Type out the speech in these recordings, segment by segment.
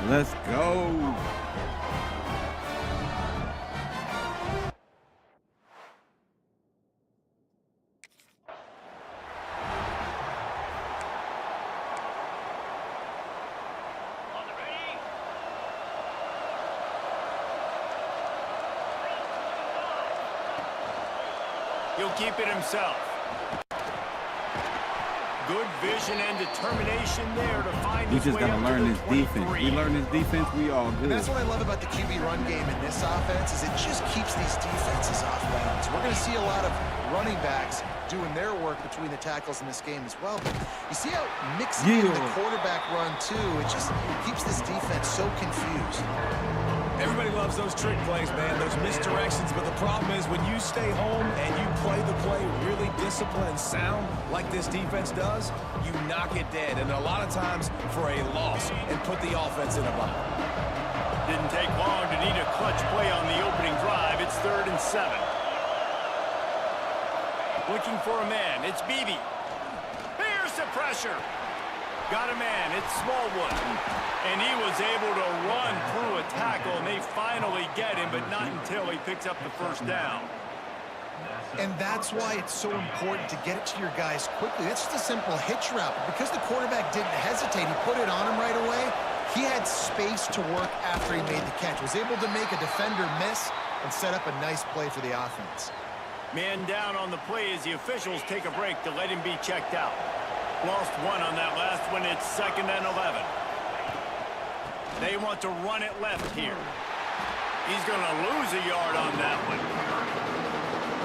Let's go. He'll keep it himself. Good vision and determination there to find his way up to the 23. We just got to learn this defense. We learn this defense, we all good. And that's what I love about the QB run game in this offense is it just keeps these defenses off balance. We're going to see a lot of running backs doing their work between the tackles in this game as well. But you see how mixing in the quarterback run, too, it just keeps this defense so confused. Everybody loves those trick plays, man, those misdirections, but the problem is when you stay home and you play the play really disciplined and sound like this defense does, you knock it dead, and a lot of times for a loss, and put the offense in a bind. Didn't take long to need a clutch play on the opening drive. It's 3rd and 7. Looking for a man. It's Beebe. Here's the pressure. Got a man. It's Smallwood. And he was able to run through a tackle, and they finally get him, but not until he picks up the first down. And that's why it's so important to get it to your guys quickly. That's just a simple hitch route. But because the quarterback didn't hesitate, he put it on him right away. He had space to work after he made the catch. Was able to make a defender miss and set up a nice play for the offense. Man down on the play as the officials take a break to let him be checked out. Lost one on that last one. It's 2nd and 11. They want to run it left here. He's going to lose a yard on that one.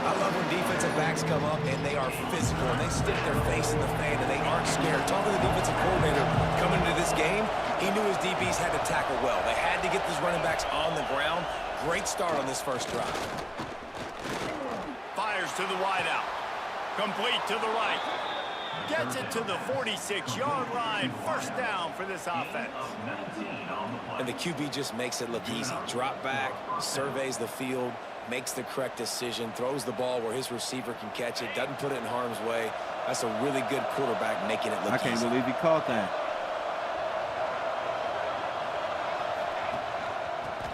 I love when defensive backs come up and they are physical and they stick their face in the fan and they aren't scared. Talking to the defensive coordinator coming into this game, he knew his DBs had to tackle well. They had to get these running backs on the ground. Great start on this first drive. Fires to the wideout. Complete to the right. Gets it to the 46-yard line. First down for this offense. And the QB just makes it look easy. Drop back, surveys the field, makes the correct decision, throws the ball where his receiver can catch it, doesn't put it in harm's way. That's a really good quarterback making it look easy. I can't believe he caught that.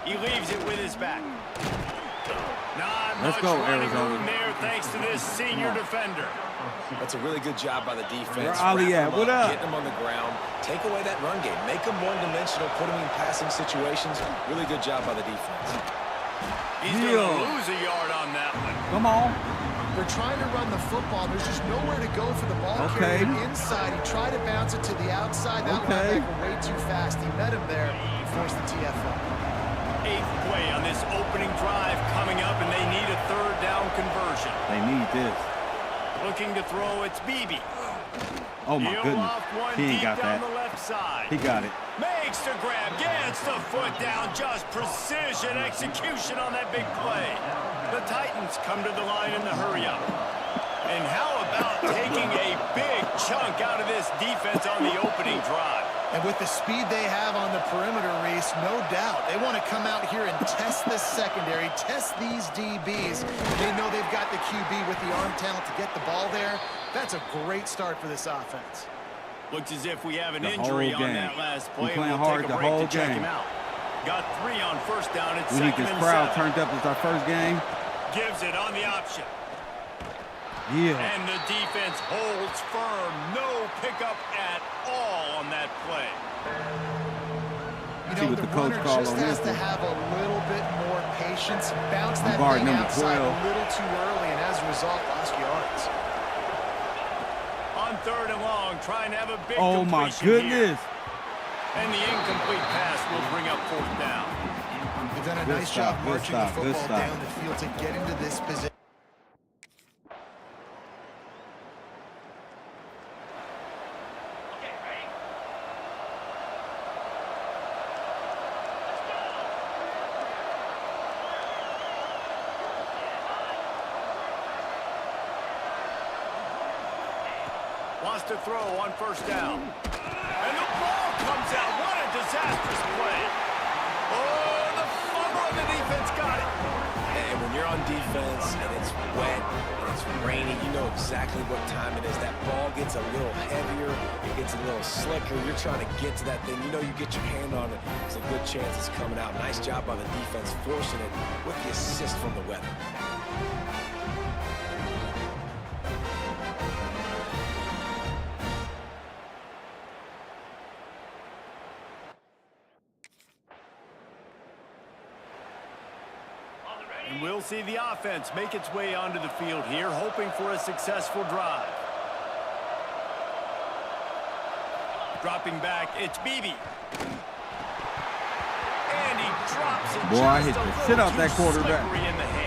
He leaves it with his back. Not Let's much go, running Arizona. room there thanks to this senior defender. That's a really good job by the defense. Where Ollie at? What up? Getting him on the ground. Take away that run game. Make him one-dimensional. Put him in passing situations. Really good job by the defense. He's going to lose a yard on that one. Come on. They're trying to run the football. There's just nowhere to go for the ball carrier inside. He tried to bounce it to the outside. That linebacker way too fast. He met him there and forced the TFL. 8th play on this opening drive coming up, and they need a 3rd down conversion. They need this. Looking to throw, it's Beebe. Oh, my goodness. He ain't got that. The left side. He got it. Makes the grab, gets the foot down, just precision execution on that big play. The Titans come to the line in the hurry-up. And how about taking a big chunk out of this defense on the opening drive? And with the speed they have on the perimeter, Reese, no doubt, they want to come out here and test this secondary, test these DBs. They know they've got the QB with the arm talent to get the ball there. That's a great start for this offense. Looks as if we have an injury on that last play. We're playing we'll hard take a the break whole to check game. him out. Got 3 on first down. It's We need 2nd this and crowd 7. turned up as our first game. Gives it on the option. Yeah. And the defense holds firm. No pickup at all on that play. You know, the runner just has to have a little bit more patience. Bounce that thing outside a little too early, and as a result, lost yards. On 3rd and long, trying to have a big Oh, my goodness. Here. And the incomplete pass will bring up 4th down. They've done a nice job marching the football down the field to get into this position. Wants to throw on first down. And the ball comes out. What a disastrous play. Oh, the fumble, and the defense got it. And when you're on defense and it's wet and it's rainy, you know know exactly what time it is. That ball gets a little heavier. It gets a little slicker. You're trying to get to that thing. You know you get your hand on it. There's a good chance it's coming out. Nice job by the defense forcing it with the assist from the weather. And we'll see the offense make its way onto the field here, hoping for a successful drive. Dropping back, it's Beebe. And he drops it. Boy, I hit the shit out that quarterback. In the hands.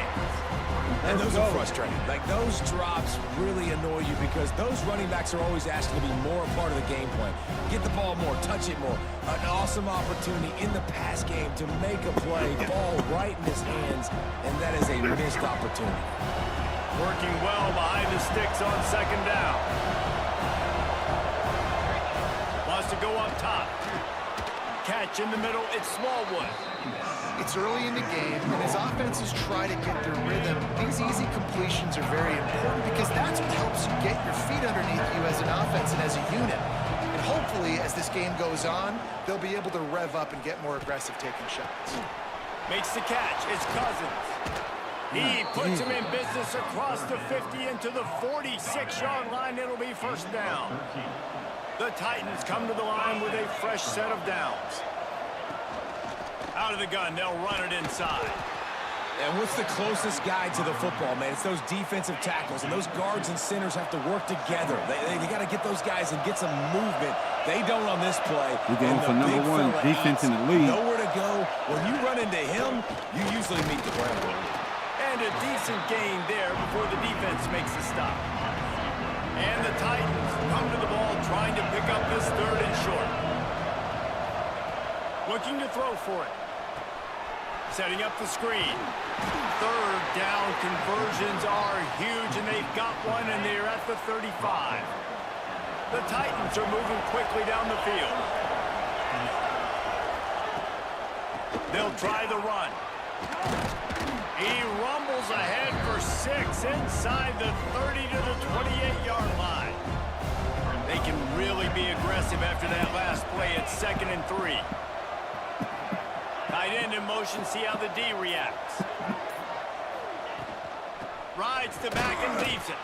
And those are frustrating. Like, those drops really annoy you because those running backs are always asked to be more a part of the game plan. Get the ball more, touch it more. An awesome opportunity in the pass game to make a play, ball right in his hands, and that is a missed opportunity. Working well behind the sticks on second down. Wants to go up top. Catch in the middle, it's Smallwood. It's early in the game, and as offenses try to get their rhythm, these easy completions are very important because that's what helps you get your feet underneath you as an offense and as a unit. And hopefully, as this game goes on, they'll be able to rev up and get more aggressive taking shots. Makes the catch, it's Cousins. He puts him in business across the 50 into the 46-yard line. It'll be first down. The Titans come to the line with a fresh set of downs. Out of the gun, they'll run it inside. And what's the closest guy to the football, man? It's those defensive tackles, and those guards and centers have to work together. They got to get those guys and get some movement. They don't on this play. We're going for number one defense in the league. Nowhere to go. When you run into him, you usually meet the ground. And a decent gain there before the defense makes the stop. And the Titans come to the ball trying to pick up this third and short. Looking to throw for it. Setting up the screen. Third down conversions are huge, and they've got one, and they're at the 35. The Titans are moving quickly down the field. They'll try the run. He rumbles ahead for 6 inside the 30 to the 28-yard line. They can really be aggressive after that last play at 2nd and 3. Tight end in motion, see how the D reacts. Rides the back and leaves it.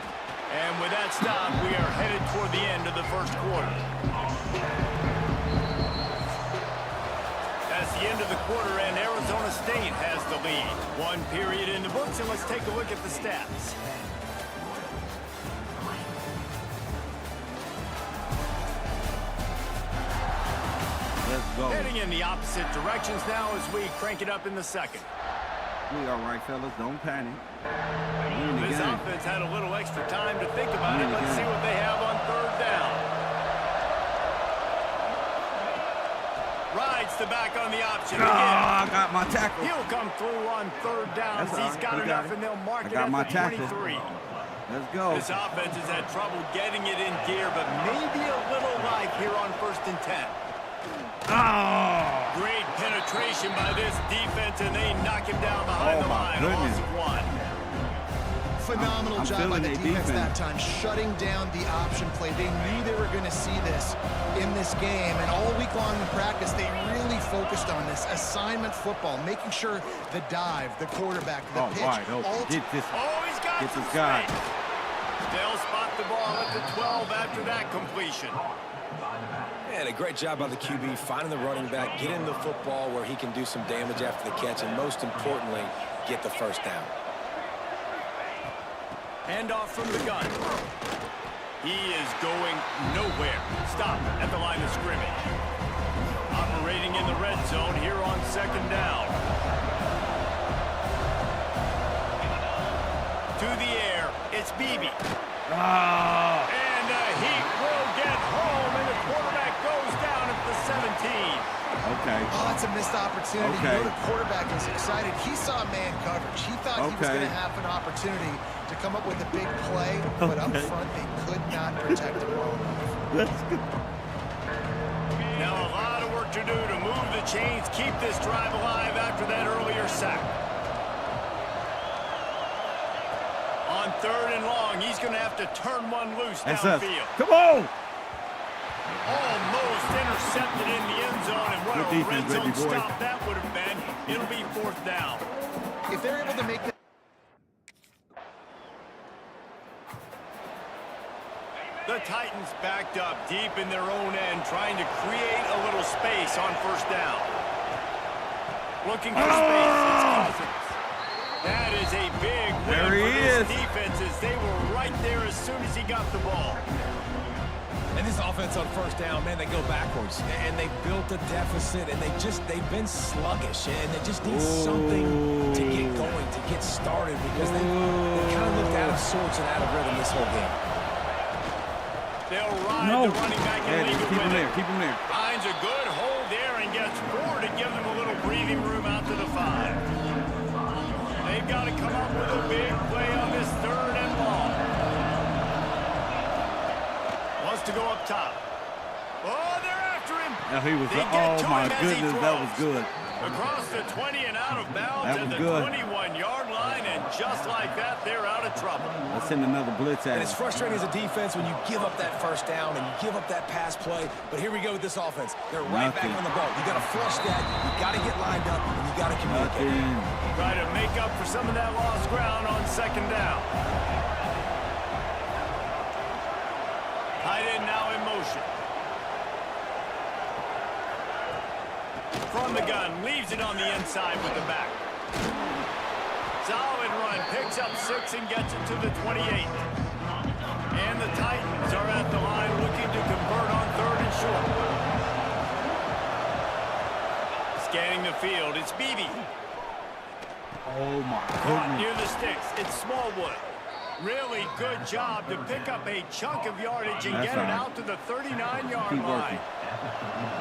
And with that stop, we are headed toward the end of the first quarter. That's the end of the quarter, and Arizona State has the lead. 1 period in the books, and let's take a look at the stats. Let's go. Heading in the opposite directions now as we crank it up in the second. We all right, fellas. Don't panic. This offense had a little extra time to think about it. Let's see what they have on third down. Rides the back on the option again. I got my tackle. He'll come through on third down. He's got enough, and they'll mark it at the 23. Let's go. This offense has had trouble getting it in gear, but maybe a little life here on 1st and 10. Oh! Great penetration by this defense, and they knock him down behind the line. Loss of 1. Phenomenal job by the defense that time, shutting down the option play. They knew they were going to see this in this game, and all week long in practice, they really focused on this assignment football, making sure the dive, the quarterback, the pitch. Oh, he's got this guy. They'll spot the ball at the 12 after that completion. And a great job by the QB finding the running back, getting the football where he can do some damage after the catch, and most importantly, get the first down. Handoff from the gun. He is going nowhere. Stop at the line of scrimmage. Operating in the red zone here on 2nd down. To the air, it's Beebe. And he will get home, and the quarterback goes down at the 17. Okay. Oh, that's a missed opportunity. Okay. You know the quarterback was excited. He saw man coverage. He thought he was going to have an opportunity to come up with a big play, but up front they could not protect him well enough. Now a lot of work to do to move the chains, keep this drive alive after that earlier sack. On 3rd and long. He's going to have to turn one loose That's us. downfield. Come on. Almost intercepted in the end zone, and what Good a defense, red zone baby boy. stop that would have been. It'll be 4th down. If they're able to make that. The Titans backed up deep in their own end, trying to create a little space on 1st down. Looking for space, it's Cousins. That is a big win There he for this is. defense, as they were right there as soon as he got the ball. And this offense on 1st down, man, they go backwards. And they built a deficit, and they've been sluggish. And they just need something to get going, to get started, because they kind of looked out of sorts and out of rhythm this whole game. They'll ride the running back and leave it keep him with there. it. Keep him there. Finds a good hold there and gets 4 to give them a little breathing room out to the 5. They've got to come up with a big play on this 3rd and long. Wants to go up top. Oh, they're after him. Oh, he was. They get to Oh my him as he goodness, that was throws. good. Across the 20 and out of bounds That at was the good. 21-yard line, and just like that, they're out of trouble. Let's send another blitz at And him. it's frustrating as a defense when you give up that 1st down and you give up that pass play. But here we go with this offense. They're right back on the ball. You got to flush that. You got to get lined up, and you got to communicate. Try to make up for some of that lost ground on 2nd down. Tight end now in motion. From the gun, leaves it on the inside with the back. Solid run, picks up 6 and gets it to the 28. And the Titans are at the line looking to convert on 3rd and short. Scanning the field, it's Beebe. Oh my Caught goodness. near the sticks, it's Smallwood. Really good job to pick up a chunk of yardage and get it out to the 39-yard Keep line. working.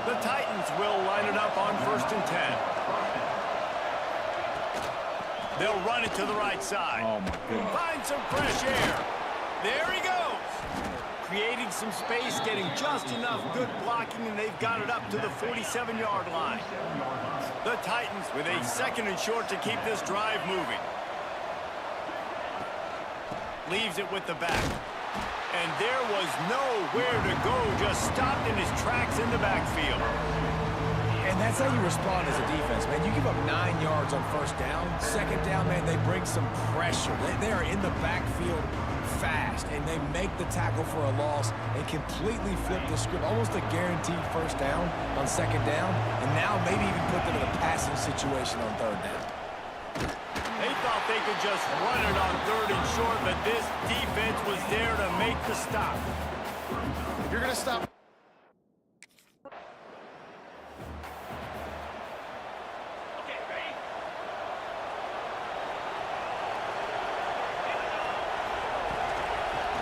The Titans will line it up on 1st and 10. They'll run it to the right side. Oh my goodness. Find some fresh air. There he goes. Creating some space, getting just enough good blocking, and they've got it up to the 47-yard line. The Titans with a 2nd and short to keep this drive moving. Leaves it with the back. And there was nowhere to go, just stopped in his tracks in the backfield. And that's how you respond as a defense, man. You give up 9 yards on 1st down. 2nd down, man, they bring some pressure. They are in the backfield fast, and they make the tackle for a loss and completely flip the script. Almost a guaranteed 1st down on 2nd down, and now maybe even put them in a passing situation on 3rd down. They thought they could just run it on 3rd and short, but this defense was there to make the stop. You're going to stop.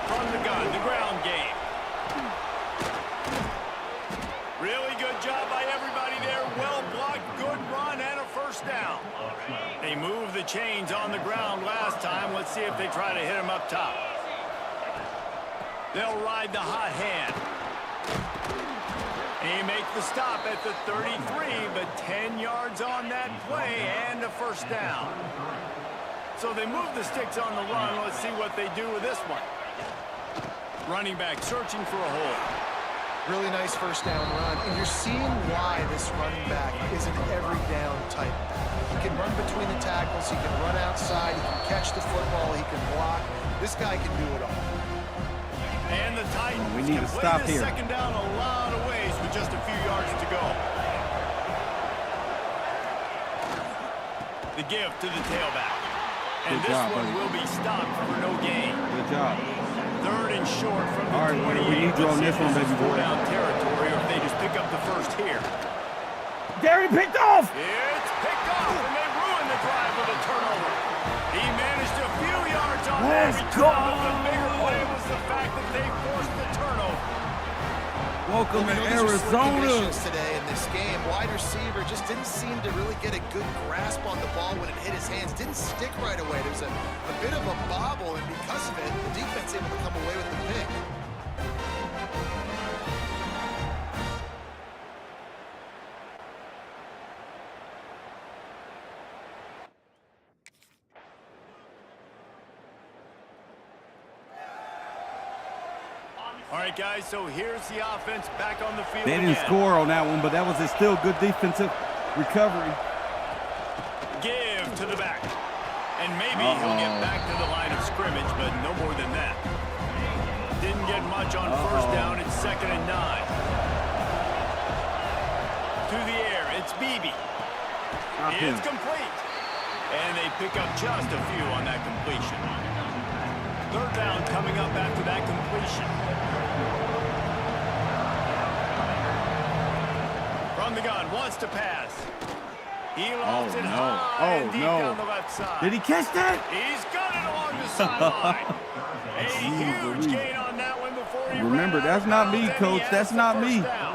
From the gun, the ground game. Really good job by everybody there. Well blocked, good run, and a 1st down. They moved the chains on the ground last time. Let's see if they try to hit him up top. They'll ride the hot hand. He makes the stop at the 33, but 10 yards on that play and a 1st down. So they move the sticks on the run. Let's see what they do with this one. Running back searching for a hole. Really nice 1st down run, and you're seeing why this running back is an every down type back. He can run between the tackles, he can run outside, he can catch the football, he can block. This guy can do it all. And the Titans We need can to play stop this here. 2nd down a lot of ways with just a few yards to go. The give to the tailback. And Good this job, one buddy. will be stopped for no gain. Good job. 3rd and short from the All right, 28. we need you on Let's see this if one, is baby boy. 4-down territory, or if they just pick up the 1st here. Gary picked off. It's picked off, and they ruined the drive with a turnover. He managed a few yards on Let's every go. drive. The bigger play was the fact that they forced the turnover. Welcome We to know these are slick Arizona. conditions today in this game. Wide receiver just didn't seem to really get a good grasp on the ball when it hit his hands. Didn't stick right away. There was a bit of a bobble, and because of it, the defense able to come away with the pick. All right, guys, so here's the offense back on the field They didn't again. score on that one, but that was a still good defensive recovery. Give to the back. And maybe he'll get back to the line of scrimmage, but no more than that. Didn't get much on first down. It's 2nd and 9. To the air, it's Beebe. It's complete. And they pick up just a few on that completion. 3rd down coming up after that completion. From the gun, wants to pass. He lofts it high and deep down the left side. Did he catch that? He's got it along the sideline. A huge gain on that one before he Remember, ran out that's of not bounds, me, and he Coach. has That's the not first me. down.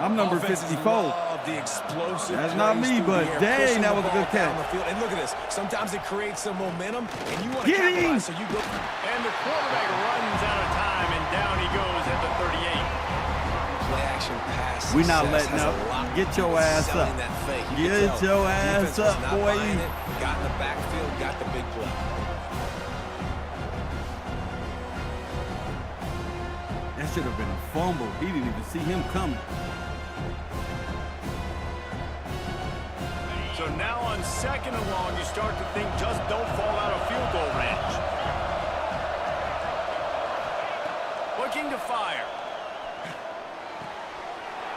I'm number Offenses 54. love the explosive That's not plays me, through but the air, dang, pushing that the was a ball good catch. down the field. And look at this. Sometimes it creates some momentum, and you want to Get him! capitalize. So you go. And the quarterback runs out of time, and down he goes at the 38. Play action pass. We not success letting has up. a lot Get to do your with ass selling up. that fake. You Get can tell your defense ass was up, not boy. buying it, got in the backfield, got the big play. That should have been a fumble. He didn't even see him coming. So now on 2nd and long, you start to think just don't fall out of field goal range. Looking to fire.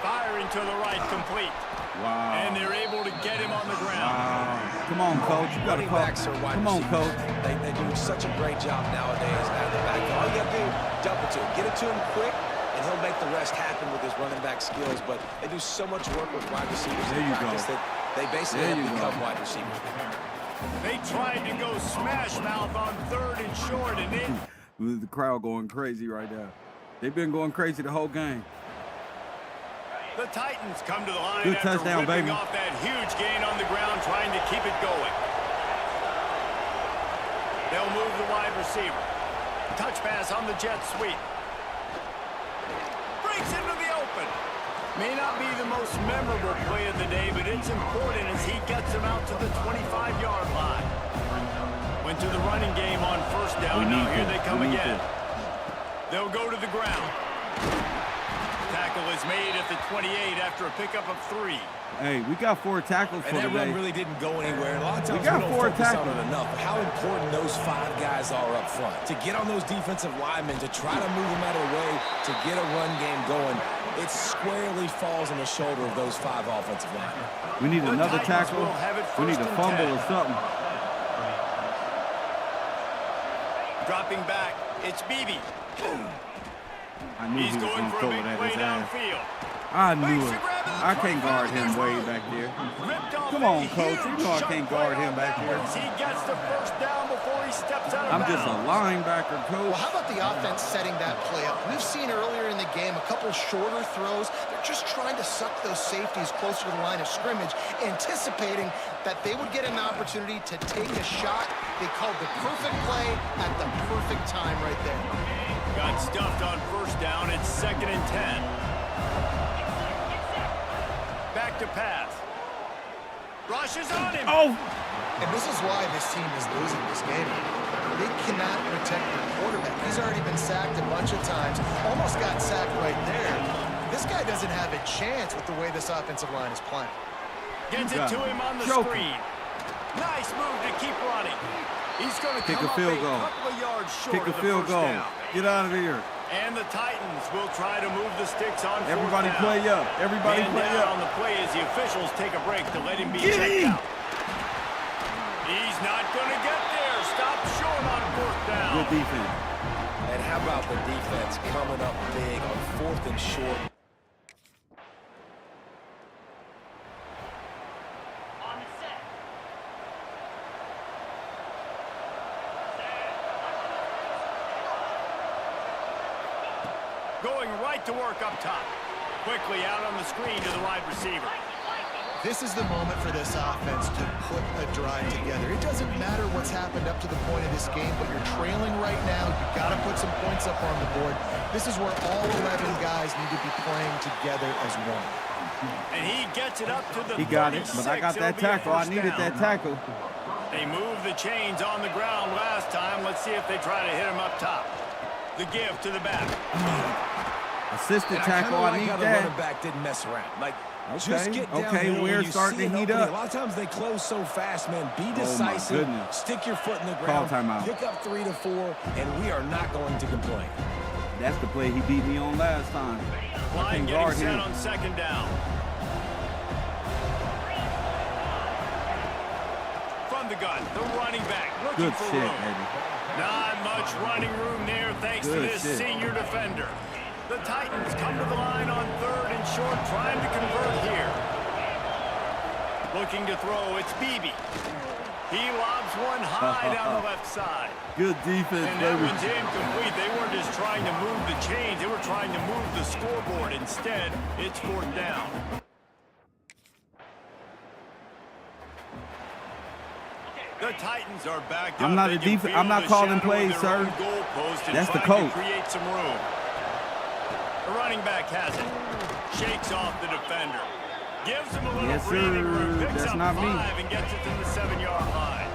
Firing to the right, complete. Wow. And they're able to get him on the ground. Wow. Come on, Coach. You got to Running call. backs are wide Come on, receivers. Coach. They do such a great job nowadays out of the backfield. All you got to do, dump it to him. Get it to him quick, and he'll make the rest happen with his running back skills. But they do so much work with wide receivers There in you practice go. that they basically There have you become go. wide receivers. They tried to go smash mouth on 3rd and short, and it The crowd going crazy right now. They've been going crazy the whole game. the Titans come to the line Good after touchdown, ripping baby. off that huge gain on the ground, trying to keep it going. They'll move the wide receiver. Touch pass on the jet sweep. Breaks into the open. May not be the most memorable play of the day, but it's important as he gets him out to the 25-yard line. Went to the running game on 1st down. Now here they come again. They'll go to the ground. Tackle is made at the 28 after a pickup of 3. Hey, we got 4 tackles for And that run today. really didn't go anywhere. A lot of times we, got don't 4 focus on tackles. it enough. But how important those 5 guys are up front. To get on those defensive linemen, to try to move them out of the way, to get a run game going, it squarely falls on the shoulder of those 5 offensive linemen. We need The another Titans tackle. will have it We need a 1st and fumble 10. or something. Dropping back, it's Beebe. I knew he He's was going going to for throw a it big at play his ass. downfield. I knew Makes it. the grab at the I can't 25. guard him There's way room. back there. Ripped off Come a on, Coach. You huge know I shot can't play guard on him back here. backwards. He gets the 1st down before he steps out of I'm just a bounds. linebacker, Well, Coach. how about the offense setting that play up? We've seen earlier in the game a couple shorter throws. They're just trying to suck those safeties closer to the line of scrimmage, anticipating that they would get an opportunity to take a shot. They called the perfect play at the perfect time right there. Got stuffed on 1st down. It's 2nd and 10. Back to pass. Rushes on him. Oh! And this is why this team is losing this game. They cannot protect the quarterback. He's already been sacked a bunch of times. Almost got sacked right there. This guy doesn't have a chance with the way this offensive line is playing. Gets it to him on the Choke him. screen. Nice move to keep running. He's going to Kick come a up field a goal. couple of yards short Kick a of the field 1st goal. down. Get out of here. And the Titans will try to move the sticks on 4th Everybody down. play up. Everybody Man play down up. on the play as the officials take a break to let him be Get checked him. out. He's not going to get there. Stop short on 4th down. Good defense. And how about the defense coming up big on 4th and short? Going right to work up top. Quickly out on the screen to the wide receiver. This is the moment for this offense to put a drive together. It doesn't matter what's happened up to the point of this game, but you're trailing right now. You've got to put some points up on the board. This is where all 11 guys need to be playing together as one. And he gets it up to the He got it, but I 36. got that It'll be a tackle. I 1st needed down. that tackle. They moved the chains on the ground last time. Let's see if they try to hit him up top. The give to the back. Assisted And tackle, I I need how the that. running back didn't mess around. Like, just Okay, get okay, downhill when Ware's you starting see to an heat opening. up. A lot of times they close so fast, man. Be my decisive. goodness. Stick your foot in the Call ground. timeout. Pick up 3 to 4, and we are not going to complain. That's the play he beat me on last time. I Line can getting guard set him. on second down. From the gun, the running back looking Good for shit, room. baby. Not much running room there thanks to Good this shit. senior defender. The Titans come to the line on 3rd and short, trying to convert here. Looking to throw, it's Beebe. He lobs one high down the left side. Good defense, And that baby. one's incomplete. They weren't just trying to move the chains. They were trying to move the scoreboard. Instead, it's 4th down. The Titans are back. I'm not a I'm not calling plays, sir. That's the coach. Create some room. The running back has it. Shakes off the defender. Gives him a little Yes, breathing sir. room. Picks That's up not 5 me. and gets it to the 7-yard line.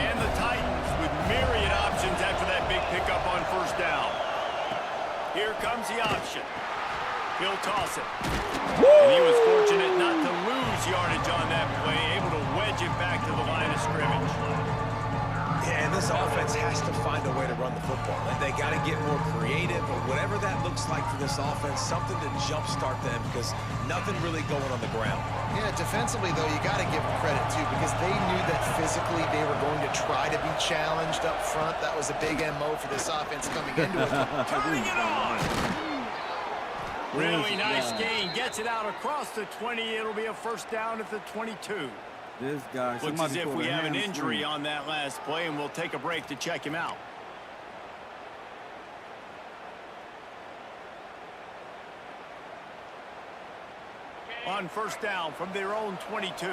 And the Titans with myriad options after that big pickup on 1st down. Here comes the option. He'll toss it. And he was fortunate not to lose yardage on that play, able to wedge it back to the line of scrimmage. Yeah, and this offense has to find a way to run the football. And they got to get more creative or whatever that looks like for this offense, something to jumpstart them because nothing really going on the ground. Yeah, defensively, though, you got to give them credit, too, because they knew that physically they were going to try to be challenged up front. That was a big MO for this offense coming into it. Turning it on! Really nice gain. Gets it out across the 20. It'll be a 1st down at the 22. This guy. Looks Somebody as if pulled we a have an hamstring. injury on that last play, and we'll take a break to check him out. On 1st down from their own 22.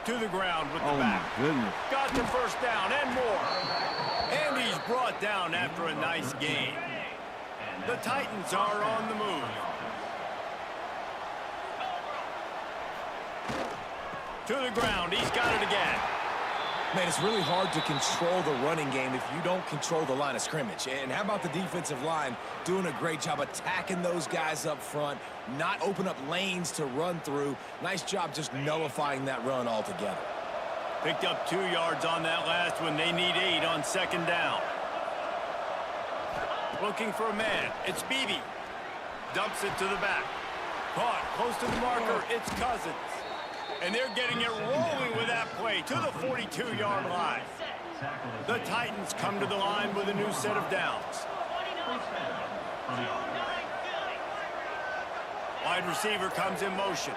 To the ground with the Oh, back. my goodness. Got the 1st down and more. And he's brought down after a nice gain. The Titans are on the move. To the ground. He's got it again. Man, it's really hard to control the running game if you don't control the line of scrimmage. And how about the defensive line doing a great job attacking those guys up front, not open up lanes to run through. Nice job just nullifying that run altogether. Picked up 2 yards on that last one. They need 8 on 2nd down. Looking for a man. It's Beebe. Dumps it to the back. Caught close to the marker. It's Cousins. And they're getting it rolling with that play to the 42-yard line. The Titans come to the line with a new set of downs. Wide receiver comes in motion.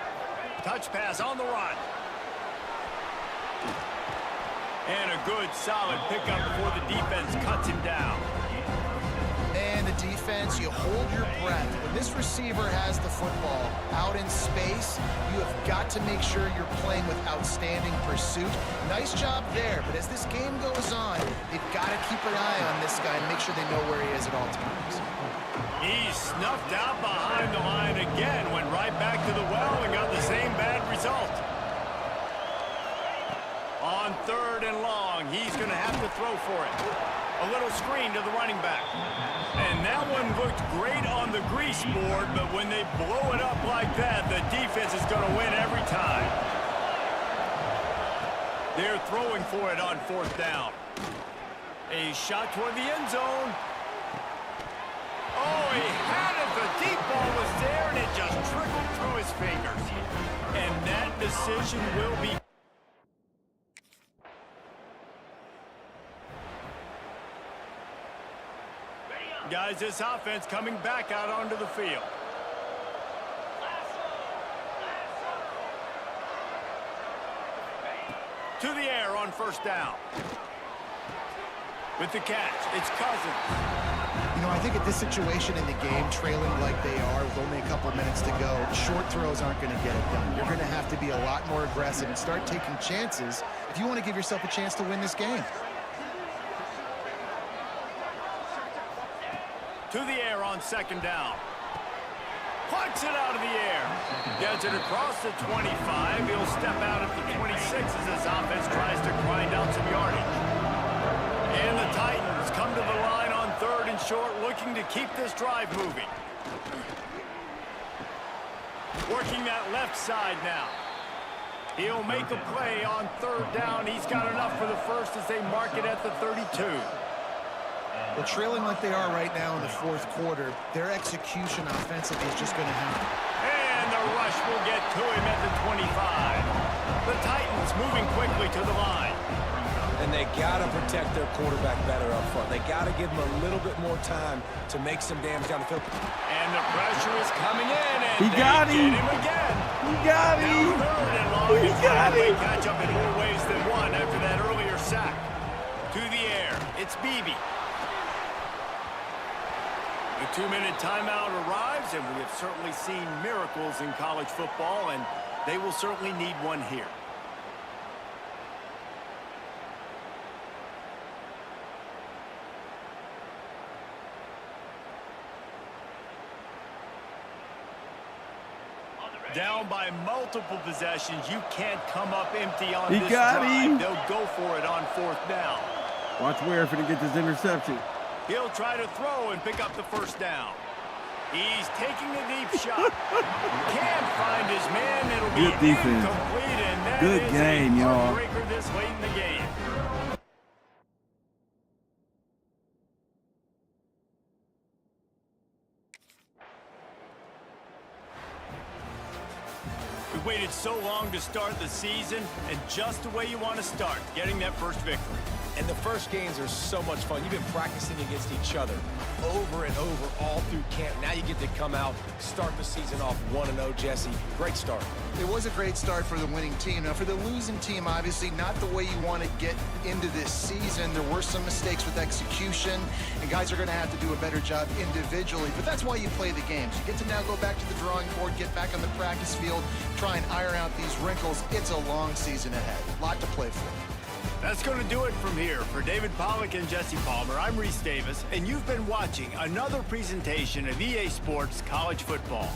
Touch pass on the run. And a good, solid pickup before the defense cuts him down. And the defense, you hold your breath. When this receiver has the football out in space, you have got to make sure you're playing with outstanding pursuit. Nice job there, but as this game goes on, they've got to keep an eye on this guy and make sure they know where he is at all times. He's snuffed out behind the line again, went right back to the well and got the same bad result. On 3rd and long, he's going to have to throw for it. A little screen to the running back. And that one looked great on the grease board, but when they blow it up like that, the defense is going to win every time. They're throwing for it on 4th down. A shot toward the end zone. Oh, he had it. The deep ball was there, and it just trickled through his fingers. And that decision will be... Guys, this offense coming back out onto the field. To the air on 1st down. With the catch, it's Cousins. You know, I think at this situation in the game, trailing like they are with only a couple minutes to go, short throws aren't going to get it done. You're going to have to be a lot more aggressive and start taking chances if you want to give yourself a chance to win this game. To the air on 2nd down. Plucks it out of the air. Gets it across the 25. He'll step out at the 26 as his short, looking to keep this drive moving. Working that left side now. He'll make a play on third down. He's got enough for the first as they mark it at the 32. Well, trailing like they are right now in the fourth quarter, their execution offensively is just going to happen. And the rush will get to him at the 25. The Titans moving quickly to the line. And they got to protect their quarterback better up front. They got to give him a little bit more time to make some damage down the field. And the pressure is coming in, and He got him. get him again. He got him. Now third and long. He got him. Catch up in more ways than one after that earlier sack. To the air, it's Beebe. The 2-minute timeout arrives, and we have certainly seen miracles in college football, and they will certainly need one here. Down by multiple possessions, you can't come up empty on this drive. They'll go for it on fourth down. Watch Ware if he get this interception. He'll try to throw and pick up the first down. He's taking a deep shot. Can't find his man. It'll be Good defense. incomplete, and that Good is game, a y'all. heartbreaker this late in the game. We waited so long to start the season, and just the way you want to start, getting that first victory. And the first games are so much fun. You've been practicing against each other over and over all through camp. Now you get to come out, start the season off 1-0, Jesse. Great start. It was a great start for the winning team. Now, for the losing team, obviously not the way you want to get into this season. There were some mistakes with execution, and guys are going to have to do a better job individually. But that's why you play the games. You get to now go back to the drawing board, get back on the practice field, try and iron out these wrinkles. It's a long season ahead. A lot to play for. That's going to do it from here. For David Pollack and Jesse Palmer, I'm Reese Davis, and you've been watching another presentation of EA Sports College Football.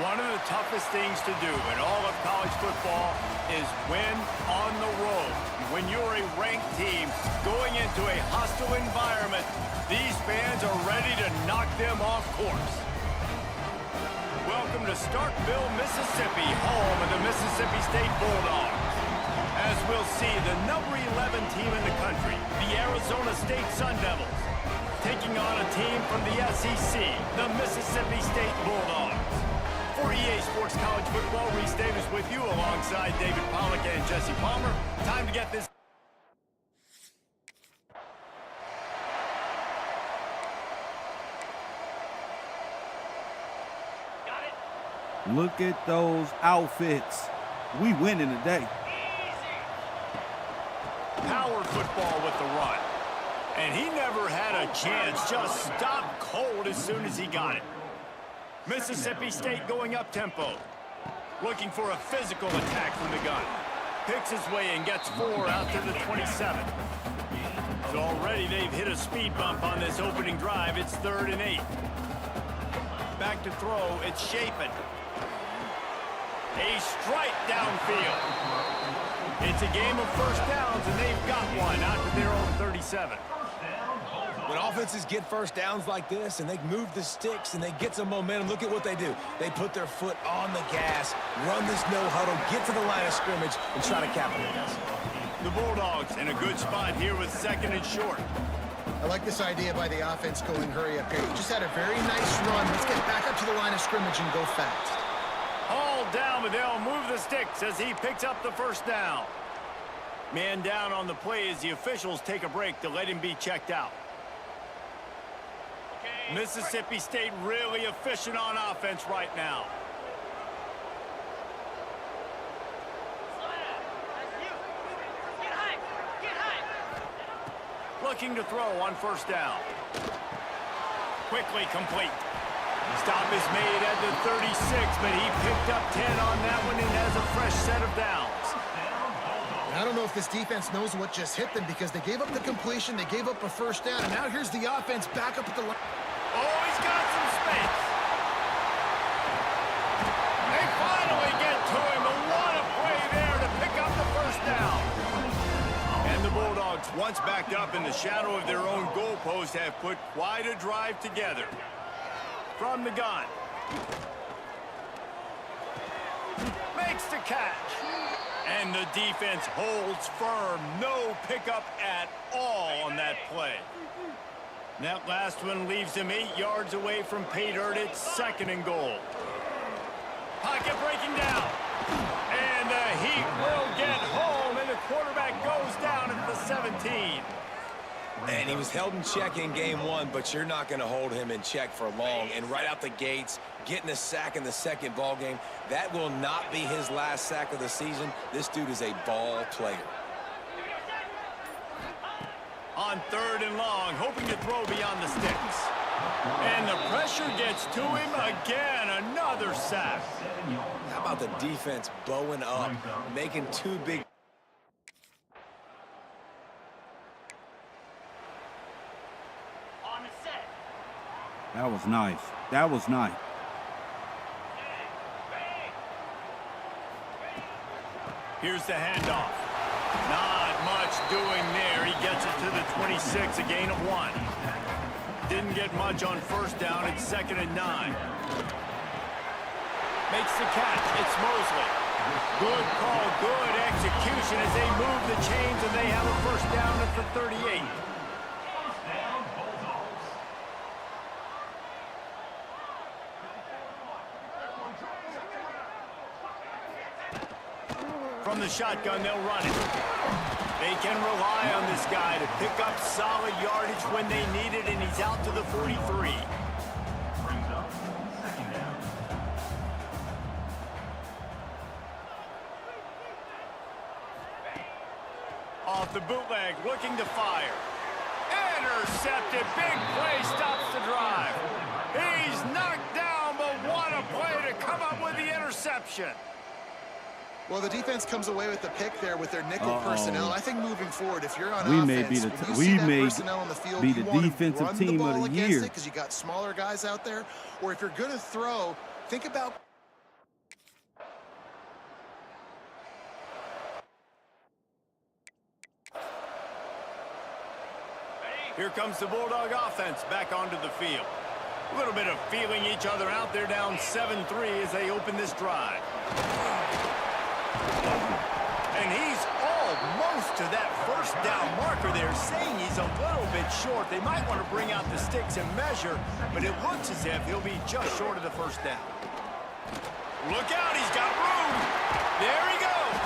One of the toughest things to do in all of college football is win on the road. When you're a ranked team going into a hostile environment, these fans are ready to knock them off course. Welcome to Starkville, Mississippi, home of the Mississippi State Bulldogs. As we'll see, the number 11 team in the country, the Arizona State Sun Devils, taking on a team from the SEC, the Mississippi State Bulldogs. For EA Sports College Football, Reese Davis with you alongside David Pollack and Jesse Palmer. Time to get this. Look at those outfits. We winning today. Power football with the run. And he never had a chance, just stopped cold as soon as he got it. Mississippi State going up-tempo. Looking for a physical attack from the gun. Picks his way and gets 4 out to the 27. So already they've hit a speed bump on this opening drive. It's 3rd and 8. Back to throw, it's Shapen. A strike downfield. It's a game of first downs, and they've got one out to their own 37. When offenses get first downs like this and they move the sticks and they get some momentum, look at what they do. They put their foot on the gas, run this no huddle, get to the line of scrimmage, and try to capitalize. The Bulldogs in a good spot here with 2nd and short. I like this idea by the offense going hurry up here. You just had a very nice run. Let's get back up to the line of scrimmage and go fast. All down, but they'll move the sticks as he picks up the first down. Man down on the play as the officials take a break to let him be checked out. Mississippi State really efficient on offense right now. Looking to throw on first down. Quickly complete. Stop is made at the 36, but he picked up 10 on that one and has a fresh set of downs. I don't know if this defense knows what just hit them because they gave up the completion, they gave up a first down, and now here's the offense back up at the line. Oh, he's got some space. They finally get to him, but what a play there to pick up the first down. And the Bulldogs, once backed up in the shadow of their own goalpost, have put quite a drive together. From the gun. Makes the catch. And the defense holds firm. No pickup at all on that play. That last one leaves him 8 yards away from pay dirt. It's 2nd and goal. Pocket breaking down. And the Heat will get home, and the quarterback goes down at the 17. And he was held in check in game 1, but you're not going to hold him in check for long. And right out the gates, getting a sack in the 2nd ball game, that will not be his last sack of the season. This dude is a ball player. On 3rd and long, hoping to throw beyond the sticks. And the pressure gets to him again. Another sack. How about the defense bowing up, making 2 big... That was nice. That was nice. Here's the handoff. Not much doing there. He gets it to the 26, a gain of 1. Didn't get much on first down. It's 2nd and 9. Makes the catch. It's Mosley. Good call, good execution as they move the chains, and they have a first down at the 38. From the shotgun, they'll run it. They can rely on this guy to pick up solid yardage when they need it, and he's out to the 43. Off the bootleg, looking to fire. Intercepted, big play, stops the drive. He's knocked down, but what a play to come up with the interception. Well, the defense comes away with the pick there with their nickel personnel. I think moving forward, if you're on we offense, may be the personnel on the field, be you the want to defensive run team the ball of the against year it because you got smaller guys out there. Or if you're going to throw, think about. Here comes the Bulldog offense back onto the field. A little bit of feeling each other out there, down 7-3 as they open this drive. And he's all most of that first down marker there, saying he's a little bit short. They might want to bring out the sticks and measure, but it looks as if he'll be just short of the first down. Look out, he's got room. There he goes.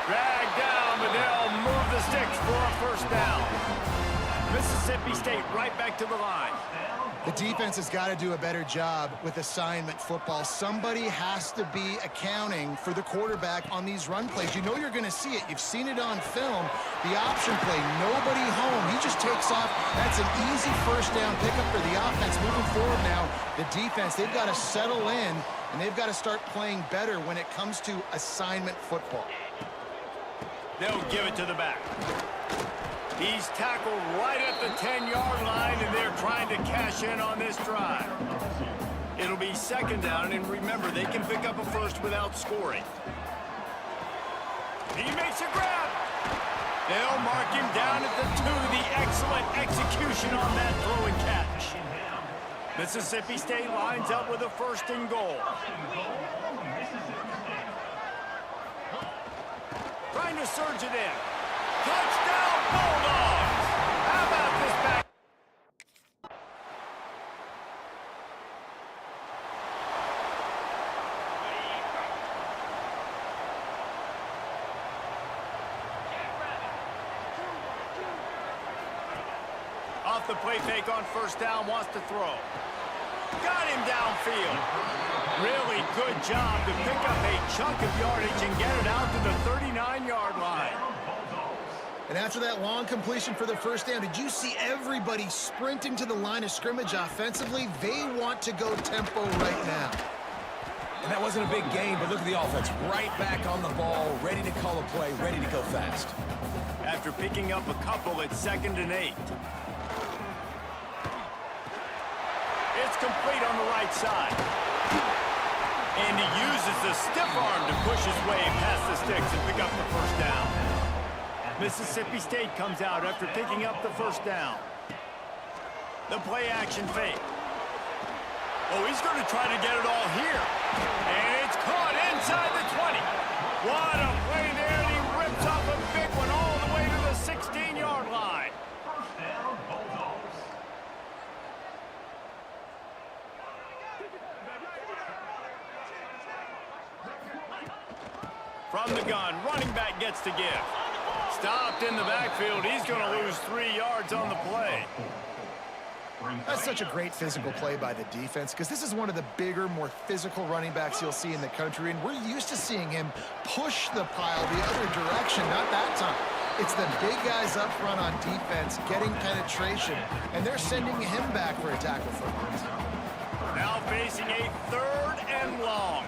Dragged down, but they'll move the sticks for a first down. Mississippi State right back to the line. The defense has got to do a better job with assignment football. Somebody has to be accounting for the quarterback on these run plays. You know you're going to see it. You've seen it on film. The option play, nobody home. He just takes off. That's an easy first down pickup for the offense. Moving forward now, the defense, they've got to settle in, and they've got to start playing better when it comes to assignment football. They'll give it to the back. He's tackled right at the 10-yard line, and they're trying to cash in on this drive. It'll be second down, and remember, they can pick up a first without scoring. He makes a grab. They'll mark him down at the 2. The excellent execution on that throw and catch. Mississippi State lines up with a first and goal. Trying to surge it in. Touchdown, Bulldogs! How about this back? Off the play fake on first down, wants to throw. Got him downfield. Really good job to pick up a chunk of yardage and get it out to the 39-yard line. And after that long completion for the first down, did you see everybody sprinting to the line of scrimmage offensively? They want to go tempo right now. And that wasn't a big gain, but look at the offense. Right back on the ball, ready to call a play, ready to go fast. After picking up a couple, it's 2nd and 8. It's complete on the right side. And he uses the stiff arm to push his way past the sticks and pick up the first down. Mississippi State comes out after picking up the first down. The play action fake. Oh, he's going to try to get it all here. And it's caught inside the 20. What a play there, and he rips off a big one all the way to the 16-yard line. From the gun, running back gets to give. Stopped in the backfield. He's going to lose 3 yards on the play. That's such a great physical play by the defense, because this is one of the bigger, more physical running backs you'll see in the country, and we're used to seeing him push the pile the other direction. Not that time. It's the big guys up front on defense getting penetration, and they're sending him back for a tackle for once. Now facing a 3rd and long.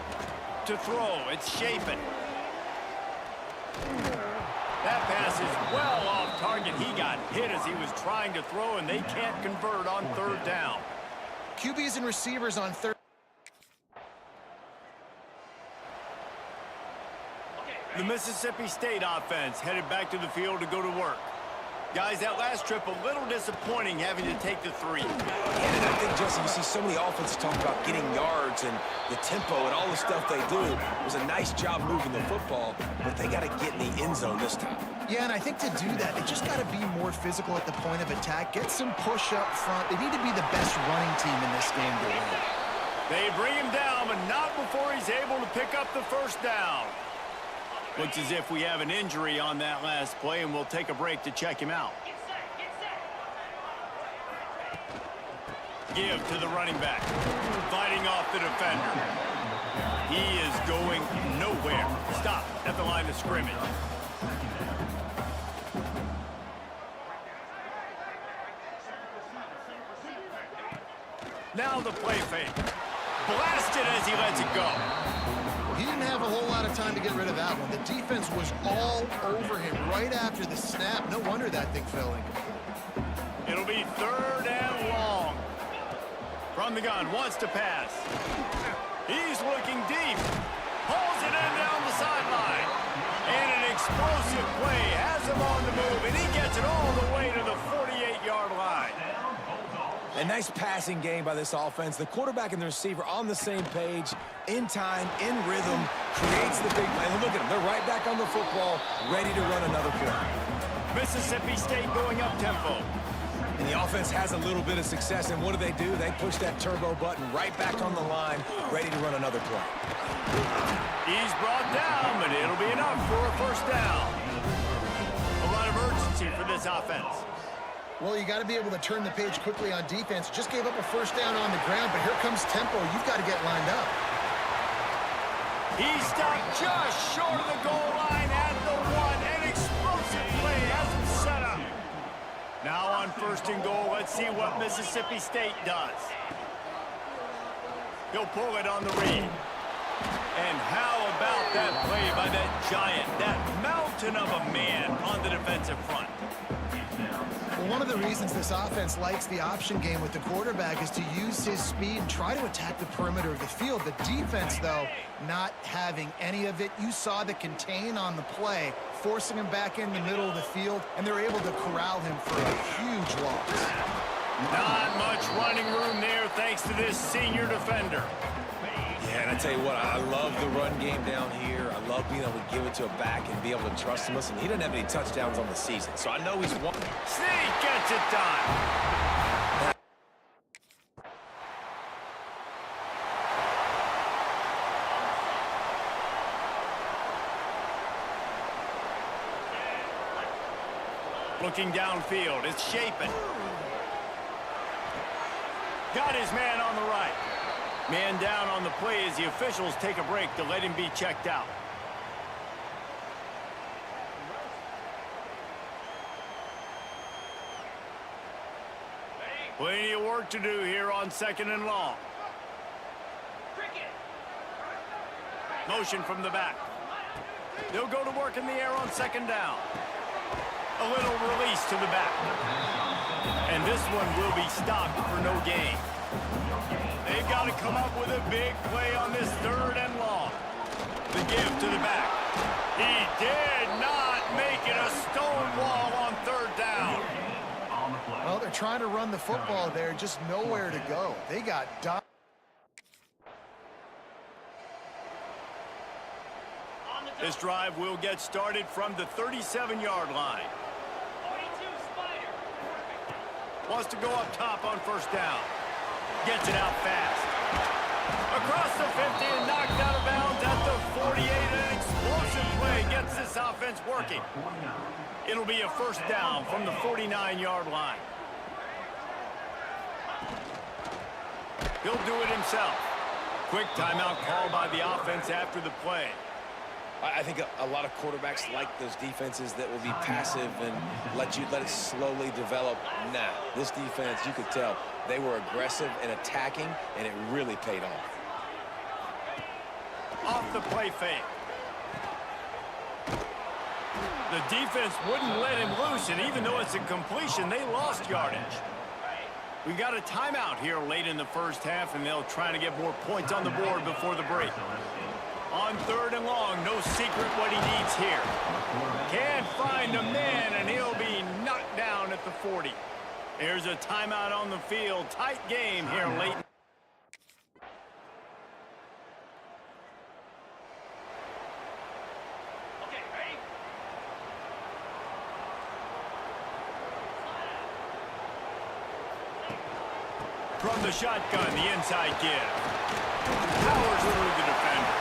To throw, it's Chapin. That pass is well off target. He got hit as he was trying to throw, and they can't convert on 3rd down. QBs and receivers on 3rd. The Mississippi State offense headed back to the field to go to work. Guys, that last trip a little disappointing having to take the 3. And I think, Jesse, you see so many offenses talk about getting yards and the tempo and all the stuff they do. It was a nice job moving the football, but they got to get in the end zone this time. Yeah, and I think to do that, they just got to be more physical at the point of attack. Get some push up front. They need to be the best running team in this game to win. They bring him down, but not before he's able to pick up the first down. Looks as if we have an injury on that last play, and we'll take a break to check him out. Give to the running back. Fighting off the defender. He is going nowhere. Stop at the line of scrimmage. Now the play fake. Blasted as he lets it go. He didn't have a whole lot of time to get rid of that one. The defense was all over him right after the snap. No wonder that thing fell incomplete. It'll be 3rd and long. From the gun, wants to pass. He's looking deep. Pulls it in down the sideline. And an explosive play has him on the move, and he gets it all the way to the 48-yard line. A nice passing game by this offense. The quarterback and the receiver on the same page, in time, in rhythm, creates the big play. And look at them. They're right back on the football, ready to run another play. Mississippi State going up tempo. And the offense has a little bit of success, and what do? They push that turbo button right back on the line, ready to run another play. He's brought down, but it'll be enough for a first down. A lot of urgency for this offense. Well, you got to be able to turn the page quickly on defense. Just gave up a first down on the ground, but here comes tempo. You've got to get lined up. He stopped just short of the goal line at the 1. An explosive play has him set up. Now on first and goal, let's see what Mississippi State does. He'll pull it on the read. And how about that play by that giant, that mountain of a man on the defensive front? Well, one of the reasons this offense likes the option game with the quarterback is to use his speed and try to attack the perimeter of the field. The defense, though, not having any of it. You saw the contain on the play, forcing him back in the middle of the field, and they're able to corral him for a huge loss. Not much running room there thanks to this senior defender. Yeah, and I tell you what, I love the run game down here. I love being able to give it to a back and be able to trust him. Listen, he doesn't have any touchdowns on the season, so I know he's one. Sneak gets it done. Looking downfield, it's Shapin. Got his man on the right. Man down on the play as the officials take a break to let him be checked out. Plenty of work to do here on second and long. Motion from the back. They'll go to work in the air on second down. A little release to the back. And this one will be stopped for no gain. They've got to come up with a big play on this third and long. The give to the back. He did not make it a stone wall on third down. Well, they're trying to run the football there, just nowhere to go. They got done. This drive will get started from the 37-yard line. Wants to go up top on first down. Gets it out fast. Across the 50 and knocked out of bounds at the 48. An explosive play gets this offense working. It'll be a first down from the 49-yard line. He'll do it himself. Quick timeout call by the offense after the play. I think a lot of quarterbacks like those defenses that will be passive and let it slowly develop. Nah, this defense, you could tell, they were aggressive and attacking, and it really paid off. Off the play fake. The defense wouldn't let him loose, and even though it's a completion, they lost yardage. We got a timeout here late in the first half, and they'll try to get more points on the board before the break. On third and long, no secret what he needs here. Can't find a man, and he'll be knocked down at the 40. There's a timeout on the field. Tight game here late. Okay, ready? From the shotgun, the inside give. Powers through the defender.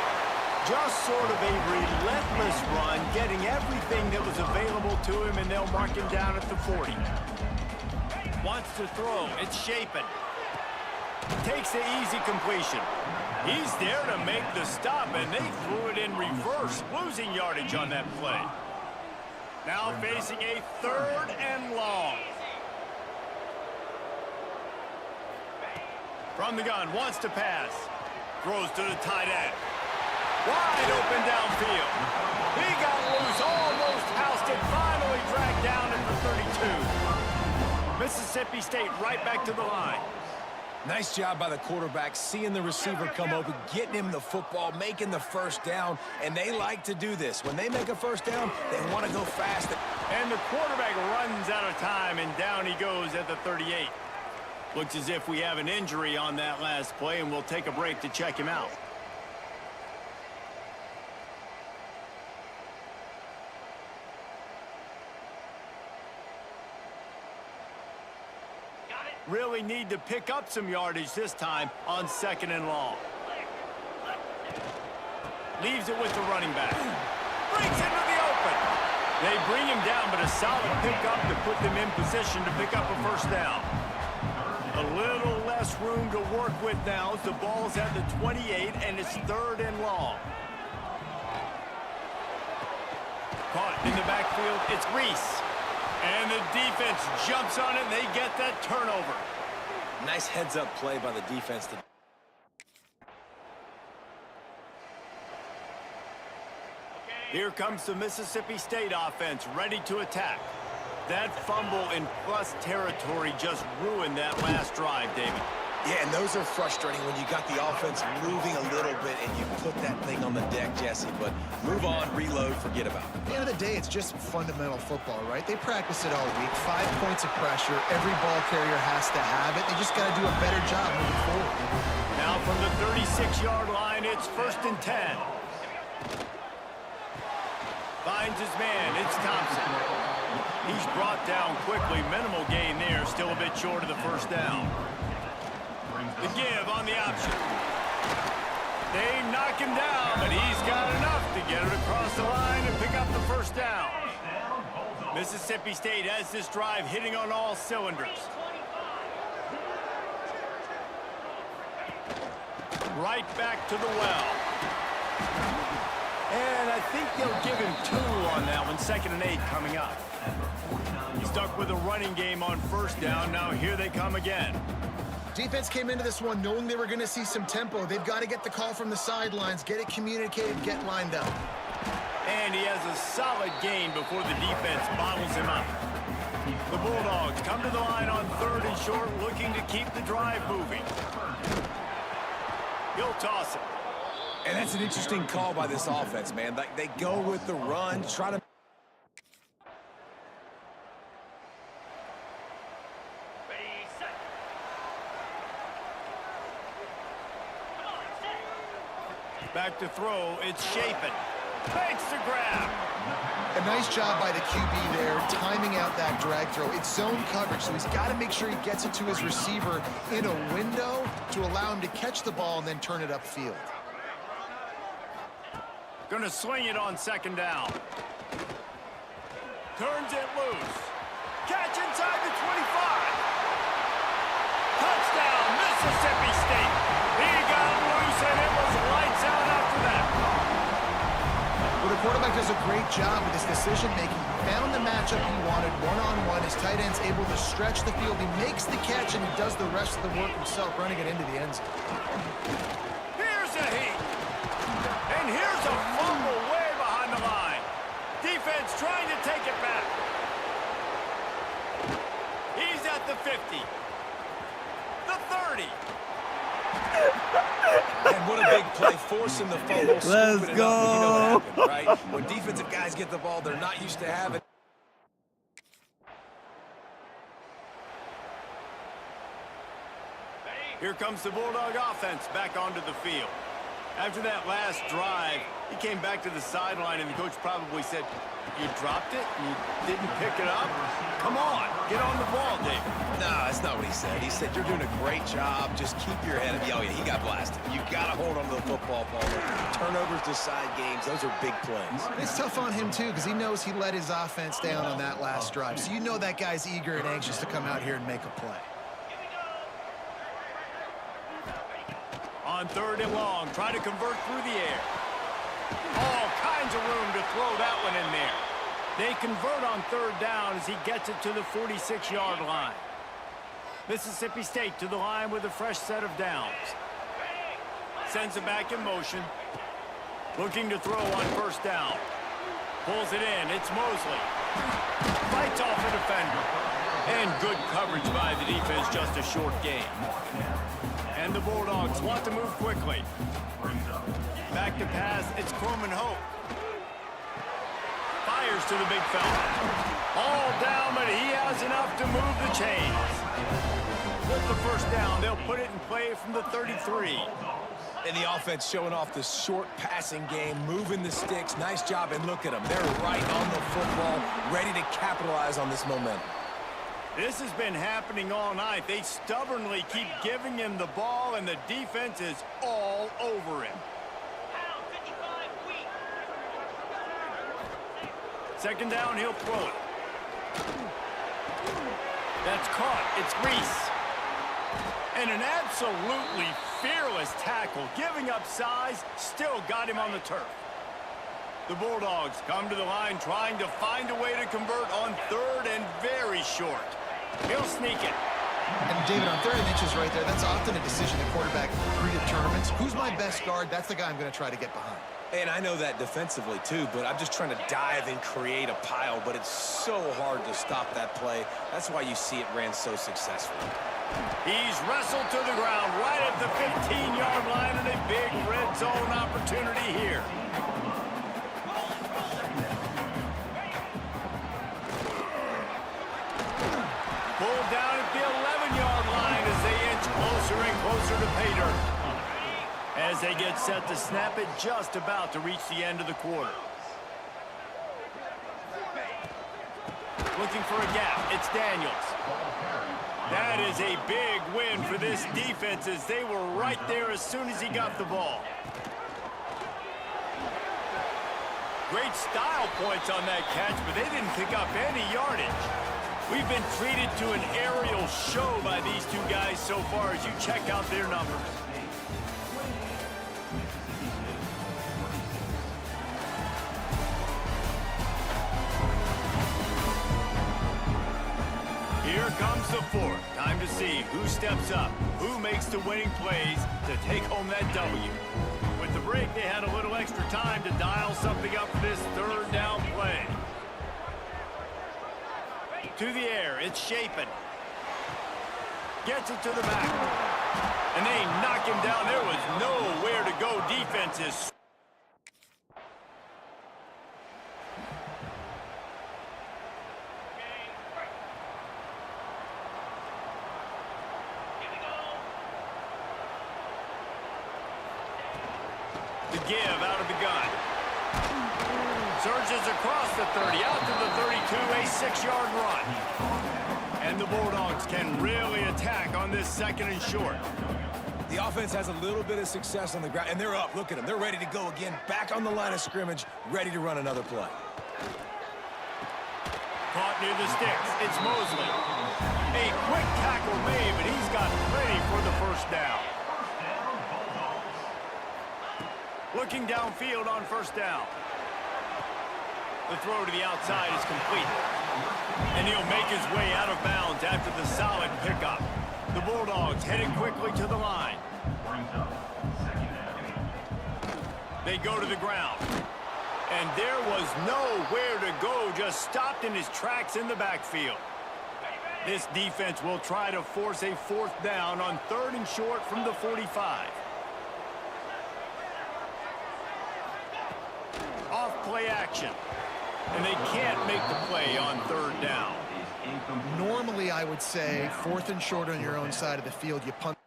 Just sort of a relentless run, getting everything that was available to him, and they'll mark him down at the 40. Wants to throw. It's Shapin. Takes the easy completion. He's there to make the stop, and they threw it in reverse, losing yardage on that play. Now facing a third and long. From the gun, wants to pass. Throws to the tight end. Wide open downfield. He got loose, almost housed it, finally dragged down at the 32. Mississippi State right back to the line. Nice job by the quarterback, seeing the receiver come open, getting him the football, making the first down, and they like to do this. When they make a first down, they want to go fast. And the quarterback runs out of time, and down he goes at the 38. Looks as if we have an injury on that last play, and we'll take a break to check him out. Really need to pick up some yardage this time on 2nd and long. Leaves it with the running back. Brings into the open. They bring him down, but a solid pickup to put them in position to pick up a first down. A little less room to work with now as the ball's at the 28, and it's 3rd and long. Caught in the backfield, it's Reese. And the defense jumps on it, and they get that turnover. Nice heads-up play by the defense. Here comes the Mississippi State offense, ready to attack. That fumble in plus territory just ruined that last drive, David. Yeah, and those are frustrating when you got the offense moving a little bit and you put that thing on the deck, Jesse. But move on, reload, forget about it. At the end of the day, it's just fundamental football, right? They practice it all week. 5 points of pressure. Every ball carrier has to have it. They just got to do a better job moving forward. Now from the 36-yard line, it's 1st and 10. Finds his man. It's Thompson. He's brought down quickly. Minimal gain there. Still a bit short of the first down. The give on the option. They knock him down, but he's got enough to get it across the line and pick up the first down. Mississippi State has this drive hitting on all cylinders. Right back to the well. And I think they'll give him 2 on that one. 2nd and 8 coming up. Stuck with a running game on first down. Now here they come again. Defense came into this one knowing they were going to see some tempo. They've got to get the call from the sidelines, get it communicated, get lined up. And he has a solid gain before the defense bottles him up. The Bulldogs come to the line on 3rd and short, looking to keep the drive moving. He'll toss it. And that's an interesting call by this offense, man. Like, they go with the run, try to... Back to throw, it's Chapin. Makes the grab. A nice job by the QB there, timing out that drag throw. It's zone coverage, so he's got to make sure he gets it to his receiver in a window to allow him to catch the ball and then turn it upfield. Gonna swing it on 2nd down. Turns it loose. Catch inside the 25. Touchdown, Mississippi State. He got loose, and it was lights out after that. Well, the quarterback does a great job with his decision-making. He found the matchup he wanted, one-on-one. His tight end's able to stretch the field. He makes the catch, and he does the rest of the work himself, running it into the end zone. Here's a heat. And here's a fumble way behind the line. Defense trying to take it back. He's at the 50. The 30. And what a big play, forcing the fumble. Let's go. You know what happened, right? When defensive guys get the ball, they're not used to having. Here comes the Bulldog offense back onto the field. After that last drive, he came back to the sideline, and the coach probably said, "You dropped it? You didn't pick it up? Come on, get on the ball, David." No, that's not what he said. He said, "You're doing a great job. Just keep your head up." Oh, yeah, he got blasted. You got to hold on to the football, Paul. Turnovers decide games. Those are big plays. It's tough on him, too, because he knows he let his offense down on that last drive. So you know that guy's eager and anxious to come out here and make a play. On 3rd and long, try to convert through the air. All kinds of room to throw that one in there. They convert on 3rd down as he gets it to the 46-yard line. Mississippi State to the line with a fresh set of downs. Sends it back in motion. Looking to throw on 1st down. Pulls it in. It's Mosley. Fights off a defender. And good coverage by the defense, just a short game. And the Bulldogs want to move quickly. Back to pass, it's Coleman Hope. Fires to the big fella. All down, but he has enough to move the chains. with the first down. They'll put it in play from the 33. And the offense showing off the short passing game, moving the sticks. Nice job, and look at them. They're right on the football, ready to capitalize on this momentum. This has been happening all night. They stubbornly keep giving him the ball, and the defense is all over him. Second down, he'll throw it. That's caught. It's Reese. And an absolutely fearless tackle, giving up size, still got him on the turf. The Bulldogs come to the line trying to find a way to convert on third and very short. He'll sneak it. And David, on 3rd and inches right there, that's often a decision the quarterback predetermines. Who's my best guard? That's the guy I'm going to try to get behind. And I know that defensively, too, but I'm just trying to dive and create a pile, but it's so hard to stop that play. That's why you see it ran so successfully. He's wrestled to the ground right at the 15-yard line, and a big red zone opportunity here. Pulled down at the 11-yard line as they inch closer and closer to pay dirt. As they get set to snap it, just about to reach the end of the quarter. Looking for a gap. It's Daniels. That is a big win for this defense as they were right there as soon as he got the ball. Great style points on that catch, but they didn't pick up any yardage. We've been treated to an aerial show by these two guys so far as you check out their numbers. Here comes the fourth. Time to see who steps up, who makes the winning plays to take home that W. With the break, they had a little extra time to dial something up for this third down play. To the air, it's Shapen. Gets it to the back. And they knock him down. There was nowhere to go. Defenses. The give out of the gun. Surges across the 30, out to the 32, a 6-yard run. And the Bulldogs can really attack on this second and short. The offense has a little bit of success on the ground, and they're up. Look at them. They're ready to go again, back on the line of scrimmage, ready to run another play. Caught near the sticks. It's Mosley. A quick tackle made, but he's got plenty for the first down. Looking downfield on first down. The throw to the outside is complete. And he'll make his way out of bounds after the solid pickup. The Bulldogs headed quickly to the line. They go to the ground. And there was nowhere to go, just stopped in his tracks in the backfield. This defense will try to force a fourth down on third and short from the 45. Off play action. And they can't make the play on third down. Normally, I would say 4th and short on your own side of the field, you punt.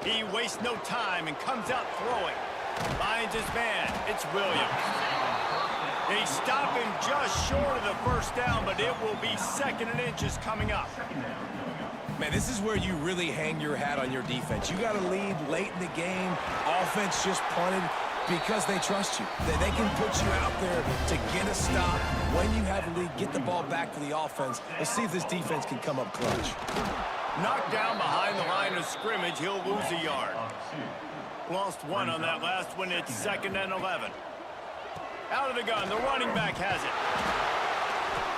He wastes no time and comes out throwing. Finds his man. It's Williams. They stop him just short of the first down, but it will be 2nd and inches coming up. Man, this is where you really hang your hat on your defense. You got to lead late in the game. Offense just punted because they trust you. They can put you out there to get a stop. When you have a lead, get the ball back to the offense. Let's see if this defense can come up clutch. Knocked down behind the line of scrimmage, he'll lose a yard. Lost one on that last one. It's 2nd and 11. Out of the gun, the running back has it.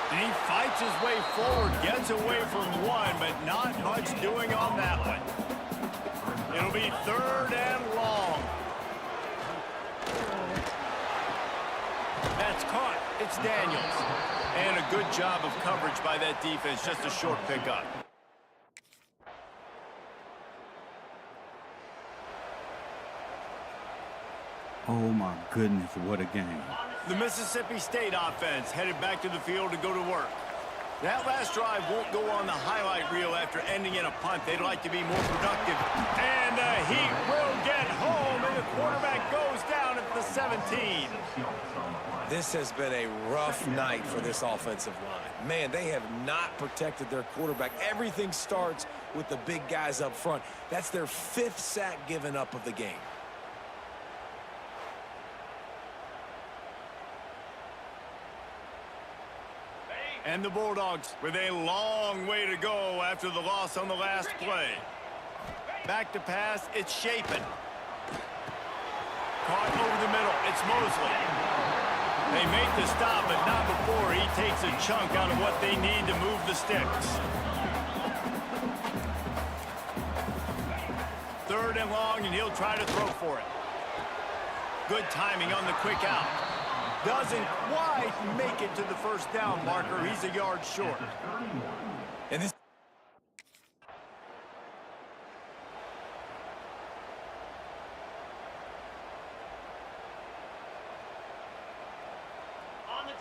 And he fights his way forward, gets away from one, but not much doing on that one. It'll be 3rd and long. That's caught. It's Daniels. And a good job of coverage by that defense, just a short pickup. Oh, my goodness, what a game. The Mississippi State offense headed back to the field to go to work. That last drive won't go on the highlight reel after ending in a punt. They'd like to be more productive. And the Heat will get home, and the quarterback goes down at the 17. This has been a rough night for this offensive line. Man, they have not protected their quarterback. Everything starts with the big guys up front. That's their 5th sack given up of the game. And the Bulldogs with a long way to go after the loss on the last play. Back to pass, it's Shapen. Caught over the middle, it's Mosley. They make the stop, but not before he takes a chunk out of what they need to move the sticks. 3rd and long, and he'll try to throw for it. Good timing on the quick out. Doesn't quite make it to the first down marker. He's a yard short. And this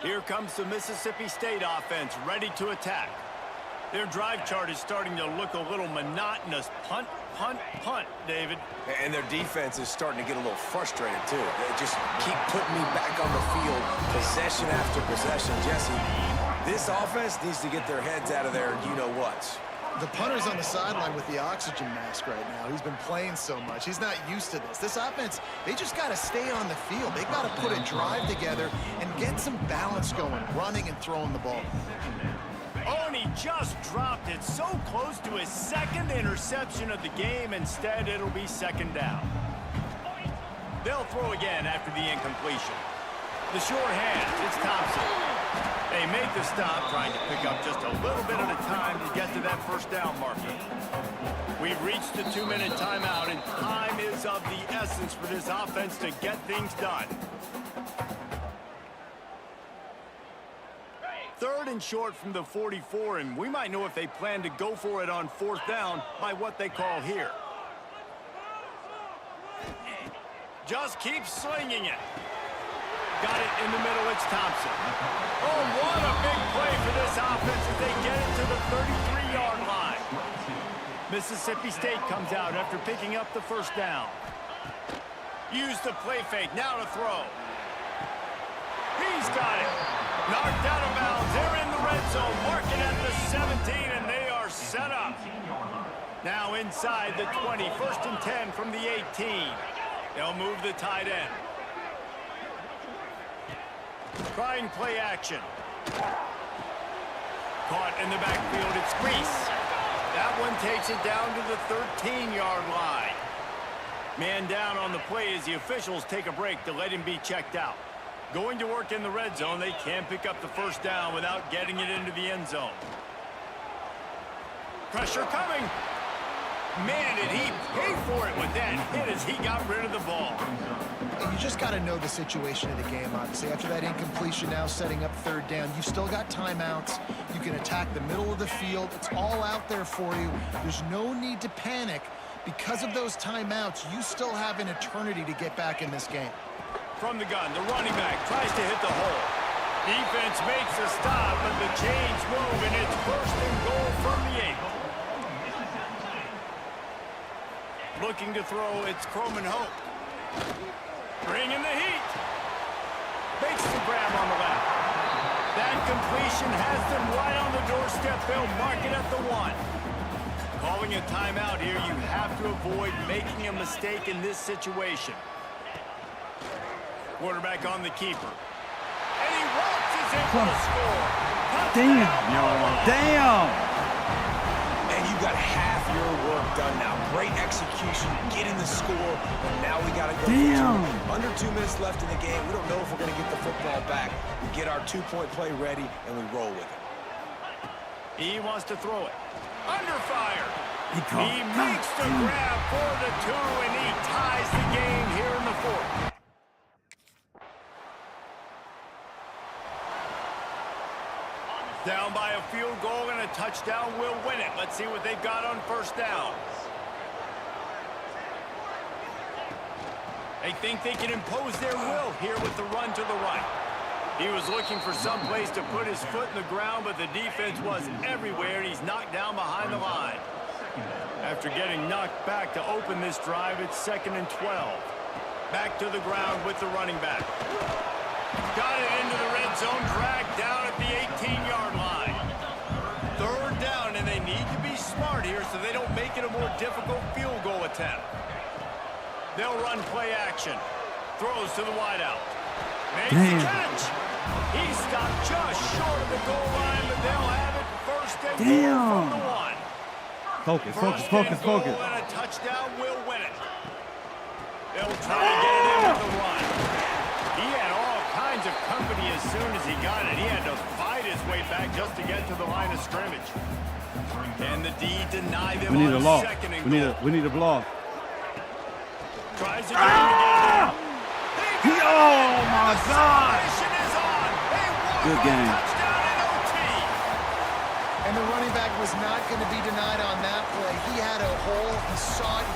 Here comes the Mississippi State offense, ready to attack. Their drive chart is starting to look a little monotonous. Punt, punt, punt, David. And their defense is starting to get a little frustrated, too. They just keep putting me back on the field, possession after possession. Jesse, this offense needs to get their heads out of there, you-know-what. The punter's on the sideline with the oxygen mask right now. He's been playing so much. He's not used to this. This offense, they just got to stay on the field. They've got to put a drive together and get some balance going, running and throwing the ball. Oh, and he just dropped it so close to his 2nd interception of the game. Instead, it'll be 2nd down. They'll throw again after the incompletion. The short hand, it's Thompson. They make the stop, trying to pick up just a little bit at a time to get to that first down marker. We've reached the 2-minute timeout, and time is of the essence for this offense to get things done. 3rd and short from the 44, and we might know if they plan to go for it on 4th down by what they call here. Just keep slinging it. Got it in the middle, it's Thompson. Oh, what a big play for this offense as they get it to the 33-yard line. Mississippi State comes out after picking up the first down. Use the play fake, now to throw. He's got it. Knocked out of bounds. They're in the red zone, marking at the 17, and they are set up. Now inside the 20, 1st and 10 from the 18. They'll move the tight end. Trying play action. Caught in the backfield, it's Reese. That one takes it down to the 13-yard line. Man down on the play as the officials take a break to let him be checked out. Going to work in the red zone, they can't pick up the first down without getting it into the end zone. Pressure coming. Man, did he pay for it with that hit as he got rid of the ball. And you just got to know the situation of the game, obviously. After that incompletion, now setting up 3rd down, you've still got timeouts. You can attack the middle of the field. It's all out there for you. There's no need to panic. Because of those timeouts, you still have an eternity to get back in this game. From the gun, the running back tries to hit the hole. Defense makes a stop, but the chains move, and it's 1st and goal from the 8. Looking to throw, it's Croman Hope. Bringing the heat. Makes the grab on the left. That completion has them right on the doorstep. They'll mark it at the 1. Calling a timeout here, you have to avoid making a mistake in this situation. Quarterback on the keeper. And he waltzes in for the score. Damn. Damn. And you got half your work done now. Great execution, getting the score, and now we got to go for 2. Under 2 minutes left in the game. We don't know if we're going to get the football back. We get our 2-point play ready, and we roll with it. He wants to throw it. Under fire. He makes the grab for the 2, and he ties the game here in the 4th. Down by a field goal and a touchdown will win it. Let's see what they've got on 1st down. They think they can impose their will here with the run to the right. He was looking for some place to put his foot in the ground, but the defense was everywhere, and he's knocked down behind the line. After getting knocked back to open this drive, it's 2nd and 12. Back to the ground with the running back. Got it into the red zone, dragged down at the 18-yard line. 3rd down, and they need to be smart here so they don't make it a more difficult field goal attempt. They'll run play action. Throws to the wideout. Makes the catch. He stopped just short of the goal line, but they'll have it 1st and goal from the 1. Focus. And a touchdown will win it. They'll try to get it in with the run. He had all kinds of company as soon as he got it. He had to fight his way back just to get to the line of scrimmage. And the D denied them on 2nd and goal. We need a block. Tries again to get it in. Oh, my God. Good game. Touchdown in OT. And the running back was not going to be denied on that play. He had a hole. He saw it.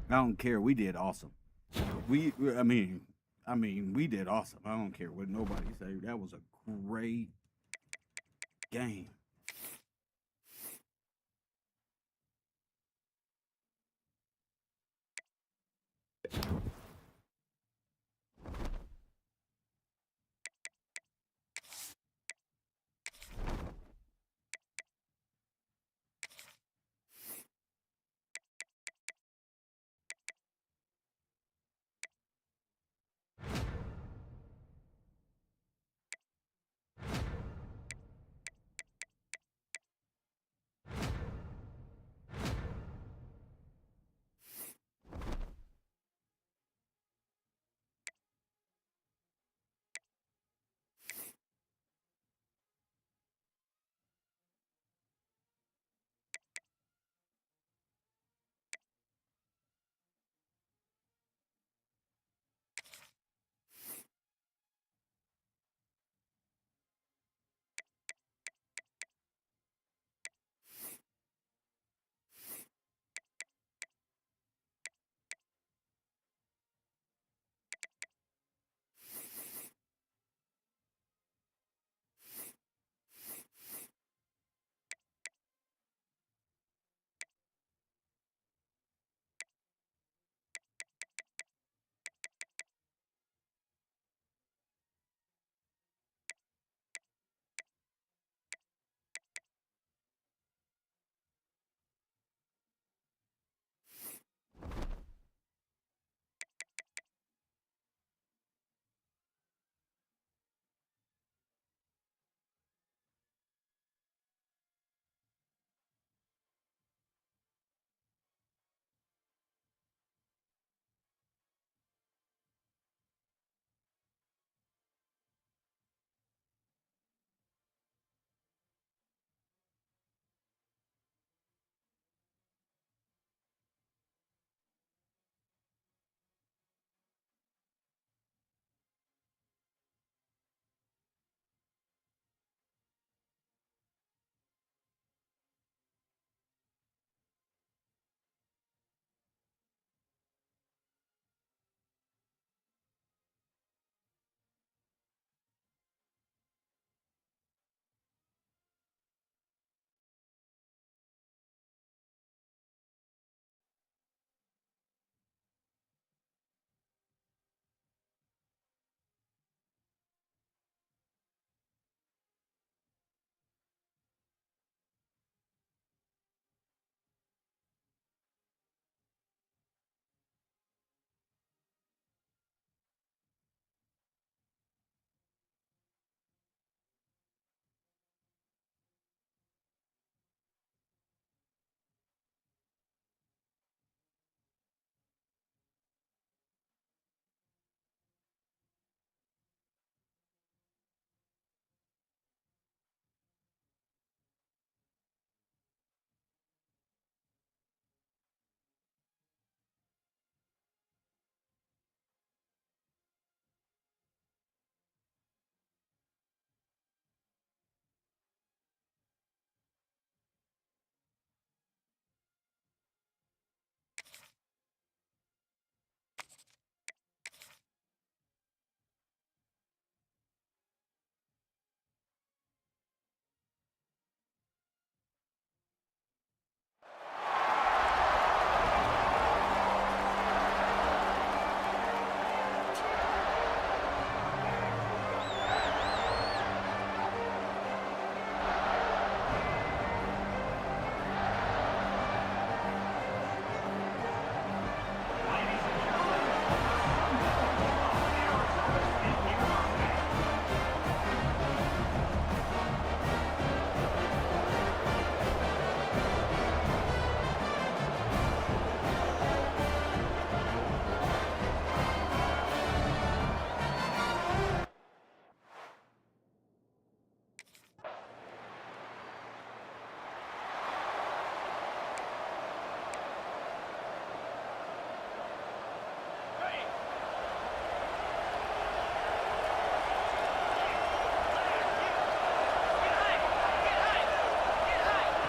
I don't care. We did awesome. I mean, we did awesome. I don't care what nobody say. That was a great game.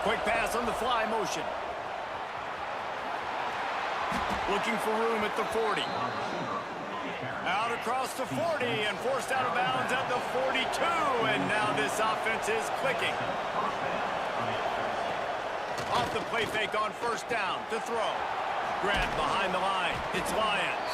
Quick pass on the fly motion. Looking for room at the 40. Out across the 40 and forced out of bounds at the 42. And now this offense is clicking. Off the play fake on first down to throw. Grab behind the line. It's Lions.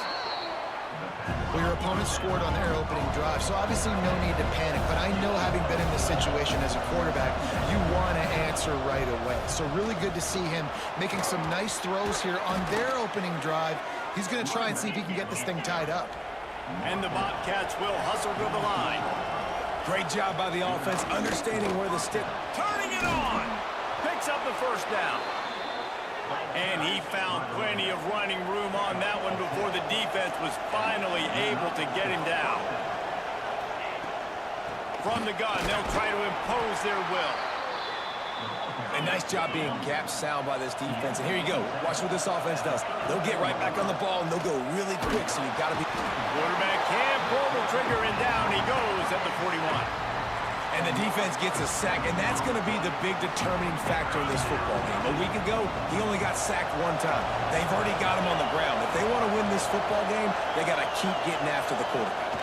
Well, your opponent scored on their opening drive, so obviously no need to panic. But I know, having been in this situation as a quarterback, you want to answer right away. So really good to see him making some nice throws here on their opening drive. He's going to try and see if he can get this thing tied up. And the Bobcats will hustle to the line. Great job by the offense, understanding where the stick. Turning it on. Picks up the first down. And he found plenty of running room on that one before the defense was finally able to get him down. From the gun, they'll try to impose their will. A nice job being gap sound by this defense. And here you go. Watch what this offense does. They'll get right back on the ball, and they'll go really quick, so you've got to be... Quarterback can't pull the trigger, and down he goes at the 41. And the defense gets a sack, and that's going to be the big determining factor in this football game. A week ago, he only got sacked one time. They've already got him on the ground. If they want to win this football game, they got to keep getting after the quarterback.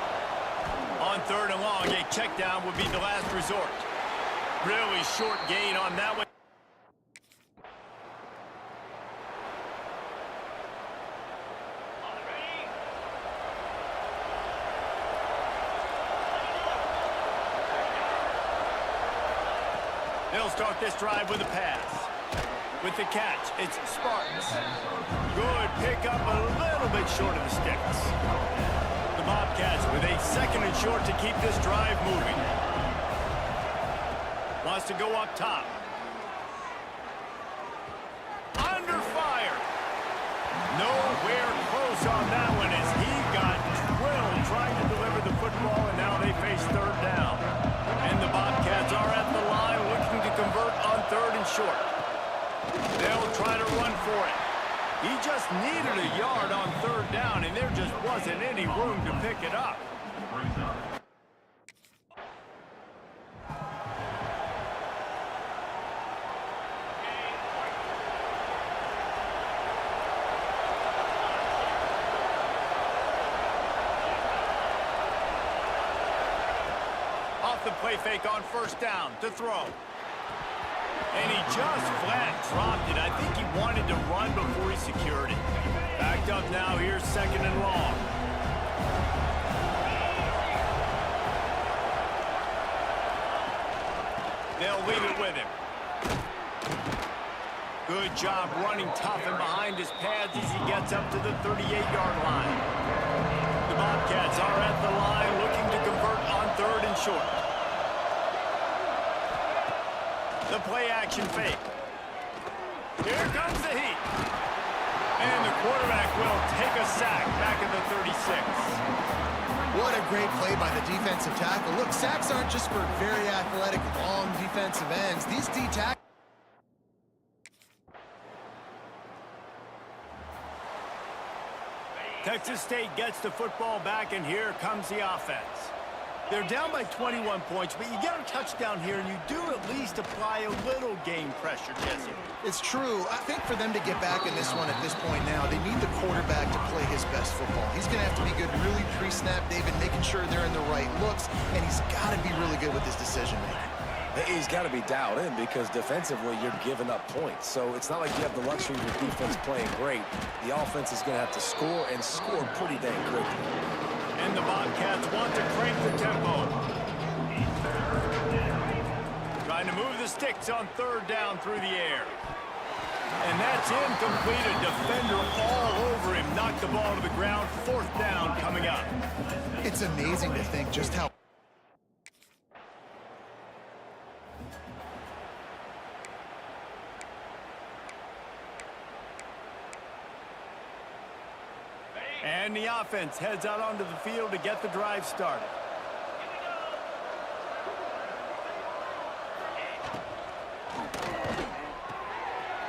On third and long, a check down would be the last resort. Really short gain on that one. They'll start this drive with a pass. With the catch, it's Spartans. Good pickup, a little bit short of the sticks. The Bobcats with a second and short to keep this drive moving. Wants to go up top. Under fire. Nowhere close on that one as he got drilled trying to deliver the football, and now they face third down. And the Bobcats are at the line looking to convert on third and short. They'll try to run for it. He just needed a yard on third down, and there just wasn't any room to pick it up. Off the play fake on first down to throw. And he just flat dropped it. I think he wanted to run before he secured it. Backed up now, here's second and long. They'll leave it with him. Good job running tough and behind his pads as he gets up to the 38-yard line. The Bobcats are at the line looking to convert on third and short. The play-action fake. Here comes the heat. And the quarterback will take a sack back at the 36. What a great play by the defensive tackle. Look, sacks aren't just for very athletic, long defensive ends. These D-tackles... Texas State gets the football back, and here comes the offense. They're down by 21 points, but you get a touchdown here, and you do at least apply a little game pressure, Jesse. It's true. I think for them to get back in this one at this point now, they need the quarterback to play his best football. He's going to have to be good really pre-snap, David, making sure they're in the right looks, and he's got to be really good with his decision-making. He's got to be dialed in because defensively you're giving up points. So it's not like you have the luxury of your defense playing great. The offense is going to have to score and score pretty dang quickly. And the Bobcats want to crank the tempo. Trying to move the sticks on third down through the air. And that's incomplete. A defender all over him. Knocked the ball to the ground. Fourth down coming up. It's amazing to think just how... And the offense heads out onto the field to get the drive started.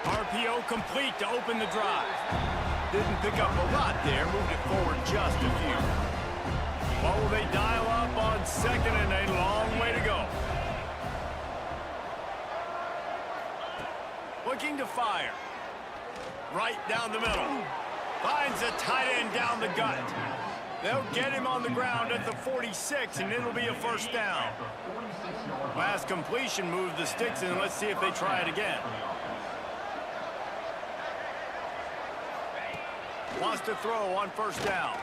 RPO complete to open the drive. Didn't pick up a lot there, moved it forward just a few. What will they dial up on second and a long way to go? Looking to fire. Right down the middle. Finds a tight end down the gut. They'll get him on the ground at the 46, and it'll be a first down. Last completion moved the sticks, and let's see if they try it again. Wants to throw on first down.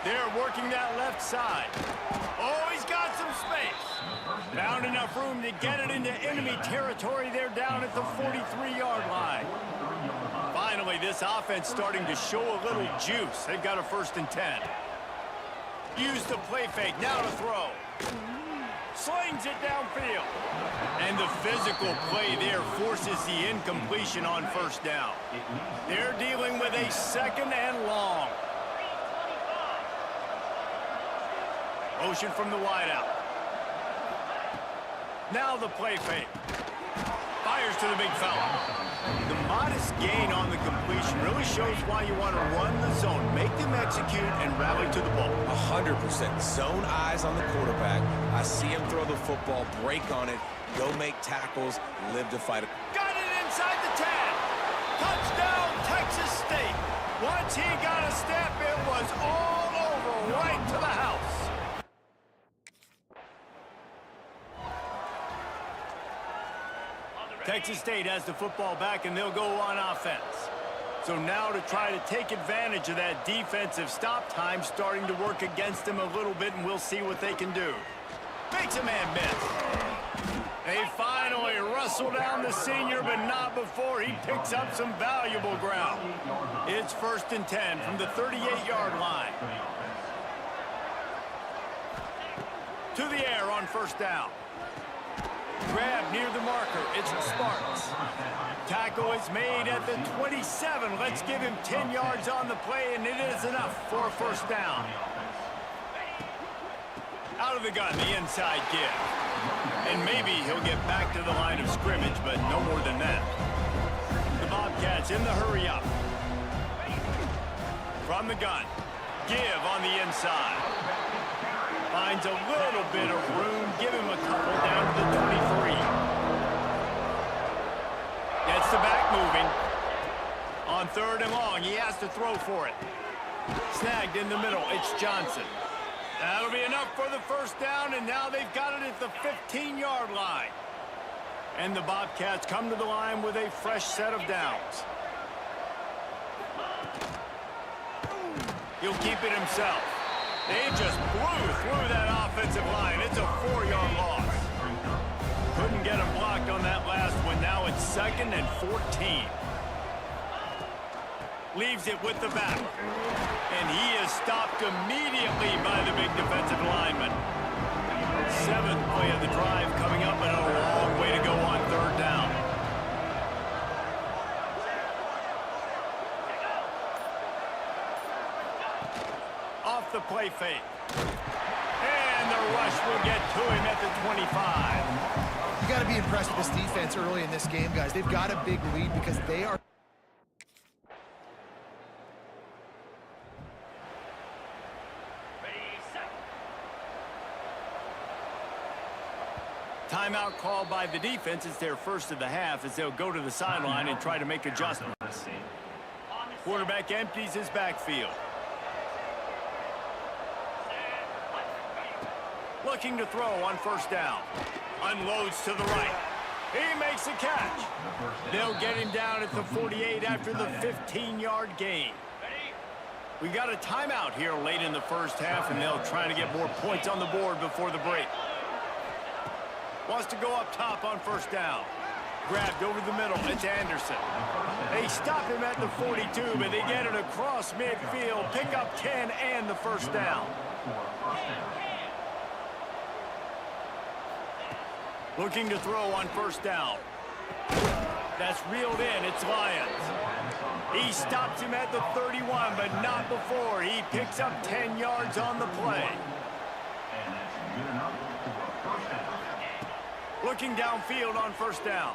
They're working that left side. Oh, he's got some space. Found enough room to get it into enemy territory. They're down at the 43-yard line. Finally, this offense starting to show a little juice. They've got a 1st and 10. Use the play fake. Now to throw. Slings it downfield. And the physical play there forces the incompletion on first down. They're dealing with a 2nd and long. Motion from the wideout. Now the play fake. Fires to the big fella. The modest gain on the completion really shows why you want to run the zone. Make them execute and rally to the ball. 100%. Zone eyes on the quarterback. I see him throw the football, break on it, go make tackles, live to fight it. Got it inside the 10. Touchdown, Texas State. Once he got a step, it was all over, right to the house. Texas State has the football back, and they'll go on offense. So now to try to take advantage of that defensive stop time starting to work against them a little bit, and we'll see what they can do. Makes a man miss. They finally wrestle down the senior, but not before he picks up some valuable ground. It's 1st and 10 from the 38-yard line. To the air on first down. Grab near the marker. It's the Spartans. Tackle is made at the 27. Let's give him 10 yards on the play, and it is enough for a first down. Out of the gun, the inside give. And maybe he'll get back to the line of scrimmage, but no more than that. The Bobcats in the hurry up. From the gun. Give on the inside. Finds a little bit of room. Give him a couple down to the 23. Gets the back moving. On 3rd and long, he has to throw for it. Snagged in the middle. It's Johnson. That'll be enough for the first down, and now they've got it at the 15-yard line. And the Bobcats come to the line with a fresh set of downs. He'll keep it himself. They just blew through that offensive line. It's a 4-yard loss. Couldn't get him blocked on that last one. Now it's 2nd and 14. Leaves it with the back. And he is stopped immediately by the big defensive lineman. 7th play of the drive coming up, and a long way to go on 3rd down. Off the play fake. And the rush will get to him at the 25. You got to be impressed with this defense early in this game, guys. They've got a big lead because they are. Timeout called by the defense. It's their first of the half as they'll go to the sideline and try to make adjustments. Quarterback empties his backfield. Looking to throw on first down. Unloads to the right. He makes a catch. They'll get him down at the 48 after the 15-yard gain. We got a timeout here late in the first half, and they'll try to get more points on the board before the break. Wants to go up top on first down. Grabbed over the middle. It's Anderson. They stop him at the 42, but they get it across midfield. Pick up 10 and the first down. Looking to throw on first down. That's reeled in. It's Lyons. He stops him at the 31, but not before. He picks up 10 yards on the play. Looking downfield on first down.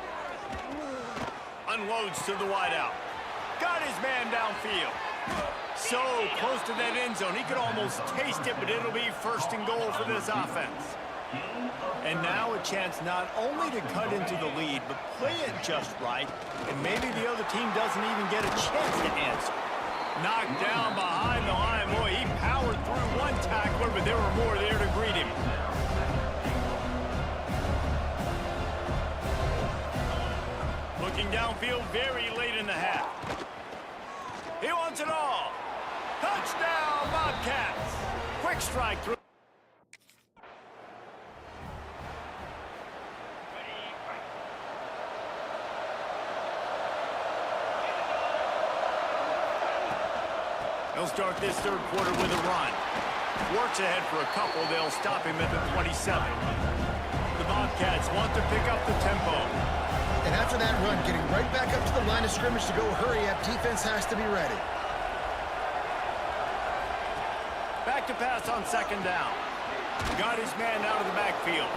Unloads to the wideout. Got his man downfield. So close to that end zone. He could almost taste it, but it'll be 1st and goal for this offense. And now a chance not only to cut into the lead, but play it just right, and maybe the other team doesn't even get a chance to answer. Knocked down behind the line. Boy, he powered through one tackler, but there were more there to greet him. Looking downfield very late in the half. He wants it all. Touchdown, Bobcats. Quick strike through. He'll start this third quarter with a run. Works ahead for a couple. They'll stop him at the 27. The Bobcats want to pick up the tempo. And after that run, getting right back up to the line of scrimmage to go hurry up, defense has to be ready. Back to pass on second down. Got his man out of the backfield.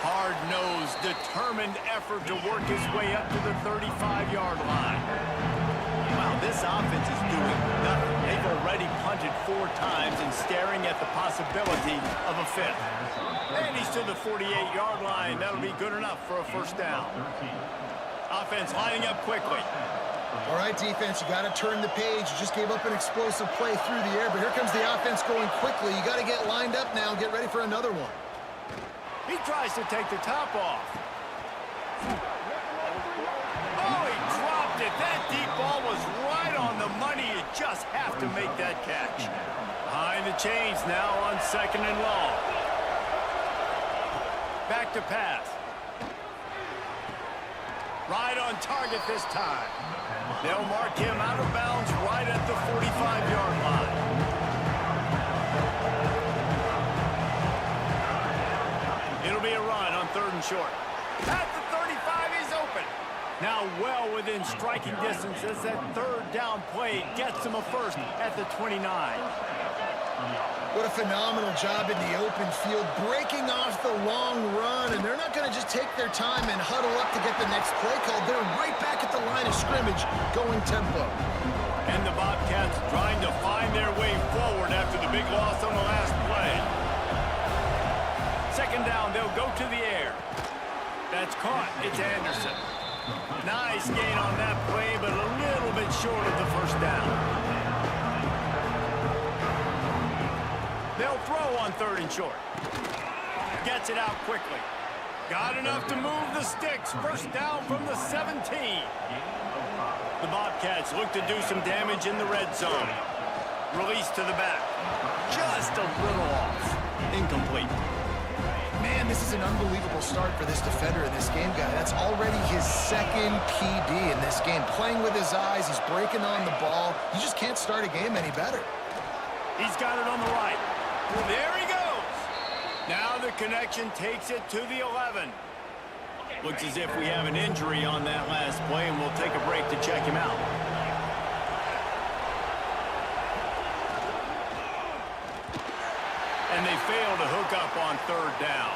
Hard-nosed, determined effort to work his way up to the 35-yard line. Wow, this offense is doing nothing. They've already punted 4 times and staring at the possibility of a 5th. And he's to the 48-yard line. That'll be good enough for a first down. Offense lining up quickly. All right, defense, you got to turn the page. You just gave up an explosive play through the air, but here comes the offense going quickly. You got to get lined up now and get ready for another one. He tries to take the top off. Oh, he dropped it. That deep ball was right on the money. You just have to make that catch. Behind the chains now on second and long. Back to pass. Right on target this time. They'll mark him out of bounds right at the 45-yard line. It'll be a run on third and short. At the 35, he's open. Now well within striking distance as that third down play gets him a first at the 29. What a phenomenal job in the open field, breaking off the long run, and they're not going to just take their time and huddle up to get the next play call. They're right back at the line of scrimmage, going tempo. And the Bobcats trying to find their way forward after the big loss on the last play. Second down, they'll go to the air. That's caught. It's Anderson. Nice gain on that play, but a little bit short of the first down. They'll throw on third and short. Gets it out quickly. Got enough to move the sticks. First down from the 17. The Bobcats look to do some damage in the red zone. Release to the back. Just a little off. Incomplete. Man, this is an unbelievable start for this defender in this game, guy. That's already his second PD in this game. Playing with his eyes, he's breaking on the ball. You just can't start a game any better. He's got it on the right. There he goes. Now the connection takes it to the 11. Looks as if we have an injury on that last play, and we'll take a break to check him out. And they fail to hook up on third down.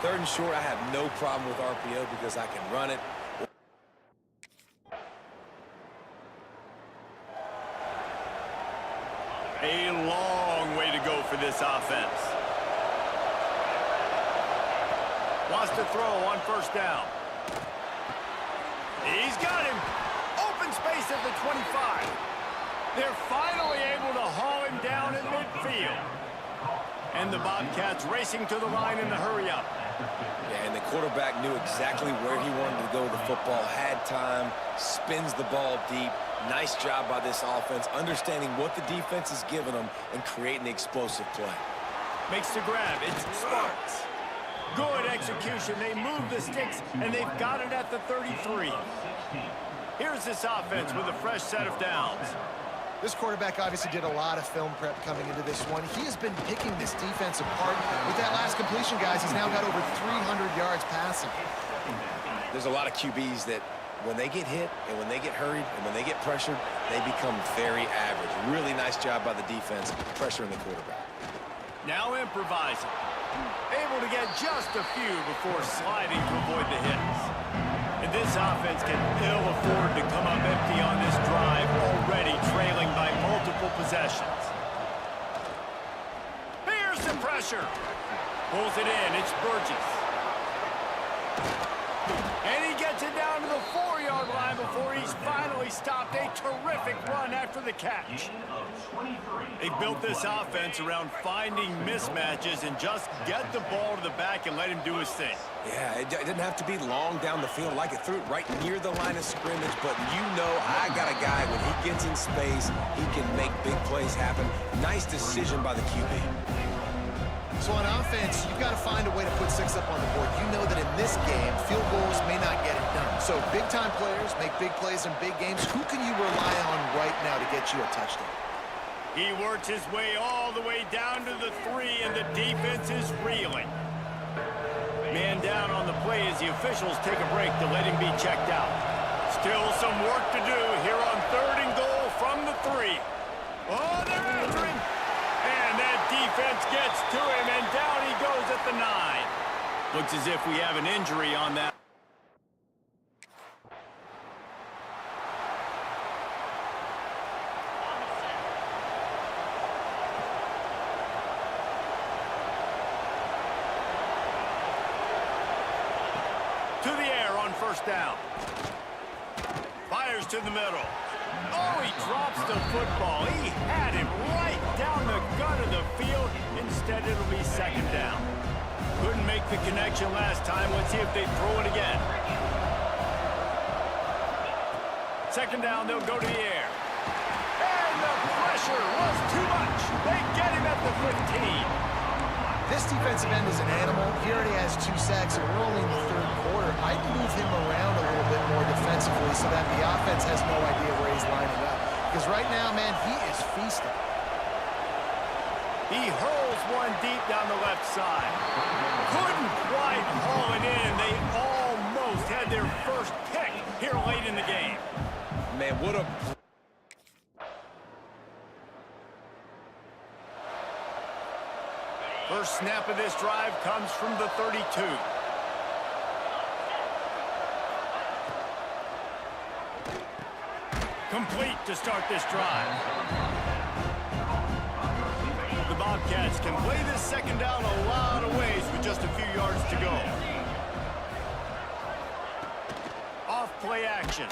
Third and short, I have no problem with RPO because I can run it. A long way to go for this offense. Wants to throw on first down. He's got him. Open space at the 25. They're finally able to haul him down in midfield. And the Bobcats racing to the line in the hurry-up. Yeah, and the quarterback knew exactly where he wanted to go with the football, had time, spins the ball deep. Nice job by this offense, understanding what the defense is giving them and creating the explosive play. Makes the grab. It's Sparks. Good execution. They move the sticks, and they've got it at the 33. Here's this offense with a fresh set of downs. This quarterback obviously did a lot of film prep coming into this one. He has been picking this defense apart. With that last completion, guys, he's now got over 300 yards passing. There's a lot of QBs that when they get hit and when they get hurried and when they get pressured, they become very average. Really nice job by the defense pressuring the quarterback. Now improvising. Able to get just a few before sliding to avoid the hits. And this offense can ill afford to come up empty on this drive, already trailing by multiple possessions. Here's Here's the pressure. Pulls it in. It's Burgess. And he gets it down to the 4-yard line before he's finally stopped. A terrific run after the catch. They built this offense around finding mismatches and just get the ball to the back and let him do his thing. Yeah, it didn't have to be long down the field. Like it threw it right near the line of scrimmage, but you know I got a guy, when he gets in space, he can make big plays happen. Nice decision by the QB. So on offense, you've got to find a way to put 6 up on the board. You know that in this game, field goals may not get it done. So big-time players make big plays in big games. Who can you rely on right now to get you a touchdown? He works his way all the way down to the 3, and the defense is reeling. Man down on the play as the officials take a break to let him be checked out. Still some work to do here on 3rd and goal from the 3. Oh, they're after him. And that defense gets to him, and down he goes at the 9. Looks as if we have an injury on that. To the air on 1st down. Fires to the middle. Oh, he drops the football. He had him right down the gut of the field. Instead, it'll be 2nd down. Couldn't make the connection last time. Let's see if they throw it again. 2nd down, they'll go to the air. And the pressure was too much. They get him at the 15. This defensive end is an animal. He already has 2 sacks, and we're only in the 3rd quarter. I'd move him around a little bit more defensively so that the offense has no idea where he's lining up. Because right now, man, he is feasting. He hurls one deep down the left side. Couldn't quite haul it in. They almost had their first pick here late in the game. Man, what a... First snap of this drive comes from the 32. Complete to start this drive. The Bobcats can play this 2nd down a lot of ways with just a few yards to go. Off play action.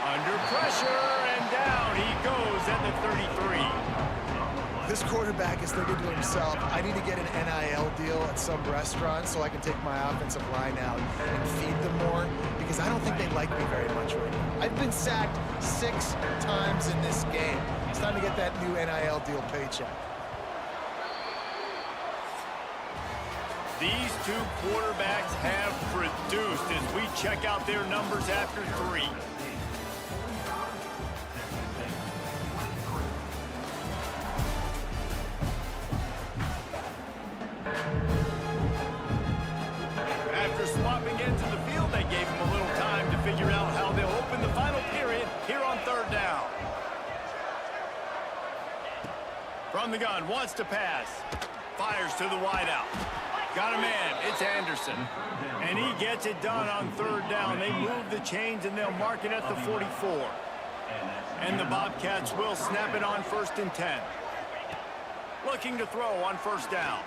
Under pressure, and down he goes at the 33. This quarterback is thinking to himself, I need to get an NIL deal at some restaurant so I can take my offensive line out and feed them more, because I don't think they like me very much right now. I've been sacked 6 times in this game. It's time to get that new NIL deal paycheck. These 2 quarterbacks have produced as we check out their numbers after 3. After swapping into the field, they gave him a little time to figure out how they'll open the final period here on 3rd down. From the gun, wants to pass. Fires to the wideout. Got a man, it's Anderson. And he gets it done on 3rd down. They move the chains and they'll mark it at the 44. And the Bobcats will snap it on 1st and 10. Looking to throw on 1st down.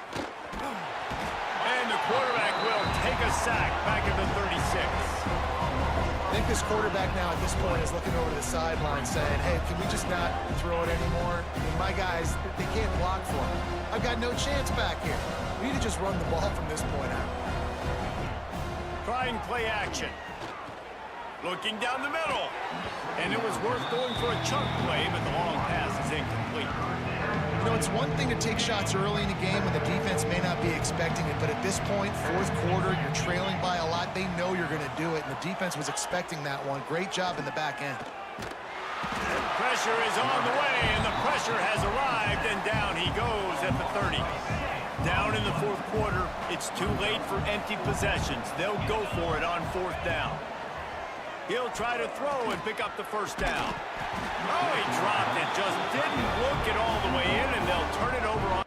And the quarterback will take a sack back at the 36. I think this quarterback now at this point is looking over to the sideline saying, hey, can we just not throw it anymore? I mean, my guys, they can't block for me. I've got no chance back here. We need to just run the ball from this point out. Trying play action. Looking down the middle. And it was worth going for a chunk play, but the long pass is incomplete. You know, it's one thing to take shots early in the game when the defense may not be expecting it, but at this point, 4th quarter, you're trailing by a lot. They know you're going to do it, and the defense was expecting that one. Great job in the back end. Pressure is on the way, and the pressure has arrived, and down he goes at the 30. Down in the 4th quarter, it's too late for empty possessions. They'll go for it on 4th down. He'll try to throw and pick up the 1st down. Oh, he dropped it. Just didn't look it all the way in, and they'll turn it over on.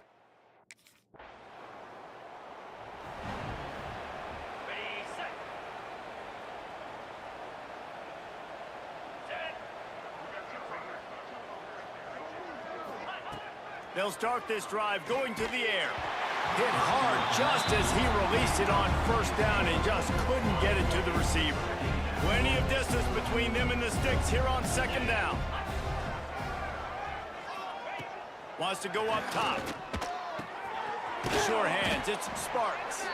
They'll start this drive going to the air. Hit hard just as he released it on first down and just couldn't get it to the receiver. Plenty of distance between them and the sticks here on second down. Wants to go up top. Sure hands, it's Sparks.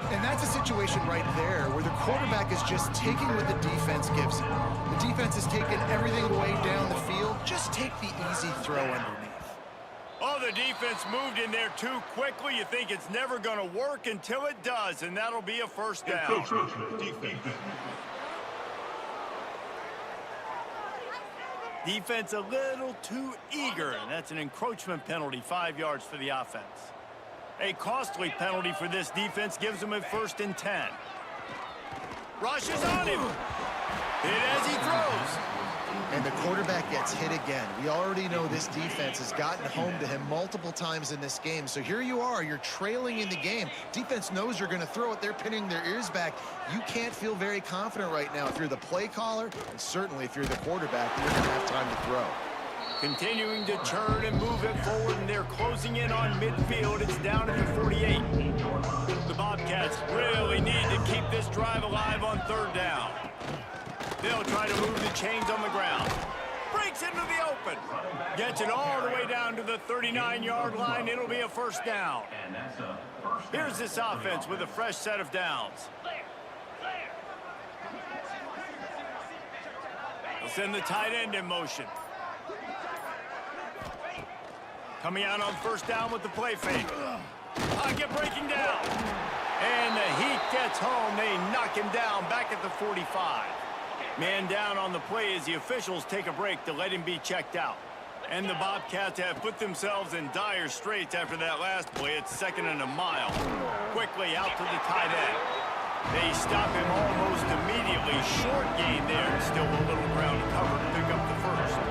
And that's a situation right there where the quarterback is just taking what the defense gives him. The defense is taking everything away down the field. Just take the easy throw underneath. Oh, the defense moved in there too quickly. You think it's never going to work until it does, and that'll be a first down. Defense a little too eager, and that's an encroachment penalty, 5 yards for the offense. A costly penalty for this defense gives them a 1st and 10. Rushes on him. Hit as he throws. And the quarterback gets hit again. We already know this defense has gotten home to him multiple times in this game. So here you are, you're trailing in the game. Defense knows you're going to throw it. They're pinning their ears back. You can't feel very confident right now if you're the play caller, and certainly if you're the quarterback, you're going to have time to throw. Continuing to turn and move it forward, and they're closing in on midfield. It's down at the 48. The Bobcats really need to keep this drive alive on 3rd down. They'll try to move the chains on the ground. Breaks into the open. Gets it all the way down to the 39-yard line. It'll be a 1st down. Here's this offense with a fresh set of downs. They'll send the tight end in motion. Coming out on 1st down with the play fake. Pocket breaking down. And the heat gets home. They knock him down back at the 45. Man down on the play as the officials take a break to let him be checked out. And the Bobcats have put themselves in dire straits after that last play. It's 2nd and a mile. Quickly out to the tight end. They stop him almost immediately. Short gain there. Still a little ground to cover to pick up the 1st.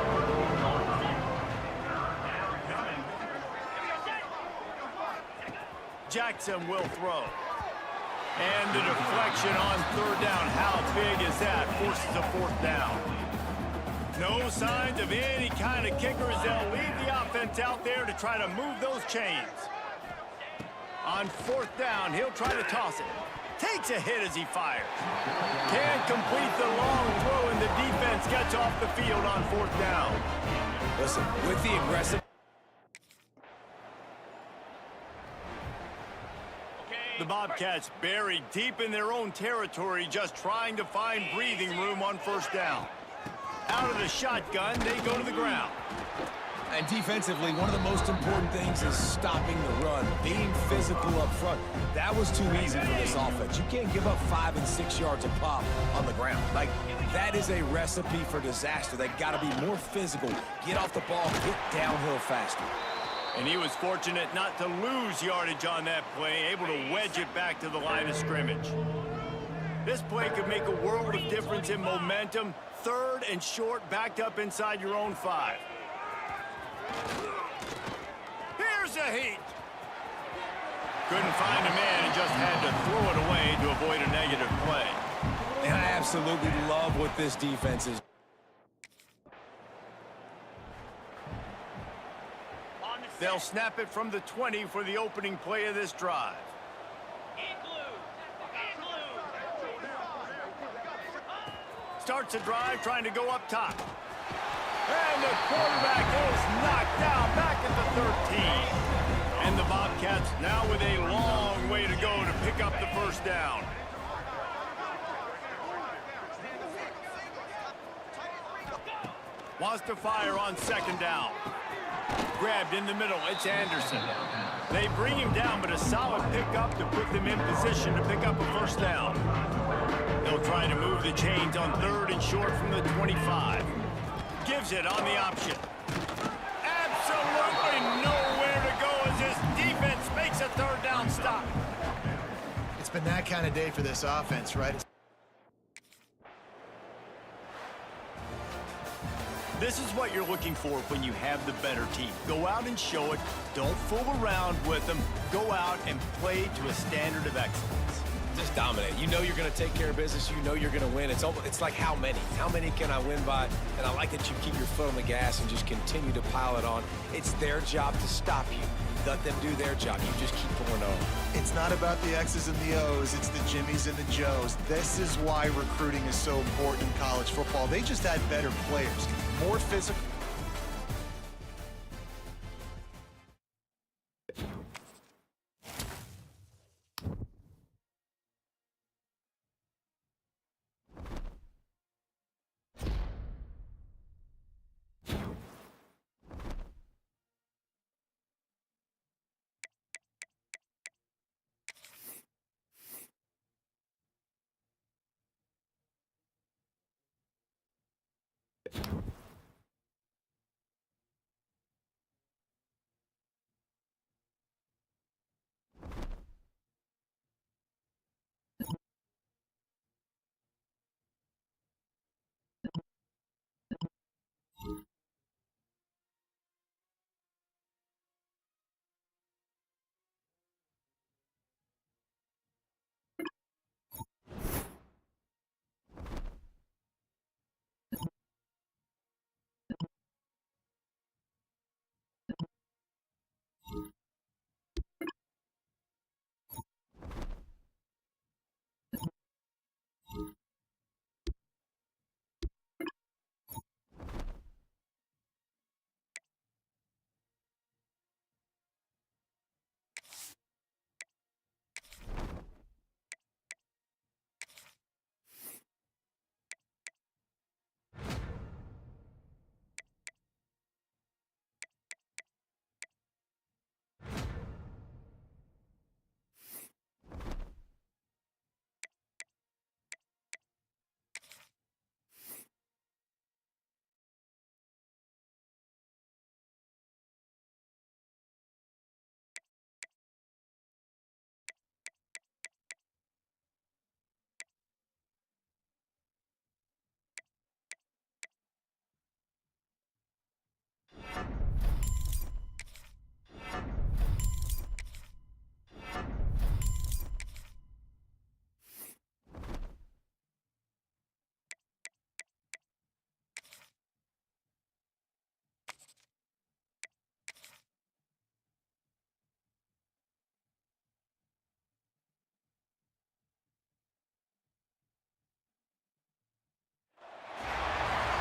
Jackson will throw. And the deflection on 3rd down. How big is that? Forces a 4th down. No signs of any kind of kickers. They'll leave the offense out there to try to move those chains. On 4th down, he'll try to toss it. Takes a hit as he fires. Can't complete the long throw, and the defense gets off the field on 4th down. Listen, with the aggressive... The Bobcats buried deep in their own territory, just trying to find breathing room on 1st down. Out of the shotgun, they go to the ground. And defensively, one of the most important things is stopping the run, being physical up front. That was too easy for this offense. You can't give up 5 and 6 yards a pop on the ground. Like, that is a recipe for disaster. They got to be more physical, get off the ball, get downhill faster. And he was fortunate not to lose yardage on that play, able to wedge it back to the line of scrimmage. This play could make a world of difference in momentum. 3rd and short, backed up inside your own 5. Here's a heat. Couldn't find a man and just had to throw it away to avoid a negative play. And I absolutely love what this defense is. They'll snap it from the 20 for the opening play of this drive. Starts a drive trying to go up top. And the quarterback is knocked down back at the 13. And the Bobcats now with a long way to go to pick up the 1st down. Wants to fire on 2nd down. Grabbed in the middle, it's Anderson. They bring him down, but a solid pickup to put them in position to pick up a 1st down. They'll try to move the chains on 3rd and short from the 25. Gives it on the option. Absolutely nowhere to go as this defense makes a 3rd down stop. It's been that kind of day for this offense, right? This is what you're looking for when you have the better team. Go out and show it. Don't fool around with them. Go out and play to a standard of excellence. Just dominate. You know you're going to take care of business. You know you're going to win. It's like how many? How many can I win by? And I like that you keep your foot on the gas and just continue to pile it on. It's their job to stop you. Let them do their job. You just keep pouring over. It's not about the X's and the O's. It's the Jimmies and the Joes. This is why recruiting is so important in college football. They just had better players, more physical.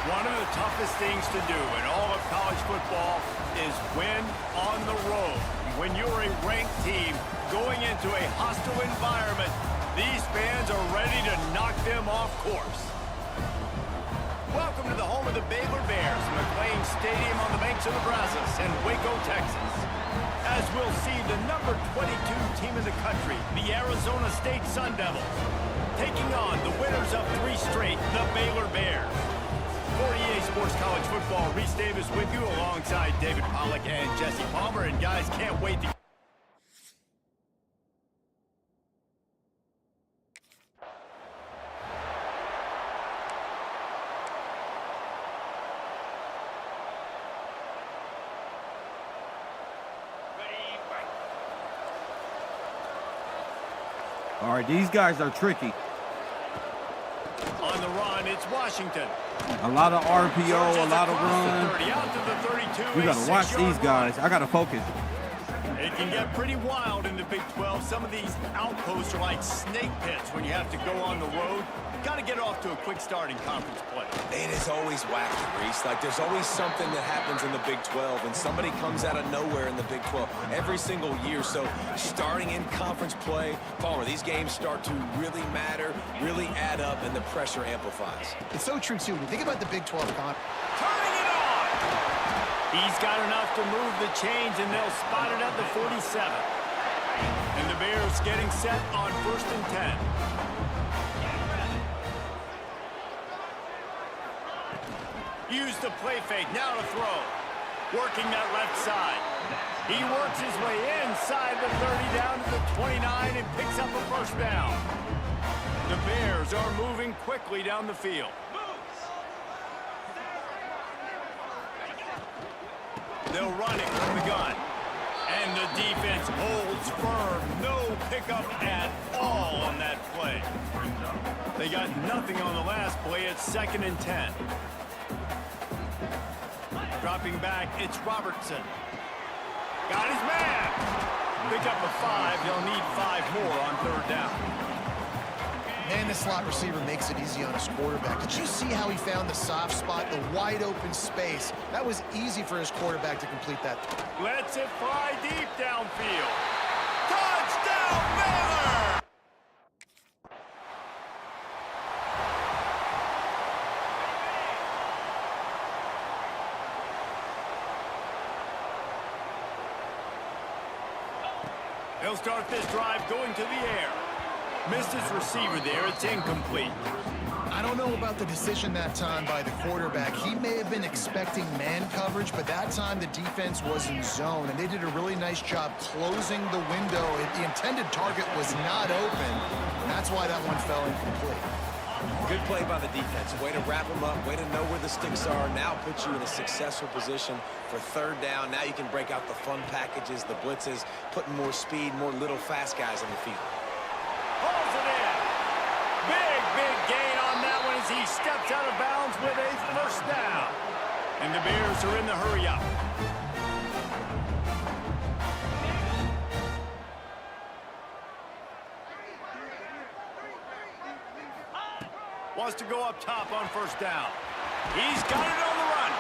One of the toughest things to do in all of college football is win on the road. When you're a ranked team going into a hostile environment, these fans are ready to knock them off course. Welcome to the home of the Baylor Bears, McLean Stadium on the banks of the Brazos in Waco, Texas. As we'll see the number 22 team in the country, the Arizona State Sun Devils, taking on the winners of 3 straight, the Baylor Bears. 48 Sports College Football, Reese Davis with you alongside David Pollack and Jesse Palmer. And guys, can't wait to... All right, these guys are tricky. On the run, it's Washington. A lot of RPO, a lot of run. 30, out to the 32, We got to watch these guys. I got to focus. It can get pretty wild in the Big 12. Some of these outposts are like snake pits when you have to go on the road. Got to get off to a quick start in conference play. It is always wacky, Reese. Like, there's always something that happens in the Big 12, and somebody comes out of nowhere in the Big 12 every single year. So, starting in conference play, Palmer, these games start to really matter, really add up, and the pressure amplifies. It's so true, too. When you think about the Big 12 conference. Turning it on! He's got enough to move the chains, and they'll spot it at the 47. And the Bears getting set on 1st and 10. Use the play fake, now to throw. Working that left side. He works his way inside the 30 down to the 29 and picks up a first down. The Bears are moving quickly down the field. They'll run it from the gun. And the defense holds firm. No pickup at all on that play. They got nothing on the last play. It's 2nd and 10. Dropping back, it's Robertson. Got his man. Pick up a 5. He'll need 5 more on 3rd down. Man, the slot receiver makes it easy on his quarterback. Did you see how he found the soft spot, the wide open space? That was easy for his quarterback to complete that. Lets it fly deep downfield. Touchdown, Baylor! They'll start this drive going to the air. Missed his receiver there. It's incomplete. I don't know about the decision that time by the quarterback. He may have been expecting man coverage, but that time the defense was in zone, and they did a really nice job closing the window. The intended target was not open, and that's why that one fell incomplete. Good play by the defense. Way to wrap them up. Way to know where the sticks are. Now put you in a successful position for 3rd down. Now you can break out the fun packages, the blitzes, putting more speed, more little fast guys on the field. Pulls it in. Big gain on that one as he steps out of bounds with a 1st down. And the Bears are in the hurry up. Wants to go up top on 1st down. He's got it on the run.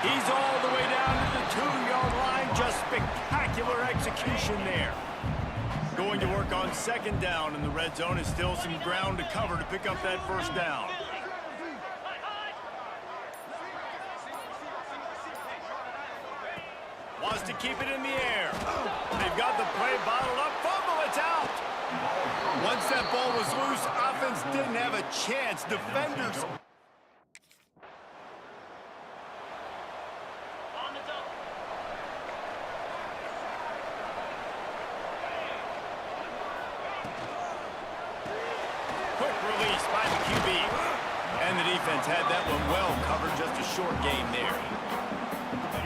He's all the way down to the 2-yard line. Just spectacular execution there. Going to work on 2nd down, and the red zone is still some ground to cover to pick up that 1st down. Wants to keep it in the air. They've got the play bottled up. Fumble, it's out. Once that ball was loose, offense didn't have a chance. Defenders. Quick release by the QB. And the defense had that one well covered. Just a short gain there.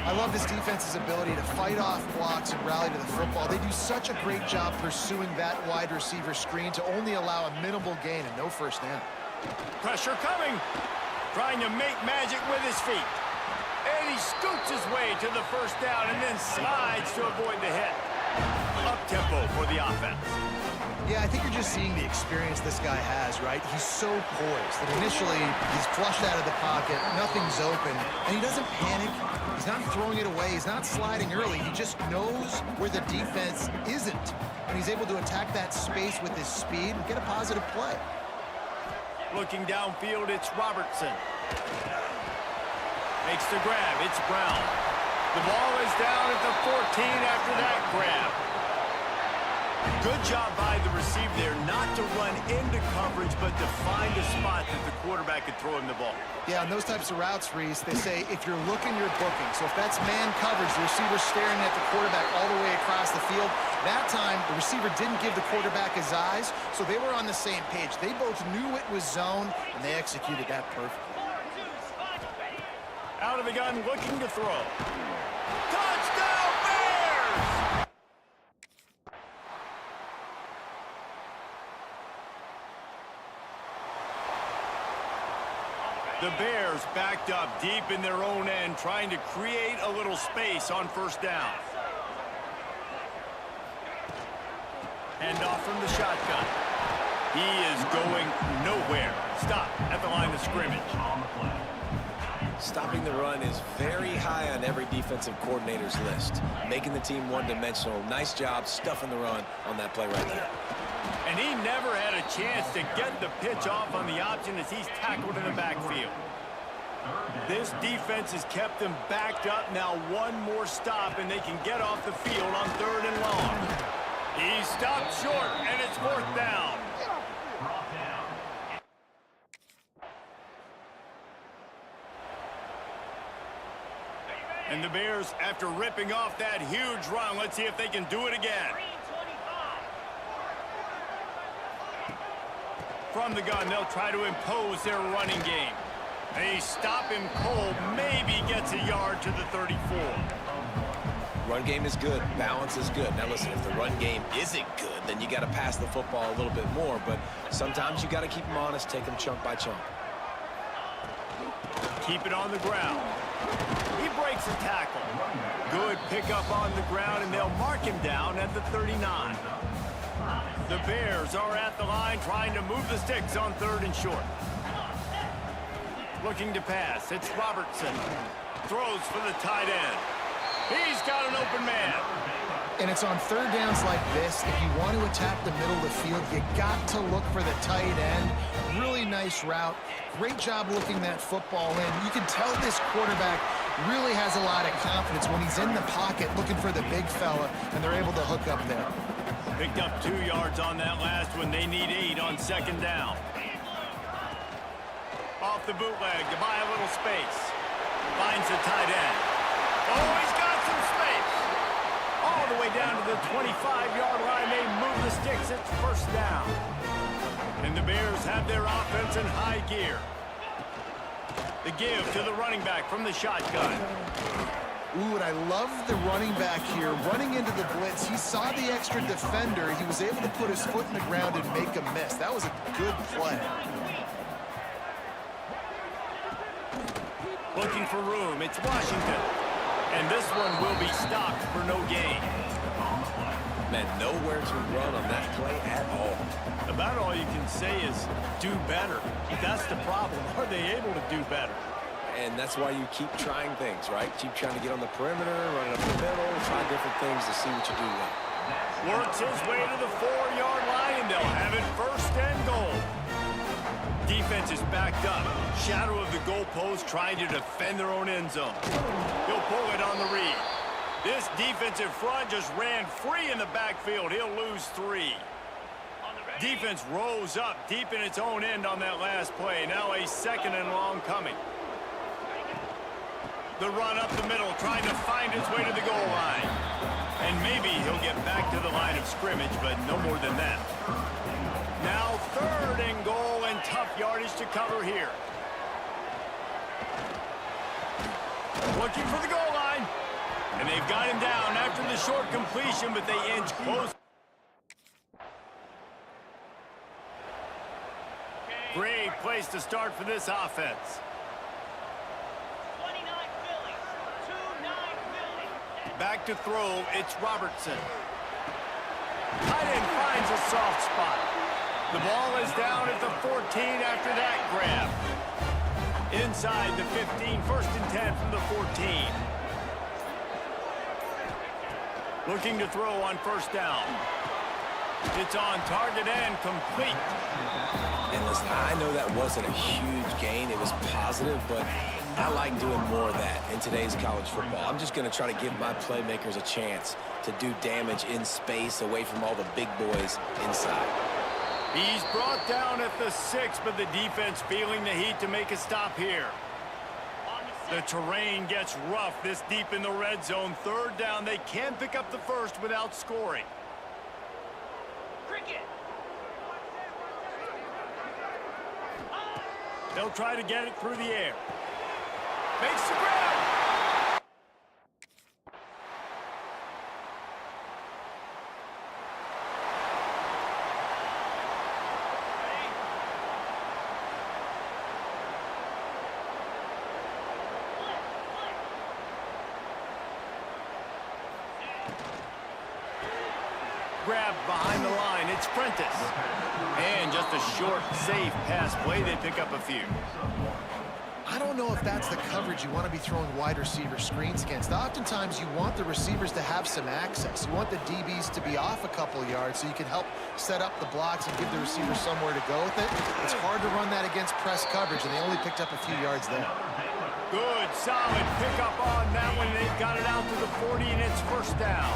I love this defense's ability to fight off blocks and rally to the football. They do such a great job pursuing that wide receiver screen to only allow a minimal gain and no 1st down. Pressure coming. Trying to make magic with his feet. And he scoots his way to the 1st down and then slides to avoid the hit. Up-tempo for the offense. Yeah, I think you're just seeing the experience this guy has, right? He's so poised that initially he's flushed out of the pocket, nothing's open, and he doesn't panic. He's not throwing it away. He's not sliding early. He just knows where the defense isn't, and he's able to attack that space with his speed and get a positive play. Looking downfield, it's Robertson. Makes the grab. It's Brown. The ball is down at the 14 after that grab. Good job by the receiver there not to run into coverage, but to find a spot that the quarterback could throw him the ball. Yeah, on those types of routes, Reese, they say if you're looking, you're booking. So if that's man coverage, the receiver's staring at the quarterback all the way across the field. That time, the receiver didn't give the quarterback his eyes, so they were on the same page. They both knew it was zone, and they executed that perfectly. Out of the gun, looking to throw. Touchdown, Bears! The Bears backed up deep in their own end, trying to create a little space on 1st down. Handoff from the shotgun. He is going nowhere. Stop at the line of scrimmage. Stopping the run is very high on every defensive coordinator's list. Making the team one-dimensional. Nice job stuffing the run on that play right there. And he never had a chance to get the pitch off on the option as he's tackled in the backfield. This defense has kept them backed up. Now one more stop and they can get off the field on 3rd and long. He stopped short and it's 4th down. And the Bears, after ripping off that huge run, let's see if they can do it again. From the gun, they'll try to impose their running game. They stop him cold, maybe gets a yard to the 34. Run game is good. Balance is good. Now listen, if the run game isn't good, then you got to pass the football a little bit more. But sometimes you got to keep them honest, take them chunk by chunk. Keep it on the ground. He breaks a tackle. Good pickup on the ground, and they'll mark him down at the 39. The Bears are at the line trying to move the sticks on 3rd and short. Looking to pass. It's Robertson. Throws for the tight end. He's got an open man. And it's on 3rd downs like this. If you want to attack the middle of the field, you got to look for the tight end. Really nice route. Great job looking that football in. You can tell this quarterback really has a lot of confidence when he's in the pocket looking for the big fella, and they're able to hook up there. Picked up 2 yards on that last one. They need 8 on 2nd down. Off the bootleg to buy a little space. Finds the tight end. Oh, he's got some space. All the way down to the 25-yard line. They move the sticks. It's 1st down. And the Bears have their offense in high gear. The give to the running back from the shotgun. Ooh, and I love the running back here. Running into the blitz, he saw the extra defender. He was able to put his foot in the ground and make a miss. That was a good play. Looking for room. It's Washington. And this one will be stopped for no gain. Man, nowhere to run on that play at all. About all you can say is do better. That's the problem. Are they able to do better? And that's why you keep trying things, right? Keep trying to get on the perimeter, run it up the middle, try different things to see what you do well. Works his way to the 4-yard line, and they'll have it 1st and goal. Defense is backed up. Shadow of the goalpost trying to defend their own end zone. He'll pull it on the read. This defensive front just ran free in the backfield. He'll lose 3. Defense rose up deep in its own end on that last play. Now a 2nd and long coming. The run up the middle, trying to find its way to the goal line. And maybe he'll get back to the line of scrimmage, but no more than that. Now 3rd and goal, and tough yardage to cover here. Looking for the goal line. And they've got him down after the short completion, but they inch close. Great place to start for this offense. Back to throw, it's Robertson. Tight end finds a soft spot. The ball is down at the 14 after that grab. Inside the 15, 1st and 10 from the 14. Looking to throw on 1st down. It's on target and complete. And listen, I know that wasn't a huge gain. It was positive, but I like doing more of that in today's college football. I'm just going to try to give my playmakers a chance to do damage in space away from all the big boys inside. He's brought down at the 6, but the defense feeling the heat to make a stop here. The terrain gets rough this deep in the red zone. 3rd down, they can pick up the 1st without scoring. They'll try to get it through the air. Makes the grab. Grab behind the line. It's Prentice. And just a short, safe pass play. They pick up a few. I don't know if that's the coverage you want to be throwing wide receiver screens against. Oftentimes, you want the receivers to have some access. You want the DBs to be off a couple yards so you can help set up the blocks and give the receiver somewhere to go with it. It's hard to run that against press coverage, and they only picked up a few yards there. Good, solid pickup on that one. They've got it out to the 40, and it's 1st down.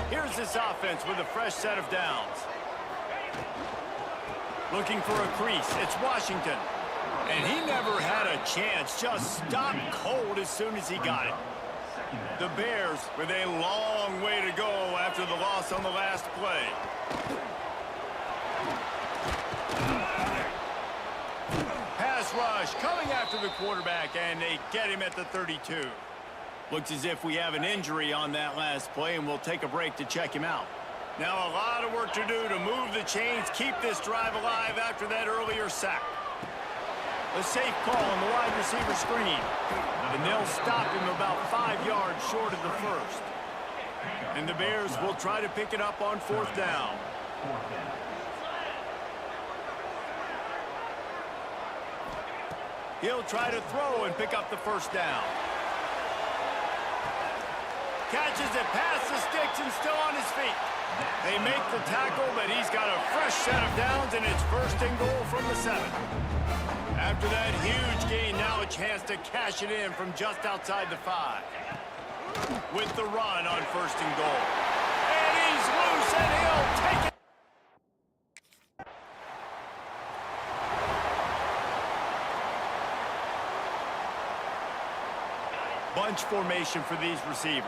Here's this offense with a fresh set of downs. Looking for a crease. It's Washington. And he never had a chance. Just stopped cold as soon as he got it. The Bears with a long way to go after the loss on the last play. Pass rush coming after the quarterback, and they get him at the 32. Looks as if we have an injury on that last play, and we'll take a break to check him out. Now a lot of work to do to move the chains, keep this drive alive after that earlier sack. A safe call on the wide receiver screen. And they'll stop him about 5 yards short of the first. And the Bears will try to pick it up on 4th down. He'll try to throw and pick up the 1st down. Catches it past the sticks and still on his feet. They make the tackle, but he's got a fresh set of downs, and it's 1st and goal from the 7. After that huge gain, now a chance to cash it in from just outside the 5. With the run on 1st and goal. And he's loose, and he'll take it. Bunch formation for these receivers.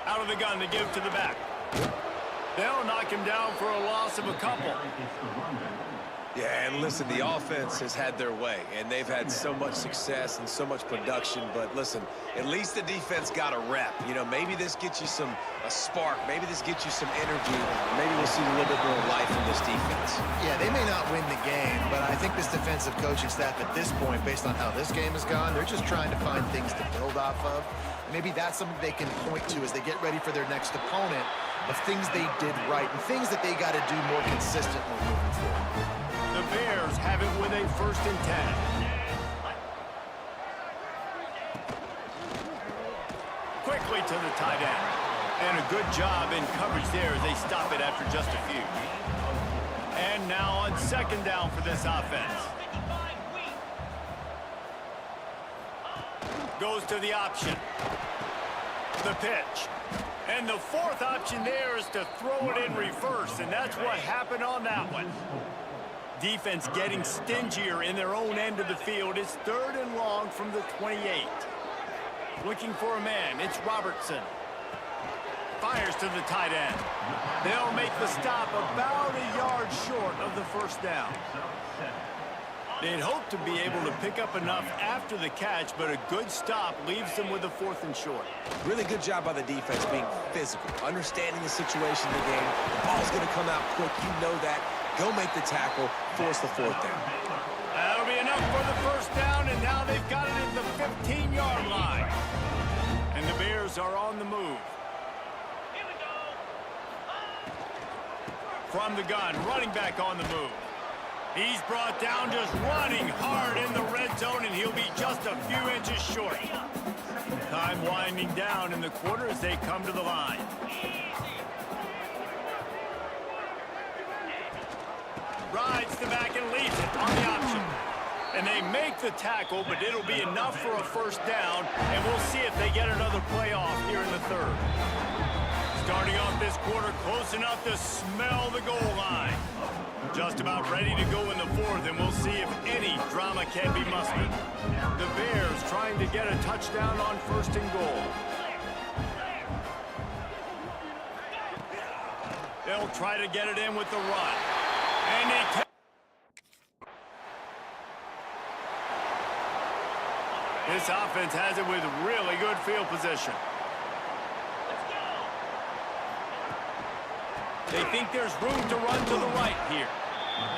Out of the gun to give to the back. They'll knock him down for a loss of a couple. Yeah, and listen, the offense has had their way, and they've had so much success and so much production. But listen, at least the defense got a rep. You know, maybe this gets you a spark. Maybe this gets you some energy. Maybe we'll see a little bit more life in this defense. Yeah, they may not win the game, but I think this defensive coaching staff at this point, based on how this game has gone, they're just trying to find things to build off of. Maybe that's something they can point to as they get ready for their next opponent, of things they did right and things that they got to do more consistently moving forward. The Bears have it with a 1st and 10. Quickly to the tight end. And a good job in coverage there as they stop it after just a few. And now on 2nd down for this offense. Goes to the option. The pitch. And the 4th option there is to throw it in reverse, and that's what happened on that one. Defense getting stingier in their own end of the field. It's 3rd and long from the 28. Looking for a man. It's Robertson. Fires to the tight end. They'll make the stop about a yard short of the 1st down. They'd hope to be able to pick up enough after the catch, but a good stop leaves them with a 4th and short. Really good job by the defense being physical, understanding the situation in the game. The ball's going to come out quick. You know that. Go make the tackle, force the 4th down. That'll be enough for the 1st down, and now they've got it at the 15-yard line. And the Bears are on the move. From the gun, running back on the move. He's brought down just running hard in the red zone, and he'll be just a few inches short. Time winding down in the quarter as they come to the line. Rides the back and leaves it on the option. And they make the tackle, but it'll be enough for a 1st down, and we'll see if they get another play off here in the 3rd. Starting off this quarter close enough to smell the goal line. Just about ready to go in the 4th, and we'll see if any drama can be mustered. The Bears trying to get a touchdown on 1st and goal. They'll try to get it in with the run. And he This offense has it with really good field position. They think there's room to run to the right here.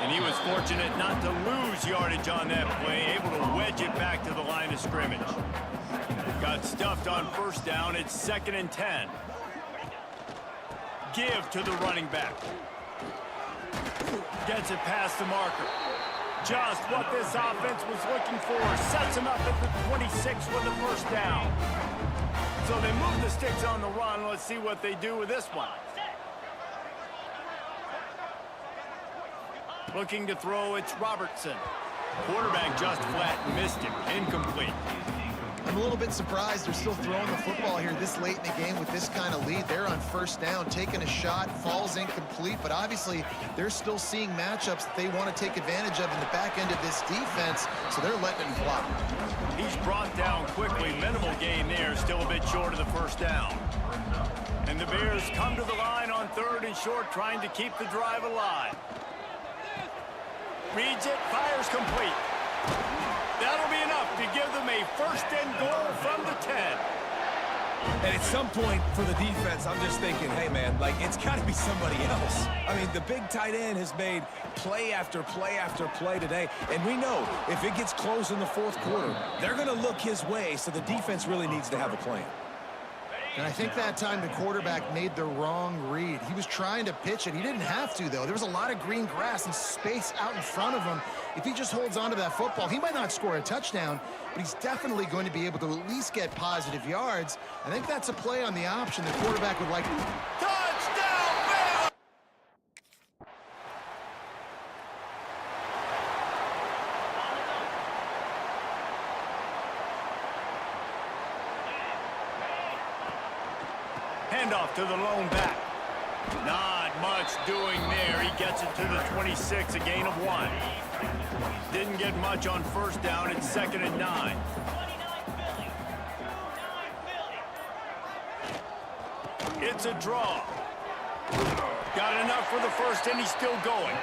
And he was fortunate not to lose yardage on that play, able to wedge it back to the line of scrimmage. Got stuffed on 1st down. It's 2nd and 10. Give to the running back. Gets it past the marker. Just what this offense was looking for. Sets him up at the 26 with the 1st down. So they move the sticks on the run. Let's see what they do with this one. Looking to throw, it's Robertson. Quarterback just flat missed him. Incomplete. I'm a little bit surprised they're still throwing the football here this late in the game with this kind of lead. They're on 1st down, taking a shot, falls incomplete, but obviously they're still seeing matchups that they want to take advantage of in the back end of this defense, so they're letting it fly. He's brought down quickly. Minimal gain there, still a bit short of the 1st down. And the Bears come to the line on 3rd and short, trying to keep the drive alive. Reads it, fires complete. That'll be enough to give them a 1st and goal from the 10. And at some point for the defense, I'm just thinking, hey, man, like, it's got to be somebody else. I mean, the big tight end has made play after play after play today. And we know if it gets close in the fourth quarter, they're going to look his way, so the defense really needs to have a plan. And I think that time the quarterback made the wrong read. He was trying to pitch it. He didn't have to, though. There was a lot of green grass and space out in front of him. If he just holds on to that football, he might not score a touchdown, but he's definitely going to be able to at least get positive yards. I think that's a play on the option the quarterback would like. Touchdown, Bears! Handoff to the lone back. Not much doing there. He gets it to the 26, a gain of 1. Didn't get much on first down. It's 2nd and 9. It's a draw. Got enough for the first, and he's still going.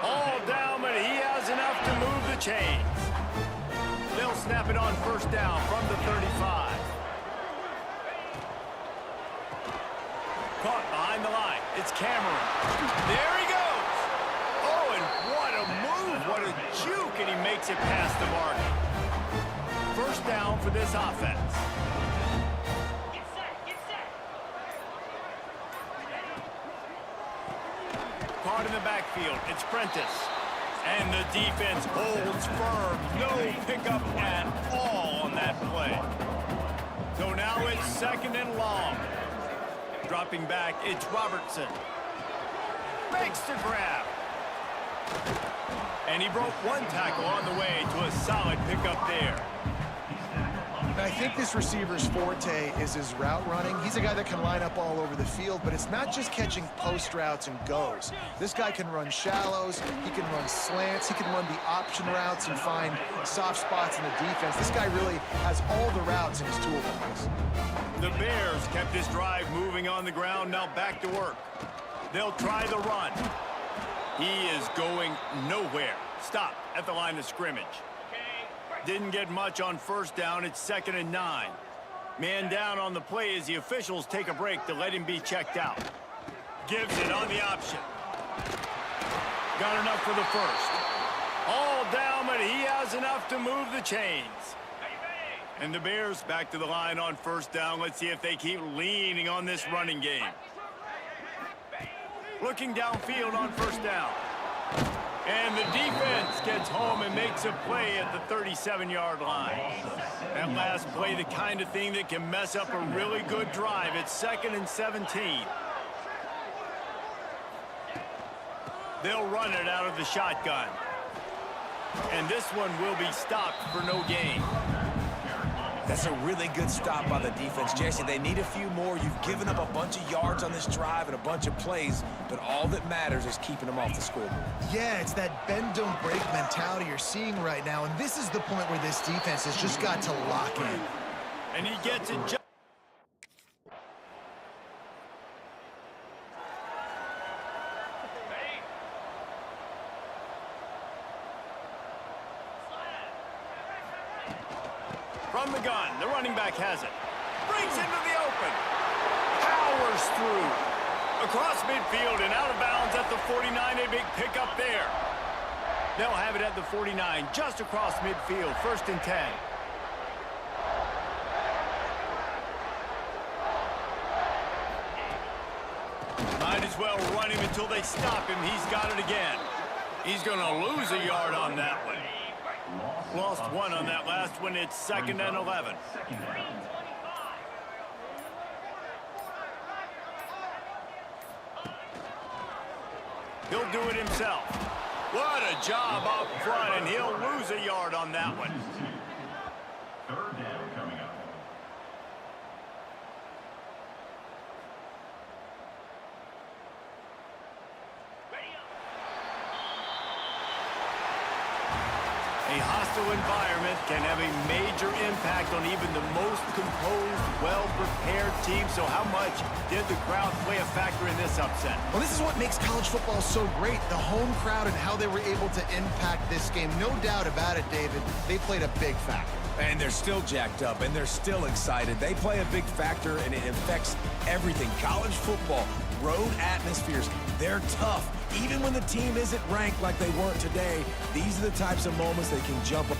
All down, but he has enough to move the chains. They'll snap it on first down from the 35. Caught behind the line. It's Cameron. There he goes. Oh, and what a move. What a juke, and he makes it past the mark. First down for this offense. Get set. Caught in the backfield. It's Prentice. And the defense holds firm. No pickup at all on that play. So now it's 2nd and long. Dropping back, it's Robertson. Makes the grab. And he broke 1 tackle on the way to a solid pickup there. I think this receiver's forte is his route running. He's a guy that can line up all over the field, but it's not just catching post routes and goes. This guy can run shallows, he can run slants, he can run the option routes and find soft spots in the defense. This guy really has all the routes in his toolbox. The Bears kept this drive moving on the ground, now back to work. They'll try the run. He is going nowhere. Stop at the line of scrimmage. Didn't get much on first down. It's 2nd and 9. Man down on the play as the officials take a break to let him be checked out. Gives it on the option. Got enough for the first. All down, but he has enough to move the chains. And the Bears back to the line on first down. Let's see if they keep leaning on this running game. Looking downfield on first down. And the defense gets home and makes a play at the 37-yard line. That last play, the kind of thing that can mess up a really good drive. It's 2nd and 17. They'll run it out of the shotgun. And this one will be stopped for no gain. That's a really good stop by the defense. Jesse, they need a few more. You've given up a bunch of yards on this drive and a bunch of plays, but all that matters is keeping them off the scoreboard. Yeah, it's that bend, don't break mentality you're seeing right now, and this is the point where this defense has just got to lock in. And he gets it just... From the gun, the running back has it. Brings into the open. Powers through. Across midfield and out of bounds at the 49. A big pickup there. They'll have it at the 49, just across midfield. 1st and 10. Might as well run him until they stop him. He's got it again. He's going to lose a yard on that one. Lost 1 on that last one. It's 2nd and 11. He'll do it himself. What a job up front, and he'll lose a yard on that one. 3rd down coming up. A hostile environment can have a major impact on even the most composed, well-prepared team. So how much did the crowd play a factor in this upset? Well, this is what makes college football so great, the home crowd and how they were able to impact this game. No doubt about it, David. They played a big factor. And they're still jacked up, and they're still excited. They play a big factor, and it affects everything. College football, road atmospheres, they're tough. Even when the team isn't ranked like they weren't today, these are the types of moments they can jump up.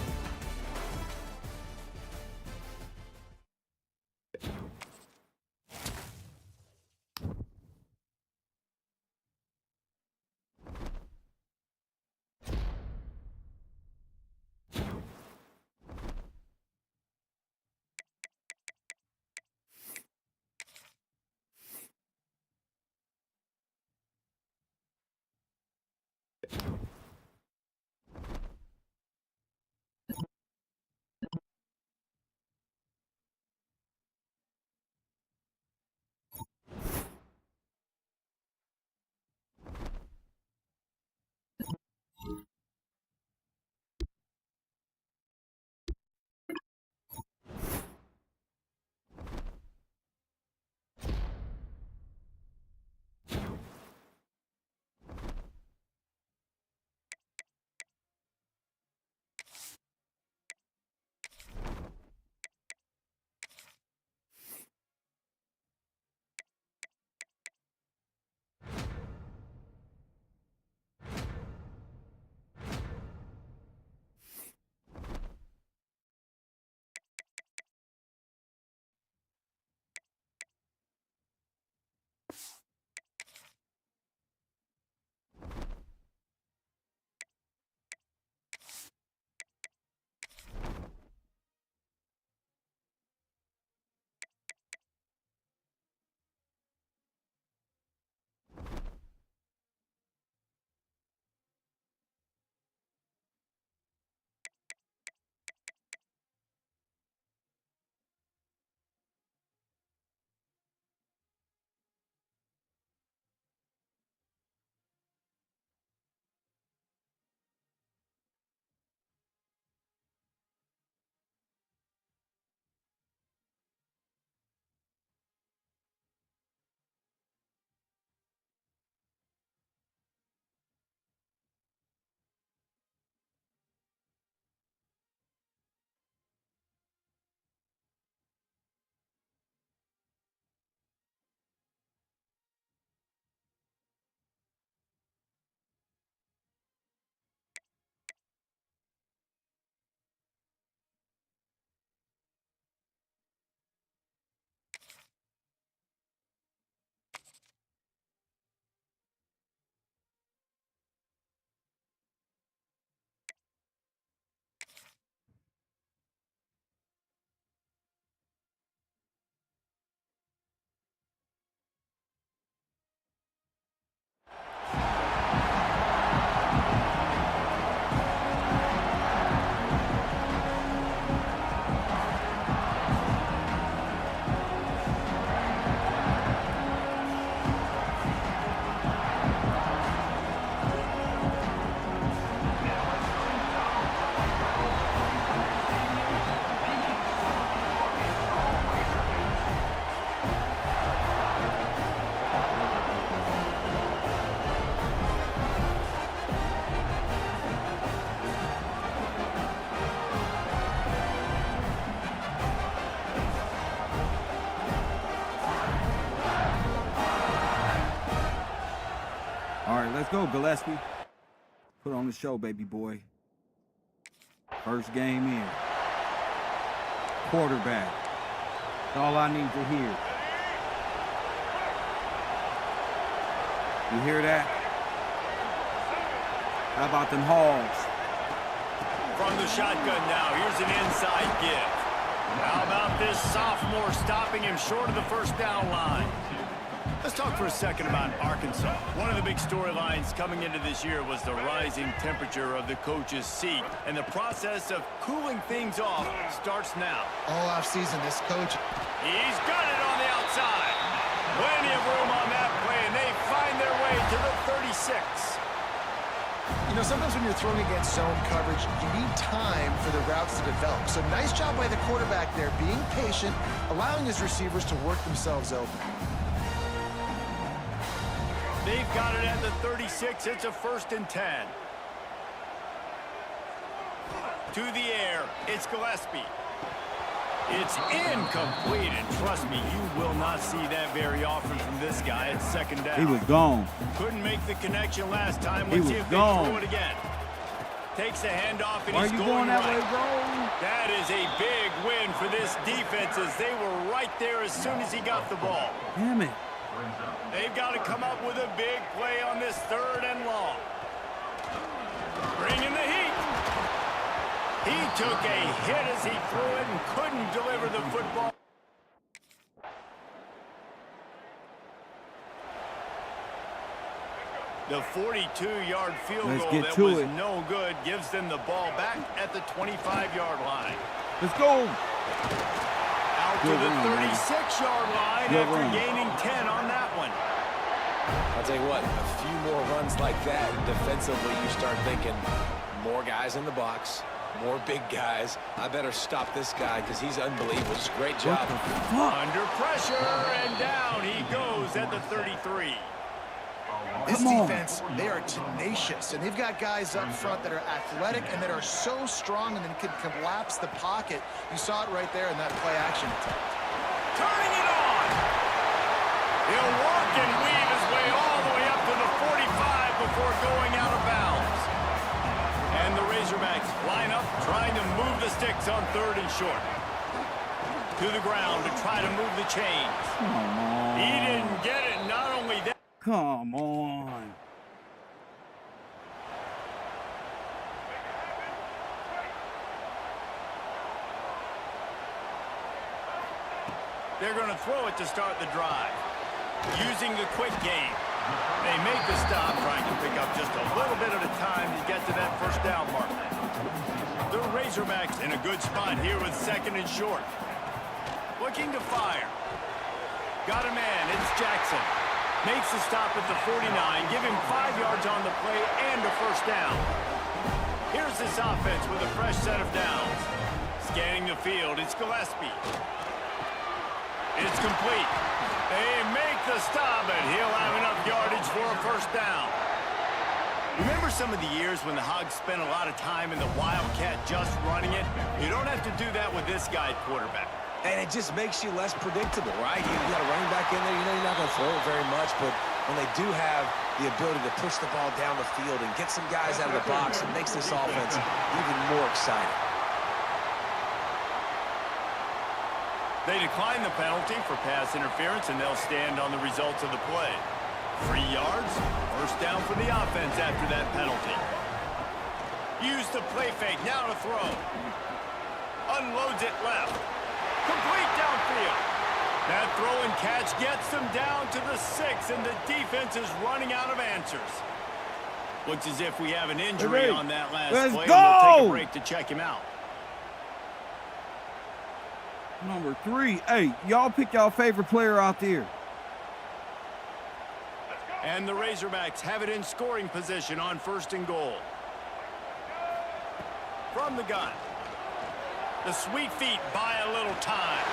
Let's go, Gillespie. Put on the show, baby boy. First game in. Quarterback. That's all I need to hear. You hear that? How about them hogs? From the shotgun now, here's an inside give. How about this sophomore stopping him short of the first down line? Let's talk for a second about Arkansas. One of the big storylines coming into this year was the rising temperature of the coach's seat, and the process of cooling things off starts now. All offseason, this coach... He's got it on the outside. Plenty of room on that play, and they find their way to the 36. You know, sometimes when you're throwing against zone coverage, you need time for the routes to develop. So nice job by the quarterback there, being patient, allowing his receivers to work themselves open. They've got it at the 36. It's a 1st and 10. To the air, it's Gillespie. It's incomplete, and trust me, you will not see that very often from this guy at second down. He was gone. Couldn't make the connection last time. He Let's see was if they gone. throw it again. Takes the handoff, and Why are he's you going going that right. way, bro? That is a big win for this defense, as they were right there as soon as he got the ball. Damn it. They've got to come up with a big play on this 3rd and long. Bring in the heat. He took a hit as he threw it and couldn't deliver the football. The 42-yard field goal that was no good gives them the ball back at the 25-yard line. Let's go. Out to the 36-yard line after gaining 10 on that one. I'll tell you what, a few more runs like that, defensively, you start thinking more guys in the box, more big guys. I better stop this guy because he's unbelievable. Just great job. Under pressure, and down he goes at the 33. This defense, they are tenacious, and they've got guys up front that are athletic and that are so strong and then can collapse the pocket. You saw it right there in that play-action attempt. Turning it on. He'll work and weave his way all the way up to the 45 before going out of bounds. And the Razorbacks line up, trying to move the sticks on 3rd and short. To the ground to try to move the chains. He didn't get it. Not only that. Come on. They're going to throw it to start the drive. Using the quick game. They make the stop, trying to pick up just a little bit at a time to get to that 1st down mark. The Razorbacks in a good spot here with 2nd and short. Looking to fire. Got a man, it's Jackson. Makes the stop at the 49, give him 5 yards on the play and a 1st down. Here's this offense with a fresh set of downs. Scanning the field, it's Gillespie. It's complete. They make the stop, and he'll have enough yardage for a 1st down. Remember some of the years when the Hogs spent a lot of time in the Wildcat just running it? You don't have to do that with this guy at quarterback. And it just makes you less predictable, right? You got a running back in there. You know you're not going to throw it very much, but when they do have the ability to push the ball down the field and get some guys out of the box, it makes this offense even more exciting. They decline the penalty for pass interference, and they'll stand on the results of the play. 3 yards, 1st down for the offense after that penalty. Use the play fake, now to throw. Unloads it left. Complete downfield. That throw and catch gets them down to the 6, and the defense is running out of answers. Looks as if we have an injury on that last play, and we'll take a break to check him out. Number 3. Hey, y'all pick y'all favorite player out there. And the Razorbacks have it in scoring position on 1st and goal. From the gun. The sweet feet buy a little time.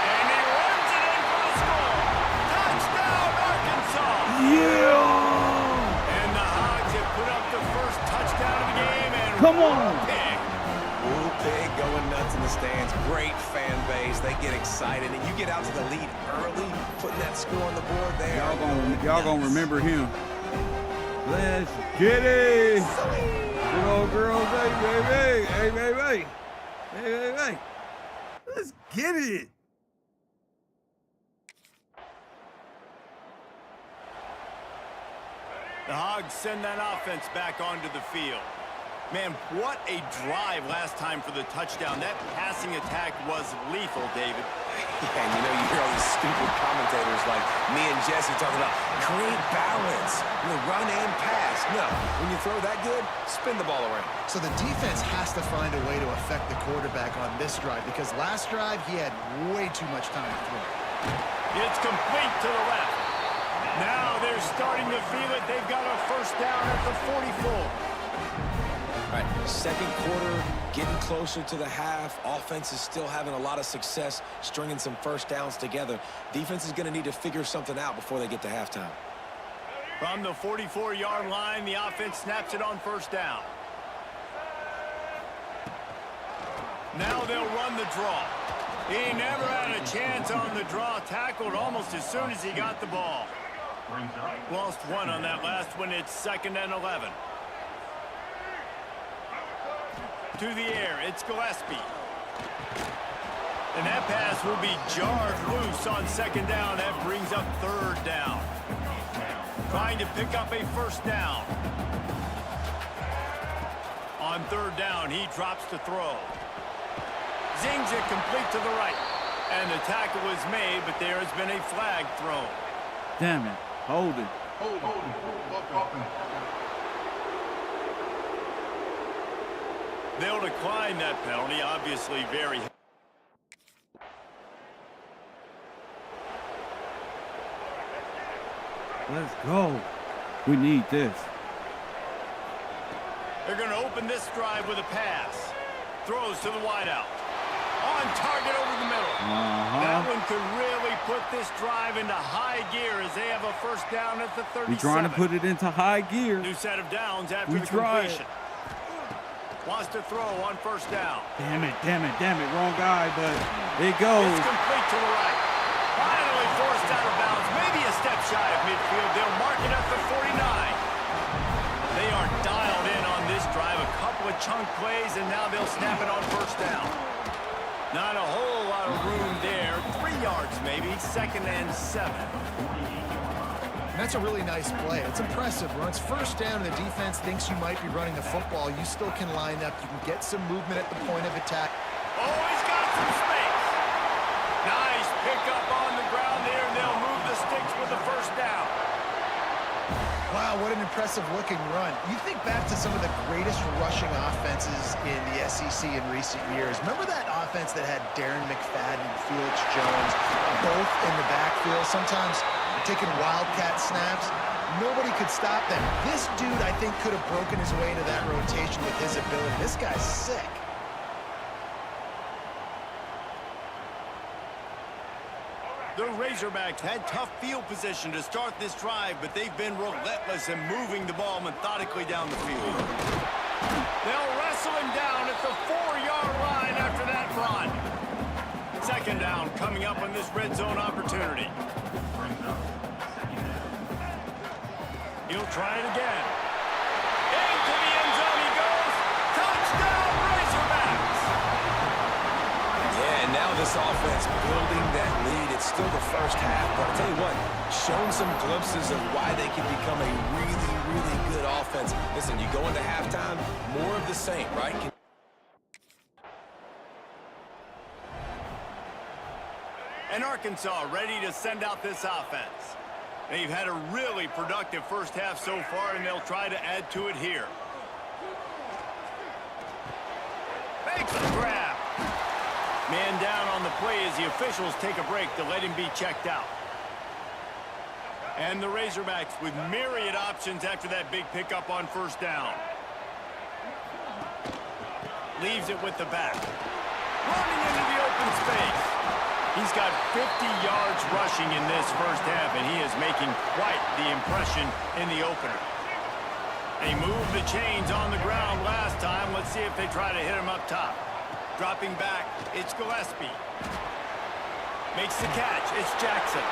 And he runs it in for the score. Touchdown, Arkansas! Yeah! And the Hogs have put up the 1st touchdown of the game. And come on! Woo pig going nuts in the stands. Great fan base. They get excited. And you get out to the lead early, putting that score on the board there. Y'all gonna remember him. Let's get it! Good old girls, hey, baby! Hey, baby! Hey. Let's get it. The Hogs send that offense back onto the field. Man, what a drive last time for the touchdown. That passing attack was lethal, David. Yeah, and you know, you hear all these stupid commentators like me and Jesse talking about create balance, run and pass. No, when you throw that good, spin the ball around. So the defense has to find a way to affect the quarterback on this drive, because last drive he had way too much time to throw. It's complete to the left. Now they're starting to feel it. They've got a 1st down at the 44. All right, 2nd quarter, getting closer to the half. Offense is still having a lot of success stringing some 1st downs together. Defense is going to need to figure something out before they get to halftime. From the 44-yard line, the offense snaps it on 1st down. Now they'll run the draw. He never had a chance on the draw. Tackled almost as soon as he got the ball. Lost one on that last one. It's 2nd and 11. To the air, it's Gillespie. And that pass will be jarred loose on 2nd down. That brings up 3rd down. Trying to pick up a 1st down. On 3rd down, he drops to throw. Zings it complete to the right. And the tackle was made, but there has been a flag thrown. Damn it. Hold it. They'll decline that penalty, obviously very... Let's go. We need this. They're going to open this drive with a pass. Throws to the wideout. On target over the middle. That one could really put this drive into high gear as they have a 1st down at the 37. We're trying to put it into high gear. New set of downs after the completion. Wants to throw on 1st down. Damn it. Wrong guy, but it goes. It's complete to the right. Finally forced out of bounds. Maybe a step shy of midfield. They'll mark it at the 49. They are dialed in on this drive. A couple of chunk plays, and now they'll snap it on 1st down. Not a whole lot of room there. 3 yards maybe. 2nd and 7. And that's a really nice play. It's impressive. When it's 1st down and the defense thinks you might be running the football, you still can line up. You can get some movement at the point of attack. Oh, he's got some space. Nice pickup on the ground there, and they'll move the sticks with the 1st down. Wow, what an impressive-looking run. You think back to some of the greatest rushing offenses in the SEC in recent years. Remember that offense that had Darren McFadden and Felix Jones both in the backfield, sometimes taking wildcat snaps? Nobody could stop them. This dude, I think, could have broken his way into that rotation with his ability. This guy's sick. The Razorbacks had tough field position to start this drive, but they've been relentless in moving the ball methodically down the field. They'll wrestle him down at the 4-yard line after that run. 2nd down coming up on this red zone opportunity. He'll try it again. Into the end zone he goes. Touchdown, Razorbacks! Yeah, and now this offense building that lead. It's still the 1st half, but I'll tell you what, showing some glimpses of why they can become a really, really good offense. Listen, you go into halftime, more of the same, right? And Arkansas ready to send out this offense. They've had a really productive 1st half so far, and they'll try to add to it here. Makes the grab. Man down on the play as the officials take a break to let him be checked out. And the Razorbacks with myriad options after that big pickup on 1st down. Leaves it with the back. Running into the open space. He's got 50 yards rushing in this 1st half, and he is making quite the impression in the opener. They moved the chains on the ground last time. Let's see if they try to hit him up top. Dropping back, it's Gillespie. Makes the catch, it's Jackson.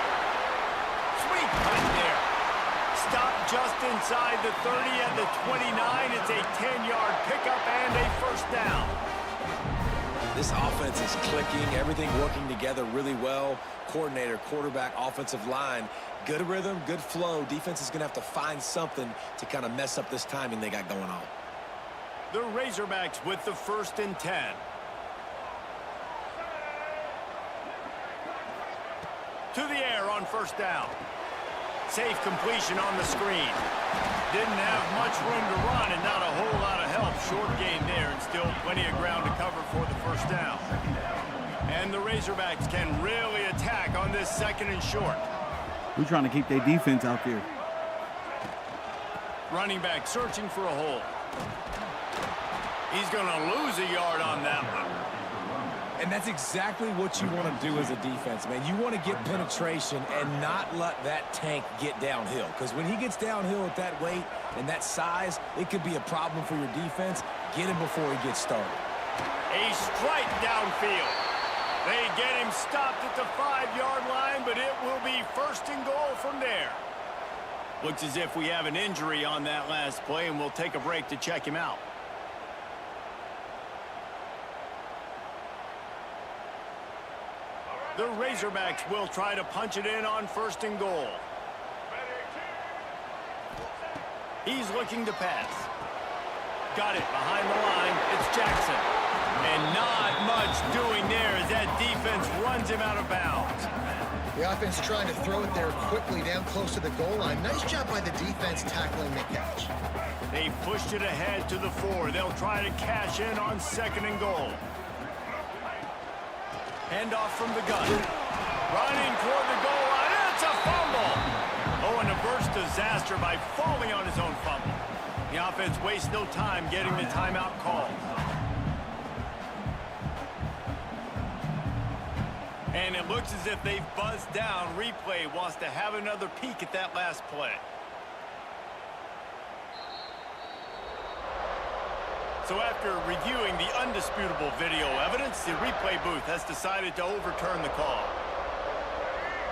Sweet cut there. Stop just inside the 30 and the 29. It's a 10-yard pickup and a 1st down. This offense is clicking, everything working together really well. Coordinator, quarterback, offensive line, good rhythm, good flow. Defense is going to have to find something to kind of mess up this timing they got going on. The Razorbacks with the 1st and 10. To the air on 1st down. Safe completion on the screen. Didn't have much room to run and not a whole lot of help. Short gain there and still plenty of ground to cover for the 1st down. And the Razorbacks can really attack on this 2nd and short. We're trying to keep their defense out there. Running back searching for a hole. He's going to lose a yard on that one. And that's exactly what you want to do as a defense, man. You want to get penetration and not let that tank get downhill. Because when he gets downhill at that weight and that size, it could be a problem for your defense. Get him before he gets started. A strike downfield. They get him stopped at the 5-yard line, but it will be 1st and goal from there. Looks as if we have an injury on that last play, and we'll take a break to check him out. The Razorbacks will try to punch it in on 1st and goal. He's looking to pass. Got it behind the line. It's Jackson. And not much doing there as that defense runs him out of bounds. The offense trying to throw it there quickly down close to the goal line. Nice job by the defense tackling the catch. They pushed it ahead to the 4. They'll try to cash in on 2nd and goal. Handoff from the gun. Running toward the goal line. It's a fumble. Oh, and a burst disaster by falling on his own fumble. The offense wastes no time getting the timeout called. And it looks as if they've buzzed down. Replay wants to have another peek at that last play. So after reviewing the undisputable video evidence, the replay booth has decided to overturn the call.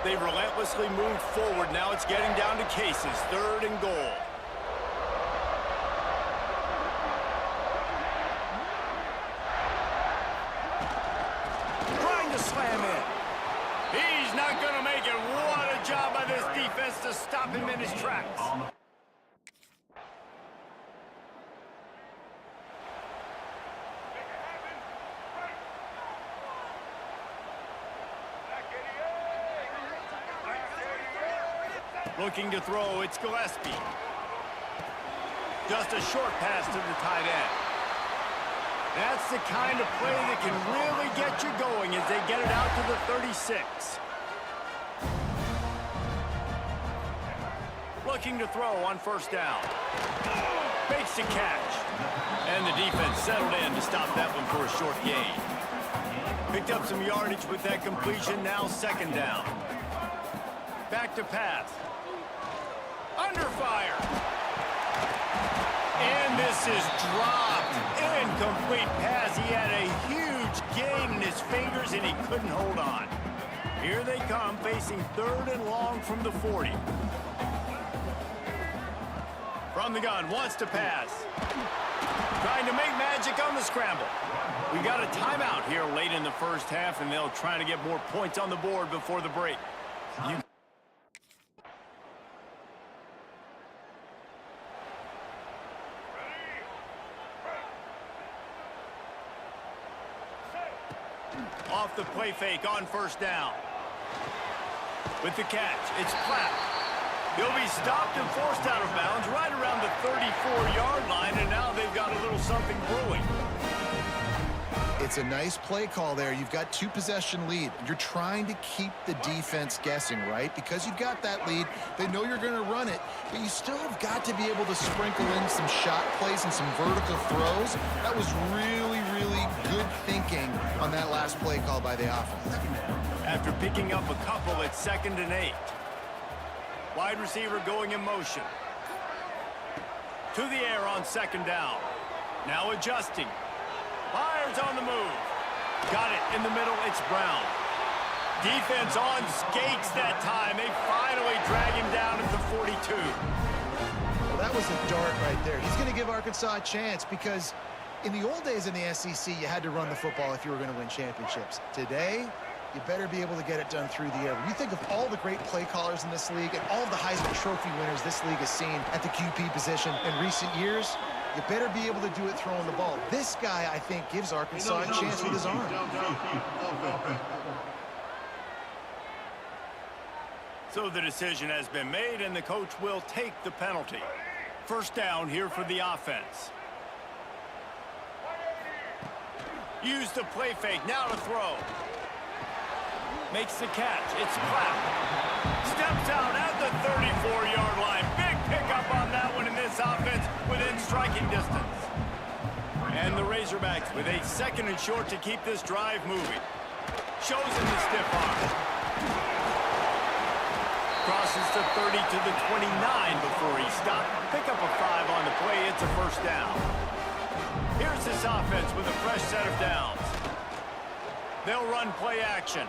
They've relentlessly moved forward. Now it's getting down to cases. 3rd and goal. Trying to slam in. He's not going to make it. What a job by this defense to stop him in his tracks. Looking to throw, it's Gillespie. Just a short pass to the tight end. That's the kind of play that can really get you going as they get it out to the 36. Looking to throw on 1st down. Fakes the catch. And the defense settled in to stop that one for a short gain. Picked up some yardage with that completion, now 2nd down. Back to pass. Under fire. And this is dropped. Incomplete pass. He had a huge gain in his fingers and he couldn't hold on. Here they come, facing 3rd and long from the 40. From the gun, wants to pass. Trying to make magic on the scramble. We got a timeout here late in the 1st half, and they'll try to get more points on the board before the break. Off the play fake on 1st down. With the catch, it's Platt. He'll be stopped and forced out of bounds right around the 34-yard line, and now they've got a little something brewing. It's a nice play call there. You've got 2-possession lead. You're trying to keep the defense guessing, right? Because you've got that lead. They know you're going to run it, but you still have got to be able to sprinkle in some shot plays and some vertical throws. That was really, really good thinking on that last play call by the offense. After picking up a couple, it's 2nd and 8. Wide receiver going in motion. To the air on 2nd down. Now adjusting. Fires on the move. Got it in the middle. It's Brown. Defense on skates that time. They finally drag him down at the 42. Well, that was a dart right there. He's going to give Arkansas a chance because in the old days in the SEC, you had to run the football if you were going to win championships. Today, you better be able to get it done through the air. When you think of all the great play callers in this league and all the Heisman Trophy winners this league has seen at the QB position in recent years, you better be able to do it throwing the ball. This guy, I think, gives Arkansas a chance with his arm. So the decision has been made, and the coach will take the penalty. 1st down here for the offense. Use the play fake, now to throw. Makes the catch, it's Platt. Steps out at the 34-yard line. Big pickup on that one in this offense within striking distance. And the Razorbacks with a 2nd and short to keep this drive moving. Shows him the stiff arm. Crosses the 30 to the 29 before he stopped. Pick up a 5 on the play. It's a 1st down. Here's this offense with a fresh set of downs. They'll run play action.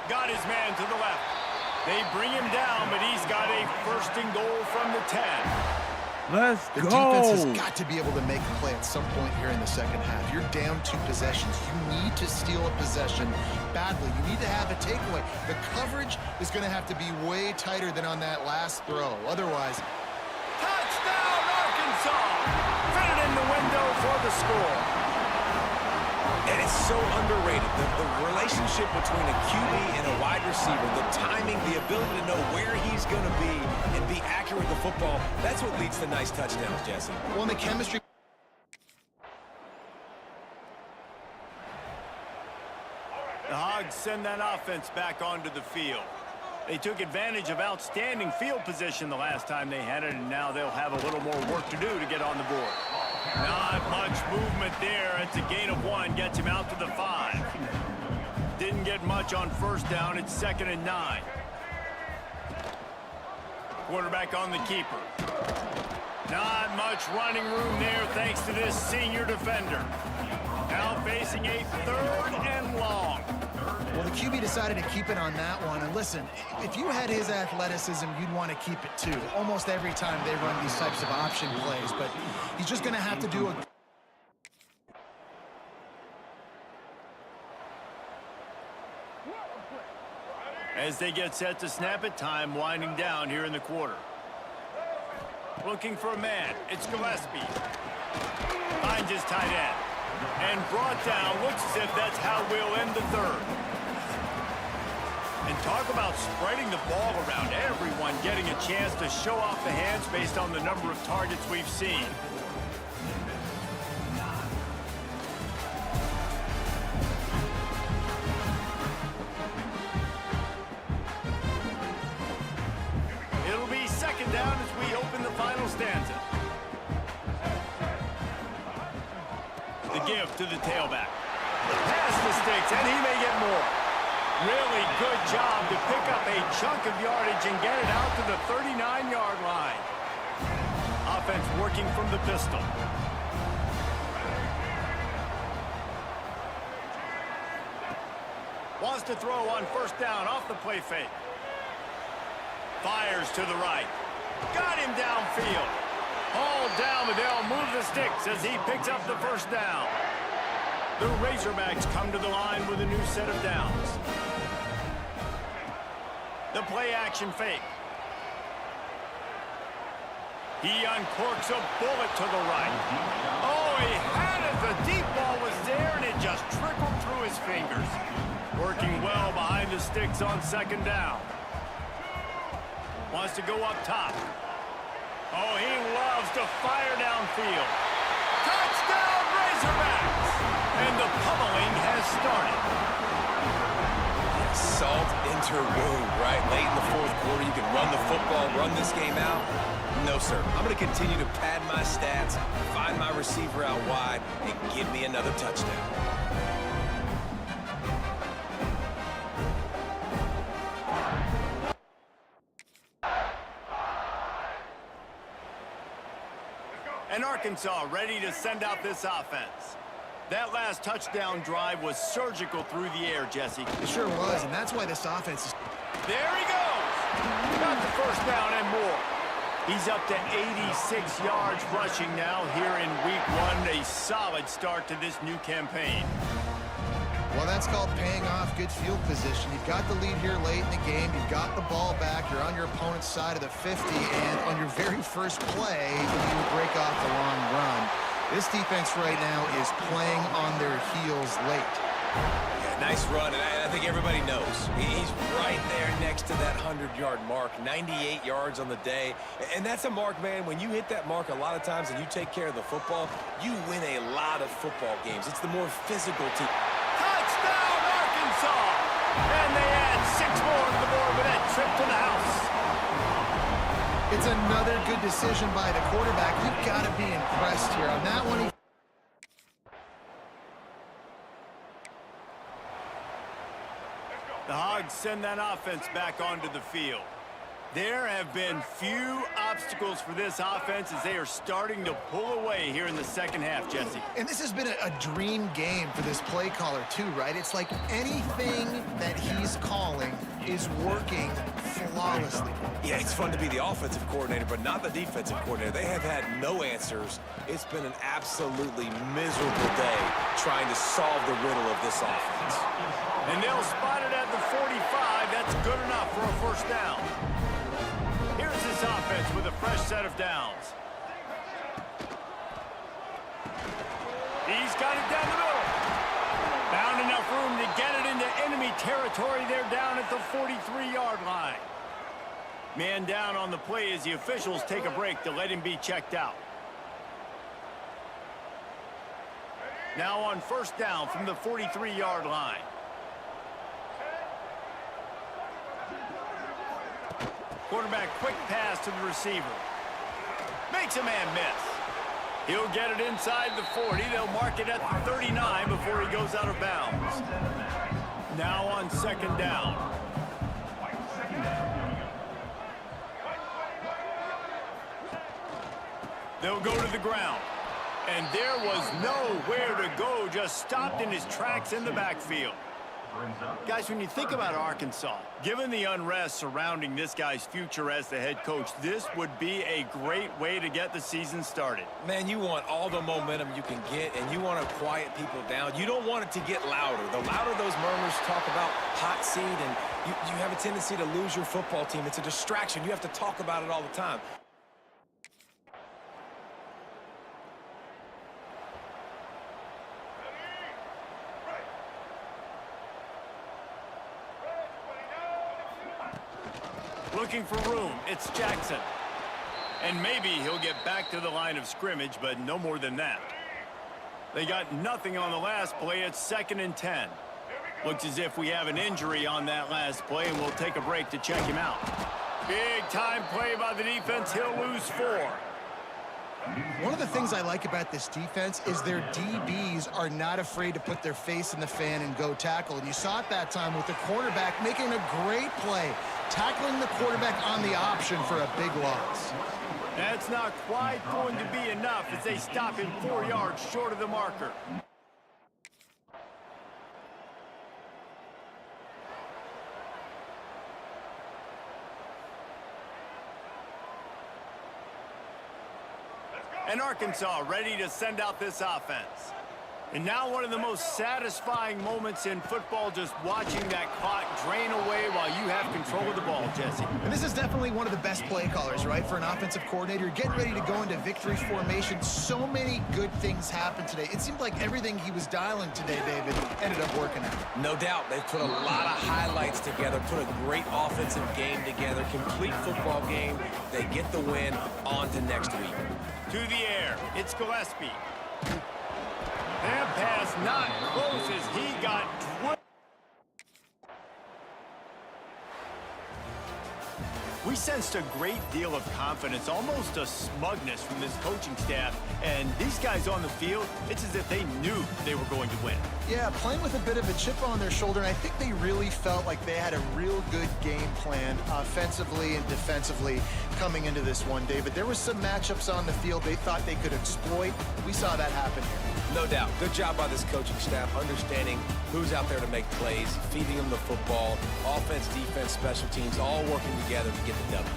Got his man to the left. They bring him down, but he's got a first and goal from the 10. Let's The go. defense has got to be able to make a play at some point here in the second half. You're down 2 possessions. You need to steal a possession badly. You need to have a takeaway. The coverage is going to have to be way tighter than on that last throw. Otherwise, Touchdown, Arkansas! Fit it in the window for the score. And it's so underrated. The relationship between a QB and a wide receiver, the timing, the ability to know where he's going to be and be accurate with the football, that's what leads to nice touchdowns, Jesse. well, in the chemistry. The Hogs send that offense back onto the field. They took advantage of outstanding field position the last time they had it, and now they'll have a little more work to do to get on the board. Not much movement there. It's a gain of 1. Gets him out to the 5. Didn't get much on first down. It's 2nd and 9. Quarterback on the keeper. Not much running room there thanks to this senior defender. Now facing a 3rd and long. Well, the QB decided to keep it on that one. And listen, if you had his athleticism, you'd want to keep it too. Almost every time they run these types of option plays. But he's just going to have to do a... As they get set to snap it, time winding down here in the quarter. Looking for a man. It's Gillespie. Finds his tight end. And brought down. Looks as if that's how we'll end the 3rd. And talk about spreading the ball around. Everyone getting a chance to show off the hands based on the number of targets we've seen. It'll be 2nd down as we open the final stanza. The give to the tailback. Pass the sticks, and he may get more. Really good job to pick up a chunk of yardage and get it out to the 39-yard line. Offense working from the pistol. Wants to throw on first down off the play fake. Fires to the right. Got him downfield. Hauled down, but they'll move the sticks as he picks up the first down. The Razorbacks come to the line with a new set of downs. The play action fake. He uncorks a bullet to the right. Oh, he had it. The deep ball was there, and it just trickled through his fingers. Working well behind the sticks on 2nd down. Wants to go up top. Oh, he loves to fire downfield. Touchdown, Razorbacks! And the pummeling has started. Salt into wound, right? Late in the 4th quarter, you can run the football, run this game out. No, sir. I'm going to continue to pad my stats, find my receiver out wide, and give me another touchdown. And Arkansas ready to send out this offense. That last touchdown drive was surgical through the air, Jesse. It sure was, and that's why this offense is... There he goes. Got the first down and more. He's up to 86 yards rushing now here in week 1. A solid start to this new campaign. Well, that's called paying off good field position. You've got the lead here late in the game. You've got the ball back. You're on your opponent's side of the 50, and on your very first play, you break off the long run. This defense right now is playing on their heels late. Yeah, nice run, and I think everybody knows. He's right there next to that 100-yard mark, 98 yards on the day. And that's a mark, man. When you hit that mark a lot of times and you take care of the football, you win a lot of football games. It's the more physical team. Touchdown, Arkansas! And they add 6 more to the board with that trip to the house. It's another good decision by the quarterback. You've got to be impressed here. On that one, The Hogs send that offense back onto the field. There have been few obstacles for this offense as they are starting to pull away here in the second half, Jesse. And this has been a dream game for this play caller too, right? It's like anything that he's calling is working flawlessly. Yeah, it's fun to be the offensive coordinator, but not the defensive coordinator. They have had no answers. It's been an absolutely miserable day trying to solve the riddle of this offense. And they'll spot it at the 45. That's good enough for a first down. Here's this offense with a fresh set of downs. He's got it down the middle. Found enough room to get it into enemy territory. They're down at the 43-yard line. Man down on the play as the officials take a break to let him be checked out. Now on first down from the 43-yard line. Quarterback quick pass to the receiver. Makes a man miss. He'll get it inside the 40. They'll mark it at the 39 before he goes out of bounds. Now on second down. They'll go to the ground. And there was nowhere to go, just stopped in his tracks in the backfield. Guys, when you think about Arkansas, given the unrest surrounding this guy's future as the head coach, this would be a great way to get the season started. Man, you want all the momentum you can get, and you want to quiet people down. You don't want it to get louder. The louder those murmurs talk about hot seat, and you have a tendency to lose your football team. It's a distraction. You have to talk about it all the time. Looking for room, it's Jackson. And maybe he'll get back to the line of scrimmage, but no more than that. They got nothing on the last play. It's 2nd and 10. Looks as if we have an injury on that last play, and we'll take a break to check him out. Big time play by the defense. He'll lose 4. One of the things I like about this defense is their DBs are not afraid to put their face in the fan and go tackle. And you saw it that time with the quarterback making a great play, tackling the quarterback on the option for a big loss. That's not quite going to be enough as they stop him 4 yards short of the marker. And Arkansas ready to send out this offense. And now one of the most satisfying moments in football, just watching that clock drain away while you have control of the ball, Jesse. And this is definitely one of the best play callers, right, for an offensive coordinator. Getting ready to go into victory formation. So many good things happened today. It seemed like everything he was dialing today, David, ended up working out. No doubt. They've put a lot of highlights together, put a great offensive game together, complete football game. They get the win. On to next week. To the air, it's Gillespie. That pass not close as he got drilled. We sensed a great deal of confidence, almost a smugness from this coaching staff. And these guys on the field, it's as if they knew they were going to win. Yeah, playing with a bit of a chip on their shoulder, and I think they really felt like they had a real good game plan offensively and defensively coming into this one, David. There were some matchups on the field they thought they could exploit. We saw that happen here. No doubt. Good job by this coaching staff, understanding who's out there to make plays, feeding them the football, offense, defense, special teams, all working together to get the W.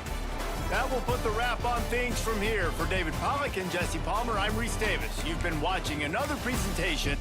That will put the wrap on things from here. For David Pollack and Jesse Palmer, I'm Reese Davis. You've been watching another presentation.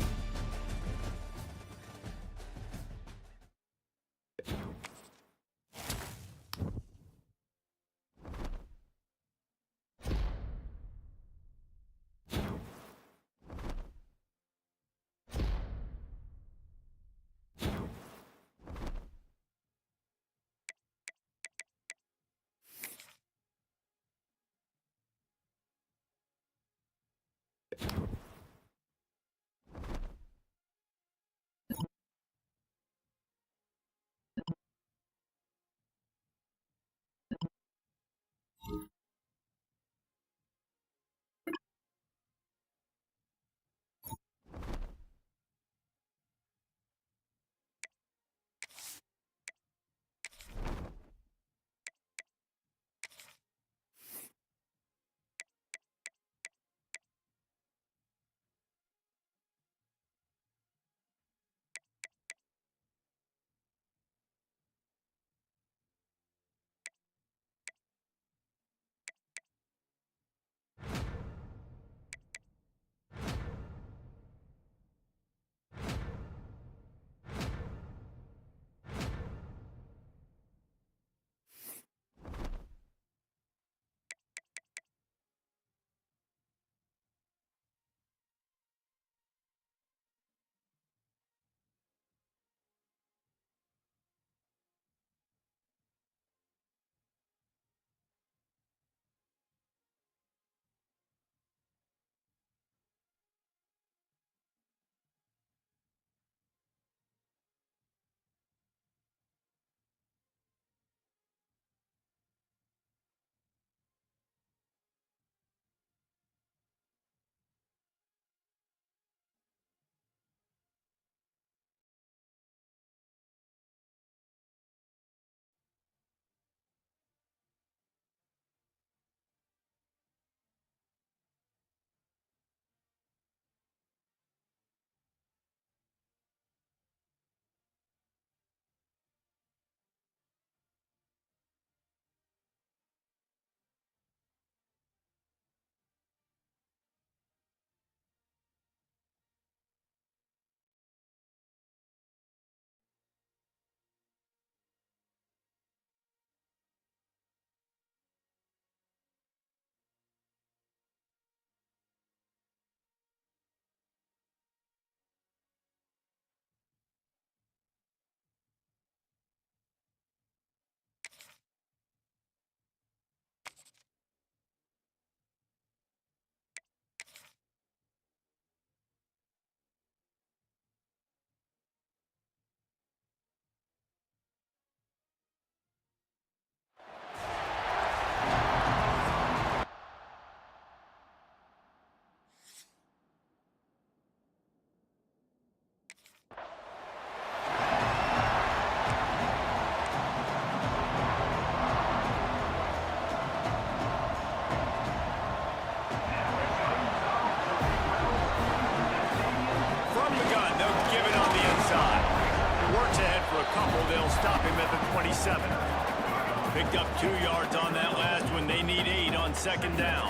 Picked up 2 yards on that last one. They need 8 on second down.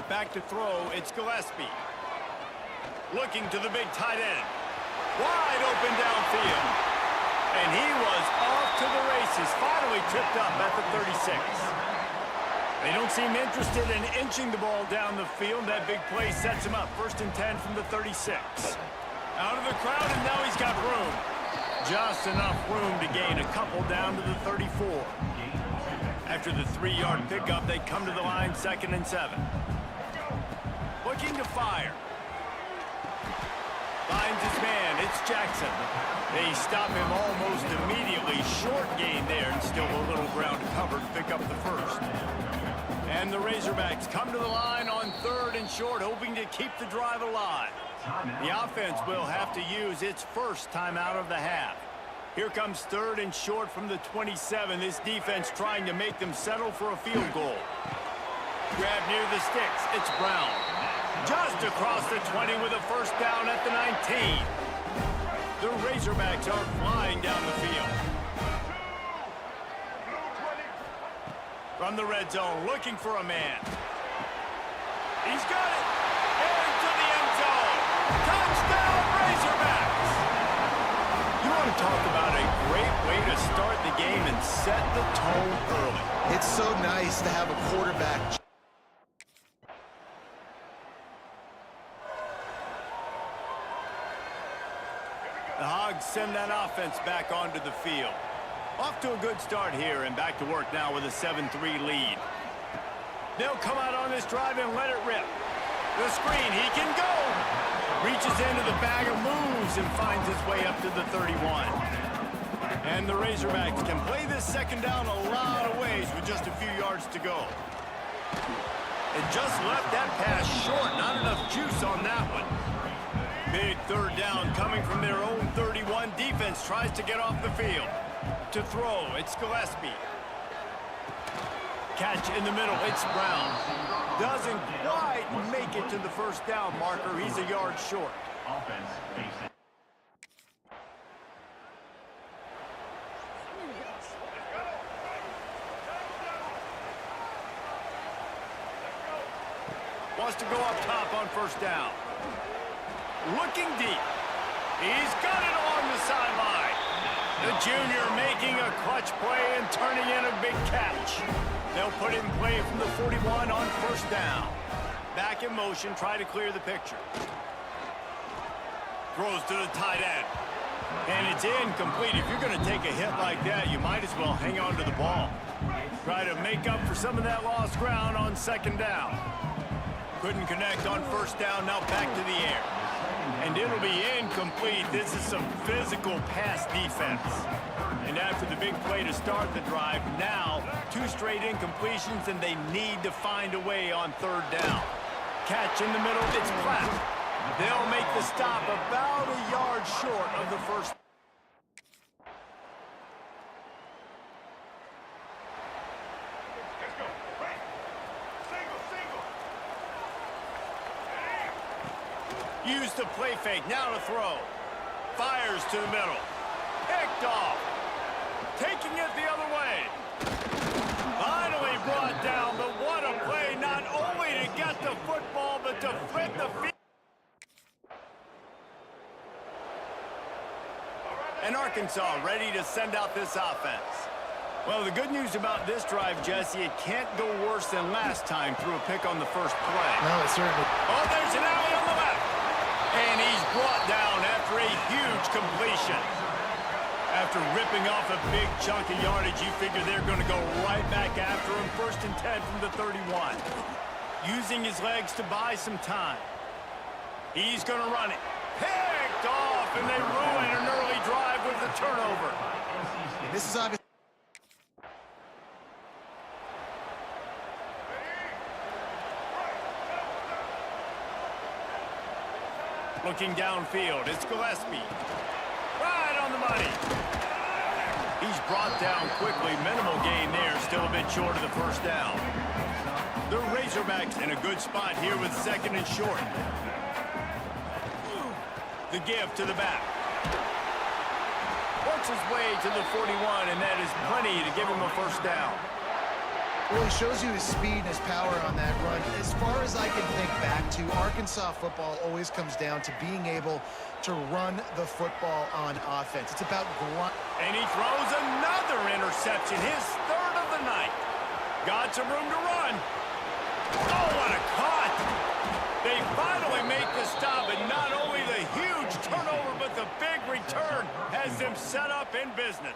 Back to throw, it's Gillespie. Looking to the big tight end. Wide open downfield. And he was off to the races. Finally tripped up at the 36. They don't seem interested in inching the ball down the field. That big play sets him up. 1st and 10 from the 36. Out of the crowd, and now he's got room. Just enough room to gain a couple down to the 34. After the 3-yard pickup, they come to the line, 2nd and 7. Looking to fire. Finds his man, it's Jackson. They stop him almost immediately. Short gain there, and still a little ground to cover to pick up the 1st. And the Razorbacks come to the line on 3rd and short, hoping to keep the drive alive. The offense will have to use its first timeout of the half. Here comes 3rd and short from the 27. This defense trying to make them settle for a field goal. Grab near the sticks, it's Brown. Just across the 20 with a 1st down at the 19. The Razorbacks are flying down the field. From the red zone, looking for a man. He's got it! Into the end zone! Touchdown, Razorbacks! You want to talk about a great way to start the game and set the tone early. It's so nice to have a quarterback. The Hogs send that offense back onto the field. Off to a good start here, and back to work now with a 7-3 lead. They'll come out on this drive and let it rip. The screen, he can go! Reaches into the bag of moves and finds his way up to the 31. And the Razorbacks can play this 2nd down a lot of ways with just a few yards to go. It just left that pass short, not enough juice on that one. Big 3rd down coming from their own 31. Defense tries to get off the field. To throw, it's Gillespie. Catch in the middle, it's Brown. Doesn't quite make it to the 1st down marker. He's a yard short. Offense facing. Wants to go up top on 1st down. Looking deep. He's got it along the sideline. The junior making a clutch play and turning in a big catch. They'll put it in play from the 41 on 1st down. Back in motion, try to clear the picture. Throws to the tight end. And it's incomplete. If you're going to take a hit like that, you might as well hang on to the ball. Try to make up for some of that lost ground on 2nd down. Couldn't connect on 1st down, now back to the air. And it'll be incomplete. This is some physical pass defense. And after the big play to start the drive, now 2 straight incompletions, and they need to find a way on 3rd down. Catch in the middle, it's Platt. They'll make the stop about a yard short of the 1st. Use the play fake, now to throw. Fires to the middle. Picked off. Taking it the other way. Finally brought down, but what a play, not only to get the football, but to flip the field. And Arkansas ready to send out this offense. Well, the good news about this drive, Jesse, it can't go worse than last time through a pick on the 1st play. No, it certainly. Oh, there's an alley on the left. And he's brought down after a huge completion. After ripping off a big chunk of yardage, you figure they're going to go right back after him. 1st and 10 from the 31. Using his legs to buy some time. He's going to run it. Picked off, and they ruin an early drive with the turnover. This is obviously. Looking downfield, it's Gillespie. Right on the money. He's brought down quickly. Minimal gain there. Still a bit short of the 1st down. The Razorbacks in a good spot here with 2nd and short. The give to the back. works his way to the 41, and that is plenty to give him a first down. Well, he shows you his speed and his power on that run. As far as I can think back to, Arkansas football always comes down to being able to run the football on offense. It's about grunt. And he throws another interception, his third of the night. Got some room to run. Oh, what a cut! They finally make the stop, and not only the huge turnover, but the big return has them set up in business.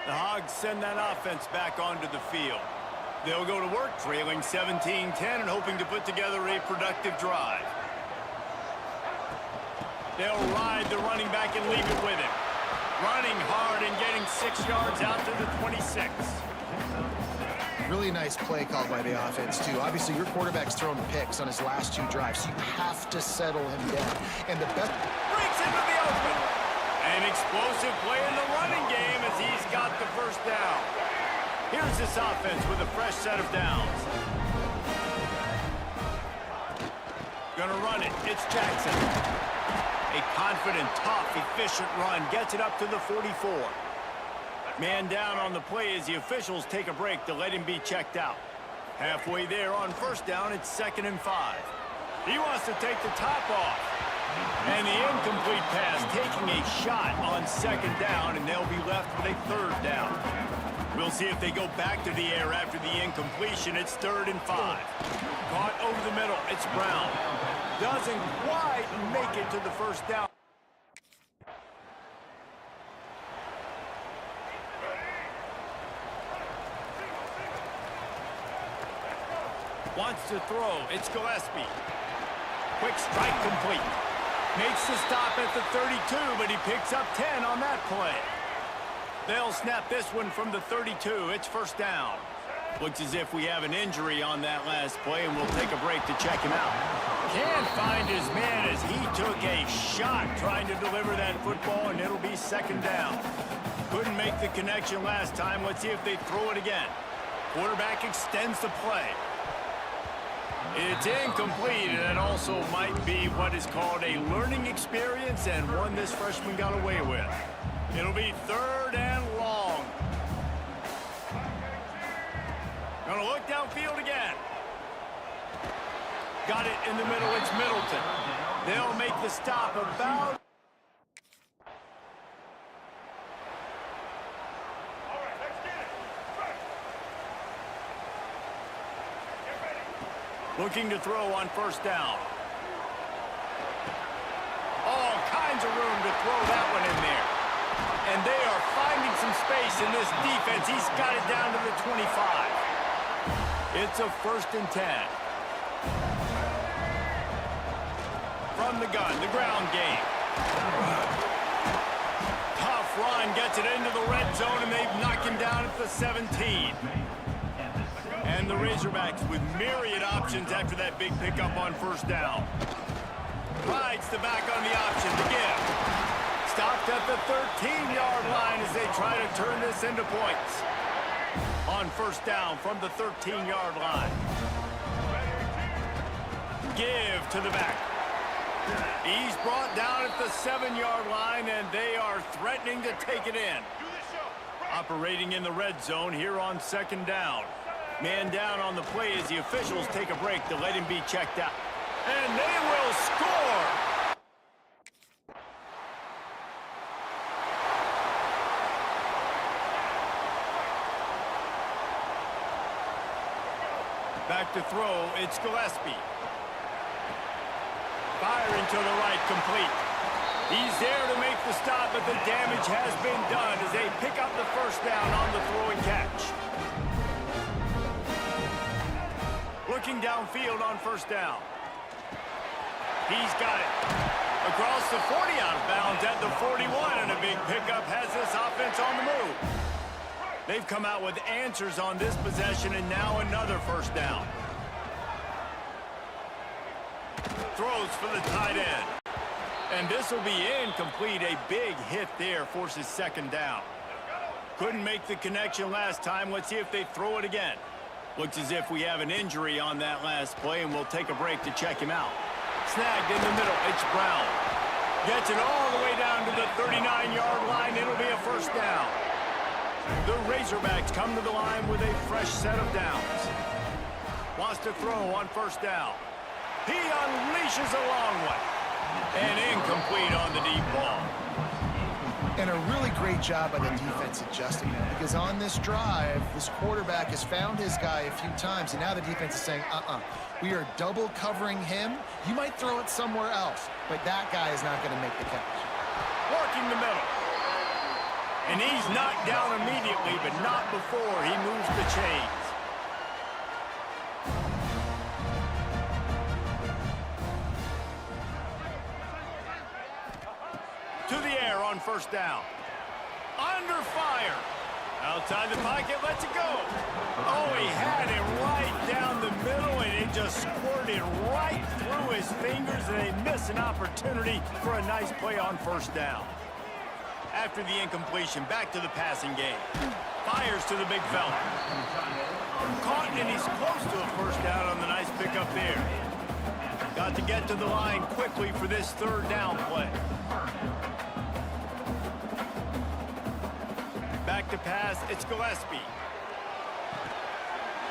The Hogs send that offense back onto the field. They'll go to work trailing 17-10 and hoping to put together a productive drive. They'll ride the running back and leave it with him. Running hard and getting 6 yards out to the 26. Really nice play called by the offense, too. Obviously, your quarterback's thrown picks on his last 2 drives, so you have to settle him down. And the best... Breaks into the open. An explosive play in the running game as he's got the first down. Here's this offense with a fresh set of downs. Gonna run it. It's Jackson. A confident, tough, efficient run gets it up to the 44. Man down on the play as the officials take a break to let him be checked out. Halfway there on first down, it's 2nd and 5. He wants to take the top off. And the incomplete pass taking a shot on 2nd down, and they'll be left with a 3rd down. We'll see if they go back to the air after the incompletion. It's 3rd and 5. Caught over the middle. It's Brown. Doesn't quite make it to the first down. Wants to throw. It's Gillespie. Quick strike complete. Makes the stop at the 32, but he picks up 10 on that play. They'll snap this one from the 32. It's first down. Looks as if we have an injury on that last play, and we'll take a break to check him out. Can't find his man as he took a shot trying to deliver that football, and it'll be 2nd down. Couldn't make the connection last time. Let's see if they throw it again. Quarterback extends the play. It's incomplete, and it also might be what is called a learning experience, and one this freshman got away with. It'll be 3rd and long. Gonna look downfield again. Got it in the middle, it's Middleton. They'll make the stop about... Looking to throw on first down. All kinds of room to throw that one in there. And they are finding some space in this defense. He's got it down to the 25. It's a 1st and 10. From the gun, the ground game. Tough run gets it into the red zone, and they've knocked him down at the 17. And the Razorbacks with myriad options after that big pickup on first down. Rides the back on the option to give. Stopped at the 13-yard line as they try to turn this into points. On first down from the 13-yard line. Give to the back. He's brought down at the 7-yard line, and they are threatening to take it in. Operating in the red zone here on 2nd down. Man down on the play as the officials take a break to let him be checked out. And they will score! Back to throw, it's Gillespie. Firing to the right, complete. He's there to make the stop, but the damage has been done as they pick up the first down on the throw and catch. Looking downfield on first down. He's got it. Across the 40 out of bounds at the 41, and a big pickup has this offense on the move. They've come out with answers on this possession, and now another first down. Throws for the tight end. And this will be incomplete. A big hit there forces 2nd down. Couldn't make the connection last time. Let's see if they throw it again. Looks as if we have an injury on that last play, and we'll take a break to check him out. Snagged in the middle. It's Brown. Gets it all the way down to the 39-yard line. It'll be a first down. The Razorbacks come to the line with a fresh set of downs. Wants to throw on first down. He unleashes a long one. And incomplete on the deep ball. And a really great job by the defense adjusting that, because on this drive, this quarterback has found his guy a few times, and now the defense is saying, we are double covering him. You might throw it somewhere else, but that guy is not going to make the catch. Working the middle. And he's knocked down immediately, but not before he moves the chains. To the air on first down. Under fire. Outside the pocket, lets it go. Oh, he had it right down the middle, and it just squirted right through his fingers, and they miss an opportunity for a nice play on first down. After the incompletion, back to the passing game. Fires to the big fella. Caught, and he's close to a first down on the nice pickup there. Got to get to the line quickly for this third down play. Back to pass, it's Gillespie.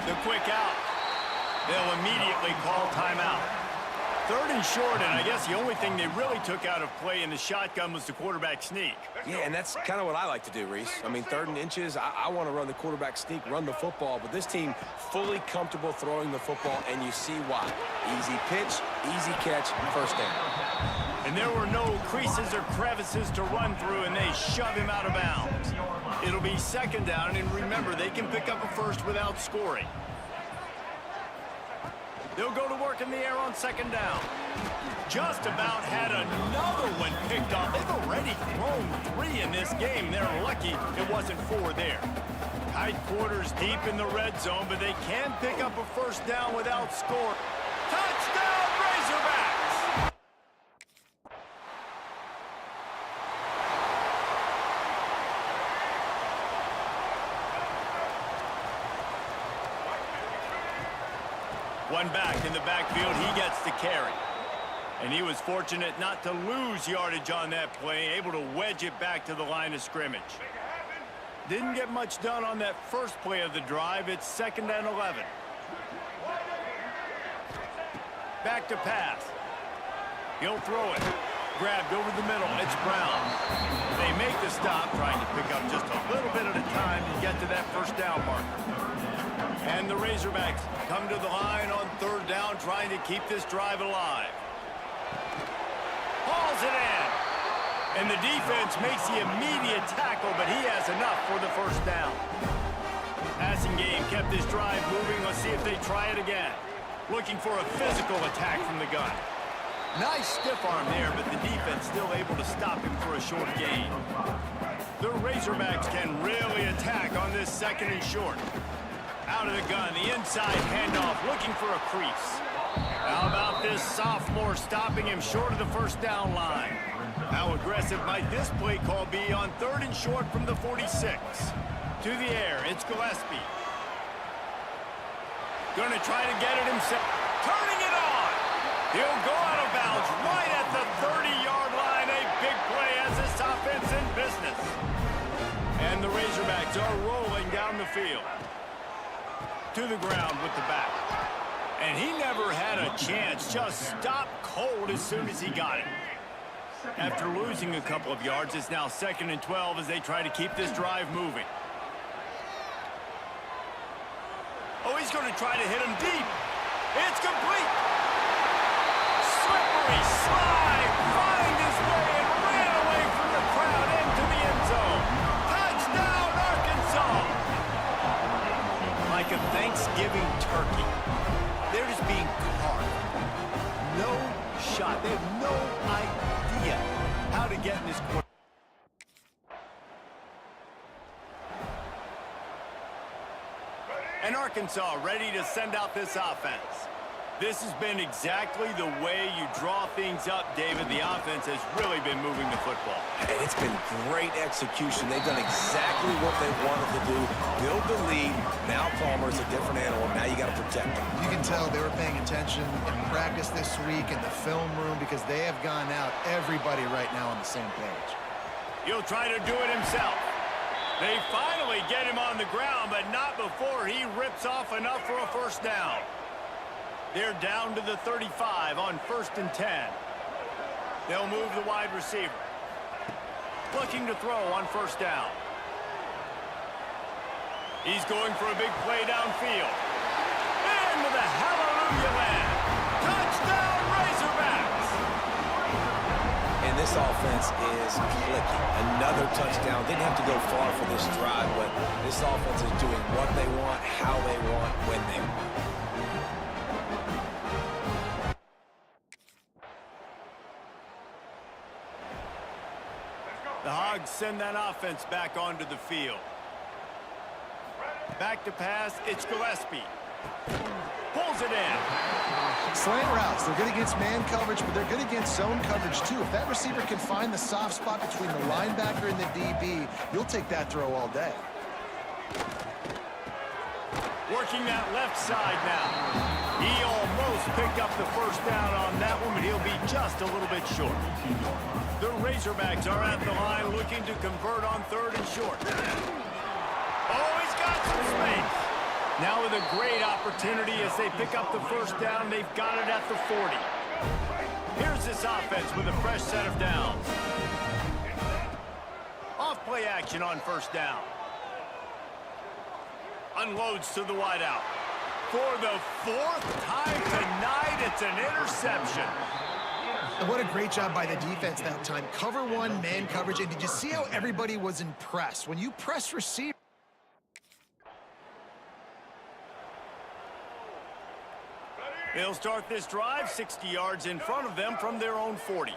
The quick out. They'll immediately call timeout. Third and short, and I guess the only thing they really took out of play in the shotgun was the quarterback sneak. Yeah, and that's kind of what I like to do, Reese. I mean, 3rd and inches, I want to run the quarterback sneak, run the football, but this team fully comfortable throwing the football, and you see why. Easy pitch, easy catch, first down. And there were no creases or crevices to run through, and they shove him out of bounds. It'll be second down, and remember, they can pick up a first without scoring. They'll go to work in the air on second down. Just about had another one picked off. They've already thrown 3 in this game. They're lucky it wasn't 4 there. Tight quarters deep in the red zone, but they can pick up a first down without score. Touchdown, Razorbacks! One back in the backfield, he gets the carry. And he was fortunate not to lose yardage on that play, able to wedge it back to the line of scrimmage. Didn't get much done on that first play of the drive. It's 2nd and 11. Back to pass. He'll throw it. Grabbed over the middle. It's Brown. They make the stop, trying to pick up just a little bit at a time to get to that first down marker. And the Razorbacks come to the line on 3rd down, trying to keep this drive alive. Hauls it in. And the defense makes the immediate tackle, but he has enough for the first down. Passing game kept this drive moving. Let's see if they try it again. Looking for a physical attack from the gun. Nice stiff arm there, but the defense still able to stop him for a short gain. The Razorbacks can really attack on this 2nd and short. Out of the gun, the inside handoff, looking for a crease. How about this sophomore stopping him short of the first down line? How aggressive might this play call be on 3rd and short from the 46? To the air, it's Gillespie. Gonna try to get it himself. Turning it on! He'll go out of bounds right at the 30-yard line. A big play as this offense in business. And the Razorbacks are rolling down the field. To the ground with the back. And he never had a chance. Just stopped cold as soon as he got it. After losing a couple of yards, it's now 2nd and 12 as they try to keep this drive moving. Oh, he's going to try to hit him deep. It's complete. Slippery slide. Find his way and ran away from the crowd into the end zone. Touchdown, Arkansas. Like a Thanksgiving turkey. They're just being carved. No shot. They have no idea how to get in this quarter. And Arkansas ready to send out this offense. This has been exactly the way you draw things up, David. The offense has really been moving the football. And it's been great execution. They've done exactly what they wanted to do. Build the lead. Now Palmer's a different animal. Now you got to protect him. You can tell they were paying attention in practice this week in the film room because they have gone out, everybody right now on the same page. He'll try to do it himself. They finally get him on the ground, but not before he rips off enough for a first down. They're down to the 35 on 1st and 10. They'll move the wide receiver. Looking to throw on 1st down. He's going for a big play downfield. Into the hallelujah land. Touchdown Razorbacks! And this offense is clicking. Another touchdown. Didn't have to go far for this drive, but this offense is doing what they want, how they want, when they want. The Hogs send that offense back onto the field. Back to pass, it's Gillespie. Pulls it in. Slant routes, they're good against man coverage, but they're good against zone coverage too. If that receiver can find the soft spot between the linebacker and the DB, you'll take that throw all day. Working that left side now. He almost picked up the first down on that one, but he'll be just a little bit short. The Razorbacks are at the line looking to convert on 3rd and short. Oh, he's got some space. Now with a great opportunity as they pick up the first down, they've got it at the 40. Here's this offense with a fresh set of downs. Off play action on 1st down. Unloads to the wideout. For the 4th time tonight, it's an interception. And what a great job by the defense that time. Cover 1, man coverage. And did you see how everybody was impressed? When you press receiver. They'll start this drive 60 yards in front of them from their own 40.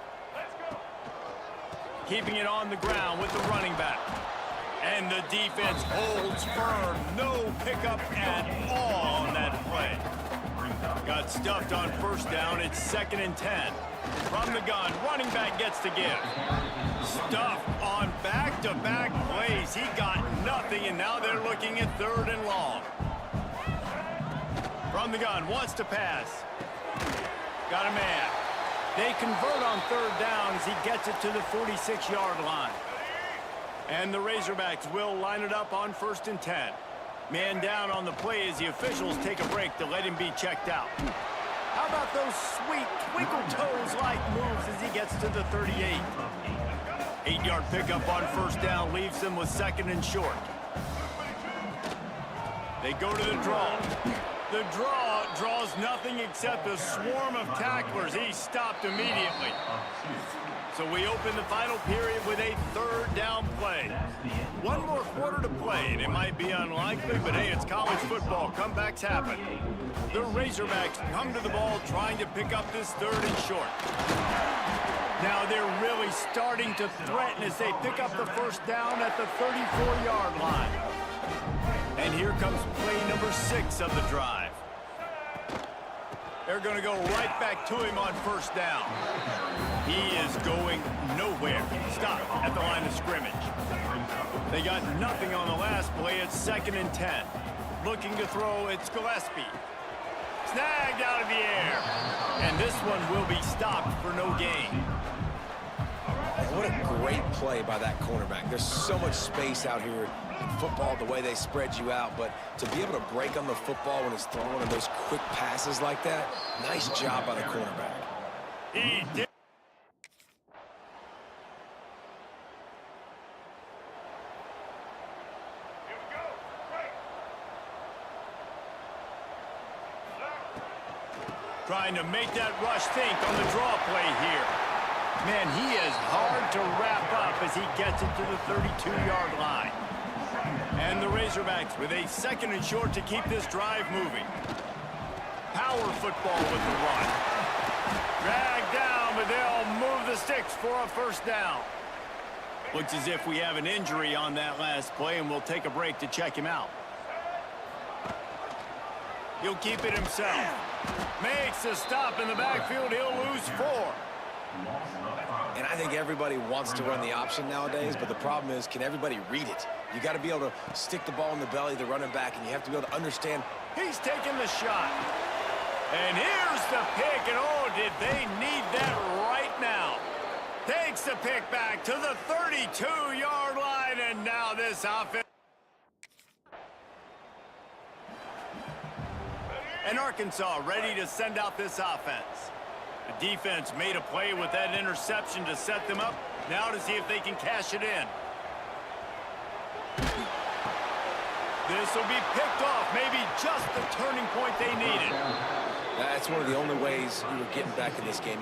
Keeping it on the ground with the running back. And the defense holds firm. No pickup at all on that play. Got stuffed on 1st down. It's 2nd and 10. From the gun, running back gets to give. Stuffed on back-to-back plays. He got nothing, and now they're looking at 3rd and long. From the gun, wants to pass. Got a man. They convert on 3rd down as he gets it to the 46-yard line. And the Razorbacks will line it up on 1st and 10. Man down on the play as the officials take a break to let him be checked out. How about those sweet twinkle toes-like moves as he gets to the 38? 8-yard pickup on 1st down leaves them with 2nd and short. They go to the draw. The draw draws nothing except a swarm of tacklers. He's stopped immediately. So we open the final period with a 3rd down play. One more quarter to play, and it might be unlikely, but hey, it's college football. Comebacks happen. The Razorbacks come to the ball trying to pick up this 3rd and short. Now they're really starting to threaten as they pick up the first down at the 34-yard line. And here comes play number 6 of the drive. They're going to go right back to him on 1st down. He is going nowhere. Stop at the line of scrimmage. They got nothing on the last play. It's 2nd and 10. Looking to throw, it's Gillespie. Snagged out of the air. And this one will be stopped for no gain. What a great play by that cornerback. There's so much space out here in football, the way they spread you out, but to be able to break on the football when it's thrown in those quick passes like that, nice job by the cornerback. He did. Trying to make that rush think on the draw play here. Man, he is hard to wrap up as he gets it to the 32-yard line. And the Razorbacks with a 2nd and short to keep this drive moving. Power football with the run. Dragged down, but they'll move the sticks for a first down. Looks as if we have an injury on that last play, and we'll take a break to check him out. He'll keep it himself. Makes a stop in the backfield. He'll lose 4. And I think everybody wants to run the option nowadays, but the problem is, can everybody read it? You got to be able to stick the ball in the belly of the running back, and you have to be able to understand. He's taking the shot. And here's the pick, and oh, did they need that right now. Takes the pick back to the 32-yard line, and now this offense. And Arkansas ready to send out this offense. The defense made a play with that interception to set them up. Now to see if they can cash it in. This will be picked off. Maybe just the turning point they needed. That's one of the only ways you were getting back in this game.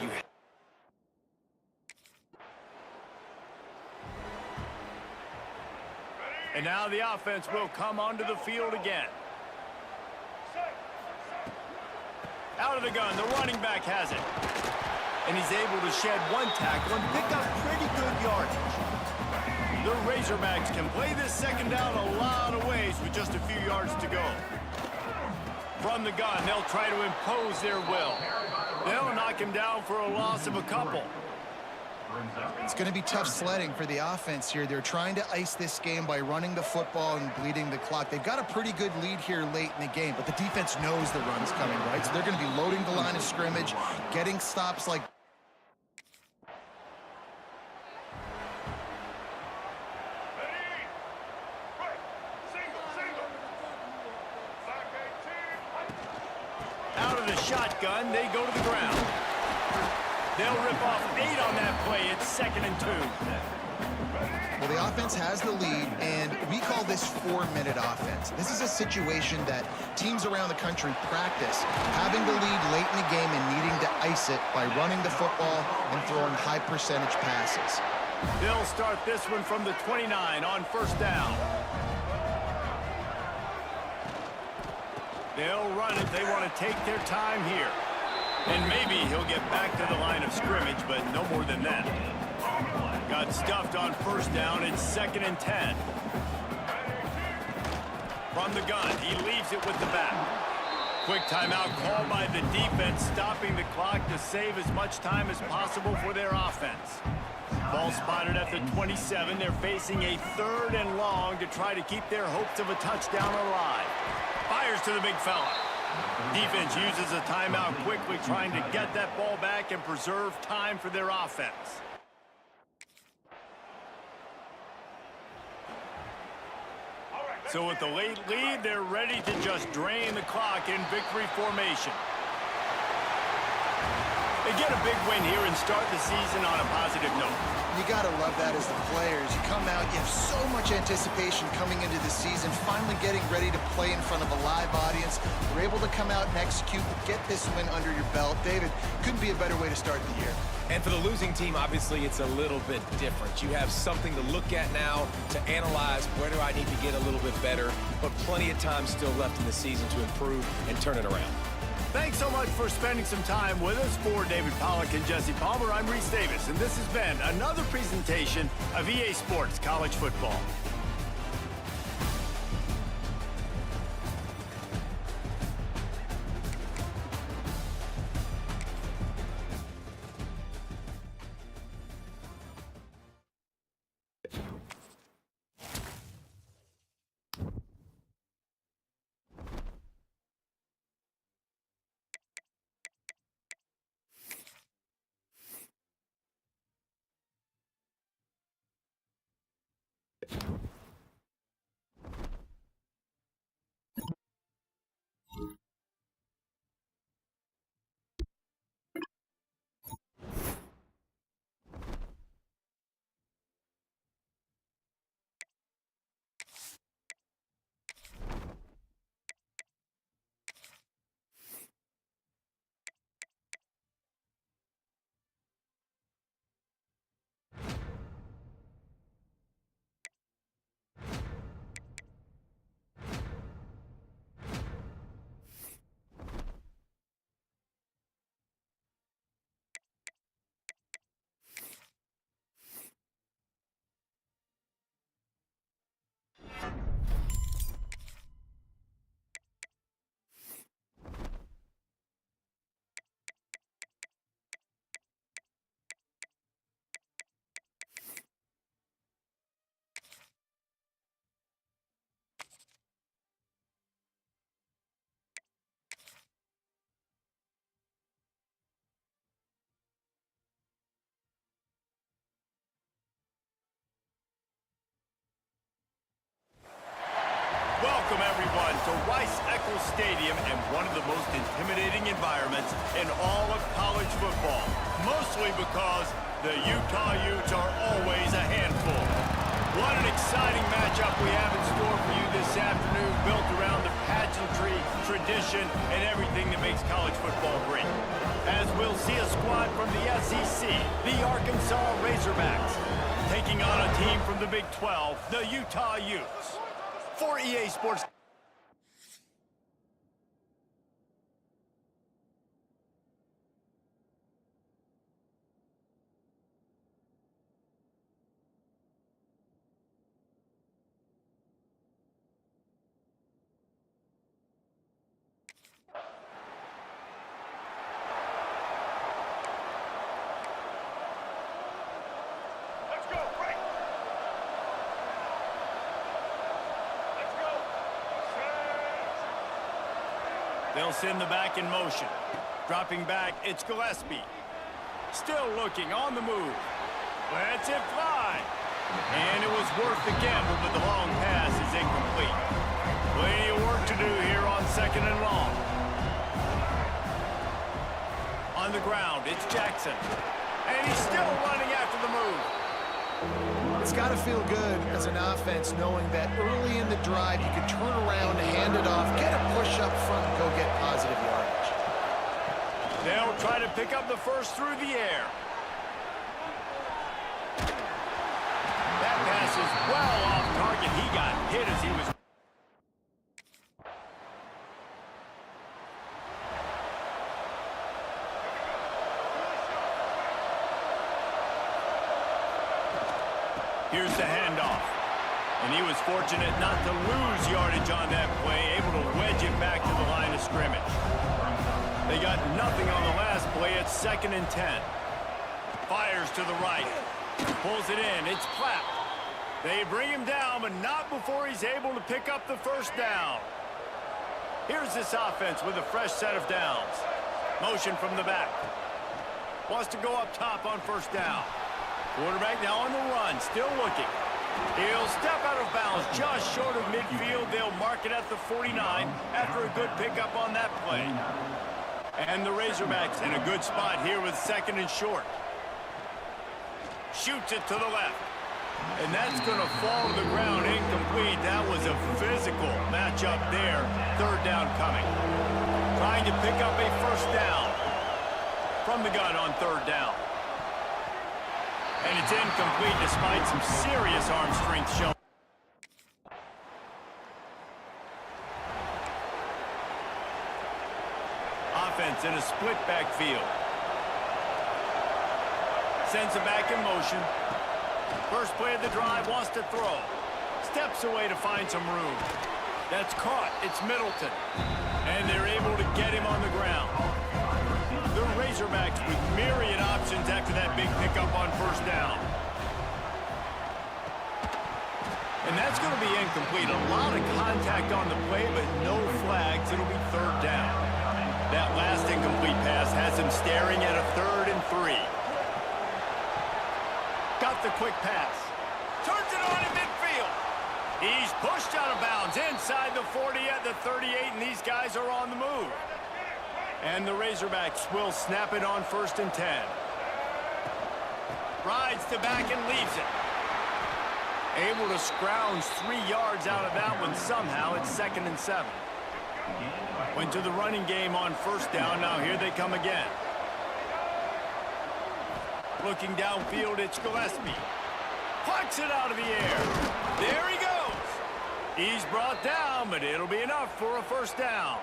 And now the offense will come onto the field again. Out of the gun, the running back has it. And he's able to shed 1 tackle and pick up pretty good yardage. The Razorbacks can play this second down a lot of ways with just a few yards to go. From the gun, they'll try to impose their will. They'll knock him down for a loss of a couple. It's going to be tough sledding for the offense here. They're trying to ice this game by running the football and bleeding the clock. They've got a pretty good lead here late in the game, but the defense knows the run's coming, right? So they're going to be loading the line of scrimmage, getting stops like... Out of the shotgun, they go to the ground. They'll rip off 8 on that play. It's 2nd and 2. Well, the offense has the lead, and we call this 4-minute offense. This is a situation that teams around the country practice, having the lead late in the game and needing to ice it by running the football and throwing high-percentage passes. They'll start this one from the 29 on 1st down. They'll run it. They want to take their time here. And maybe he'll get back to the line of scrimmage, but no more than that. Got stuffed on 1st down. It's 2nd and 10. From the gun, he leaves it with the back. Quick timeout called by the defense, stopping the clock to save as much time as possible for their offense. Ball spotted at the 27. They're facing a 3rd and long to try to keep their hopes of a touchdown alive. Fires to the big fella. Defense uses a timeout quickly, trying to get that ball back and preserve time for their offense. So with the late lead, they're ready to just drain the clock in victory formation. They get a big win here and start the season on a positive note. You got to love that as the players. You come out, you have so much anticipation coming into the season, finally getting ready to play in front of a live audience. You're able to come out and execute, get this win under your belt. David, couldn't be a better way to start the year. And for the losing team, obviously, it's a little bit different. You have something to look at now, to analyze where do I need to get a little bit better, but plenty of time still left in the season to improve and turn it around. Thanks so much for spending some time with us. For David Pollack and Jesse Palmer, I'm Reese Davis, and this has been another presentation of EA Sports College Football. to Rice-Eccles Stadium and one of the most intimidating environments in all of college football, mostly because the Utah Utes are always a handful. What an exciting matchup we have in store for you this afternoon, built around the pageantry, tradition, and everything that makes college football great. As we'll see a squad from the SEC, the Arkansas Razorbacks, taking on a team from the Big 12, the Utah Utes. For EA Sports. They'll send the back in motion. Dropping back, it's Gillespie. Still looking, on the move. Lets it fly. And it was worth the gamble, but the long pass is incomplete. Plenty of work to do here on 2nd and long. On the ground, it's Jackson. And he's still running after the move. It's got to feel good as an offense knowing that early in the drive you can turn around, hand it off, get a push up front, and go get positive yardage. They'll try to pick up the first through the air. That pass is well off target. He got hit as he was... Here's the handoff. And he was fortunate not to lose yardage on that play, able to wedge it back to the line of scrimmage. They got nothing on the last play. It's 2nd and 10. Fires to the right. Pulls it in. It's clapped. They bring him down, but not before he's able to pick up the first down. Here's this offense with a fresh set of downs. Motion from the back. Wants to go up top on first down. Quarterback now on the run, still looking. He'll step out of bounds just short of midfield. They'll mark it at the 49 after a good pickup on that play. And the Razorbacks in a good spot here with 2nd and short. Shoots it to the left. And that's going to fall to the ground incomplete. That was a physical matchup there. 3rd down coming. Trying to pick up a first down from the gun on 3rd down. And it's incomplete despite some serious arm strength shown. Offense in a split backfield. Sends it back in motion. First play of the drive, wants to throw. Steps away to find some room. That's caught. It's Middleton. And they're able to get him on the ground. The Razorbacks with myriad options after that big pickup on first down. And that's going to be incomplete. A lot of contact on the play, but no flags. It'll be 3rd down. That last incomplete pass has him staring at a 3rd and 3. Got the quick pass. Turns it on in midfield. He's pushed out of bounds inside the 40 at the 38, and these guys are on the move. And the Razorbacks will snap it on 1st and 10. Rides to back and leaves it. Able to scrounge 3 yards out of that one somehow. It's 2nd and 7. Went to the running game on first down. Now here they come again. Looking downfield, it's Gillespie. Plucks it out of the air. There he goes. He's brought down, but it'll be enough for a first down.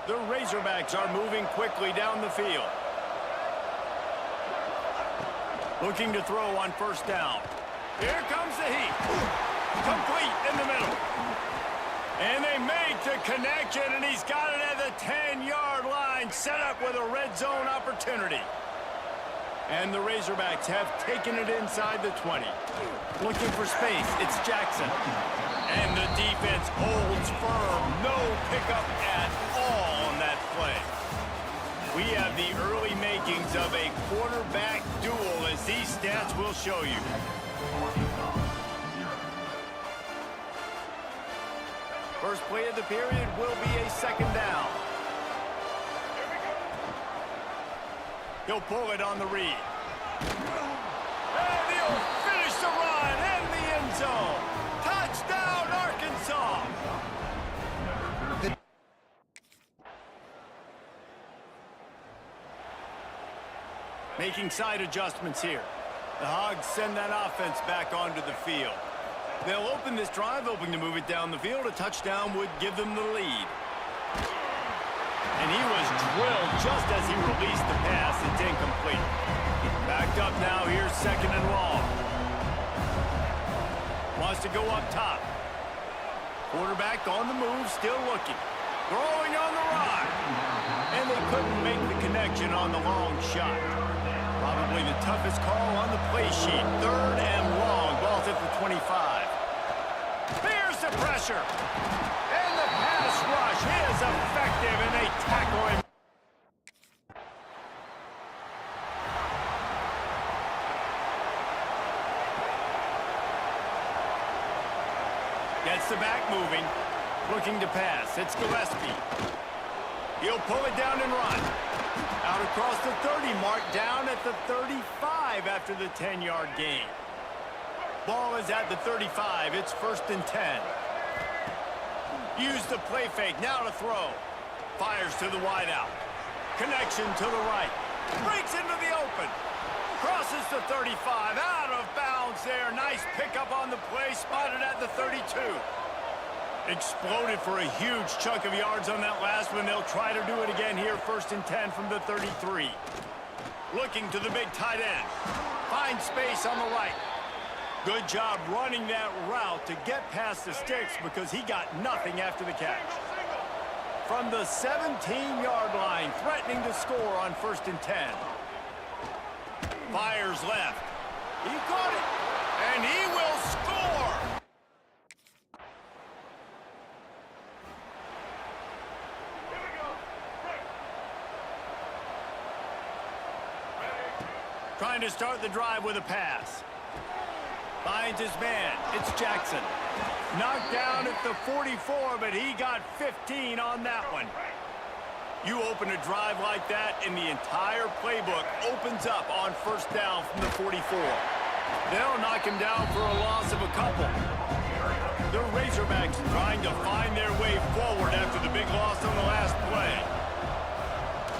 The Razorbacks are moving quickly down the field. Looking to throw on first down. Here comes the heat. Complete in the middle. And they make the connection, and he's got it at the 10-yard line, set up with a red zone opportunity. And the Razorbacks have taken it inside the 20. Looking for space, it's Jackson. And the defense holds firm. No pickup at all on that play. We have the early makings of a quarterback duel, as these stats will show you. First play of the period will be a second down. He'll pull it on the read. And he'll finish the run in the end zone. Touchdown, Arkansas! Making side adjustments here. The Hogs send that offense back onto the field. They'll open this drive, hoping to move it down the field. A touchdown would give them the lead. And he was drilled just as he released the pass. It's incomplete. Backed up now. Here's second and long. Wants to go up top. Quarterback on the move, still looking. Throwing on the run. And they couldn't make the connection on the long shot. Probably the toughest call on the play sheet. Third and long. Ball's at the 25. Here's the pressure. And the pass rush is effective, and they tackle him. Gets the back moving. Looking to pass. It's Gillespie. He'll pull it down and run. Out across the 30 mark, down at the 35 after the 10-yard gain. Ball is at the 35. It's first and 10. Use the play fake. Now to throw. Fires to the wideout. Connection to the right. Breaks into the open. Crosses the 35. Out of bounds there. Nice pickup on the play. Spotted at the 32. Exploded for a huge chunk of yards on that last one. They'll try to do it again here. First and 10 from the 33. Looking to the big tight end. Finds space on the right. Good job running that route to get past the sticks because he got nothing after the catch. From the 17-yard line, threatening to score on first and 10. Fires left. He caught it, and he will score. Trying to start the drive with a pass. Finds his man. It's Jackson. Knocked down at the 44, but he got 15 on that one. You open a drive like that, and the entire playbook opens up on first down from the 44. They'll knock him down for a loss of a couple. The Razorbacks trying to find their way forward after the big loss on the last play.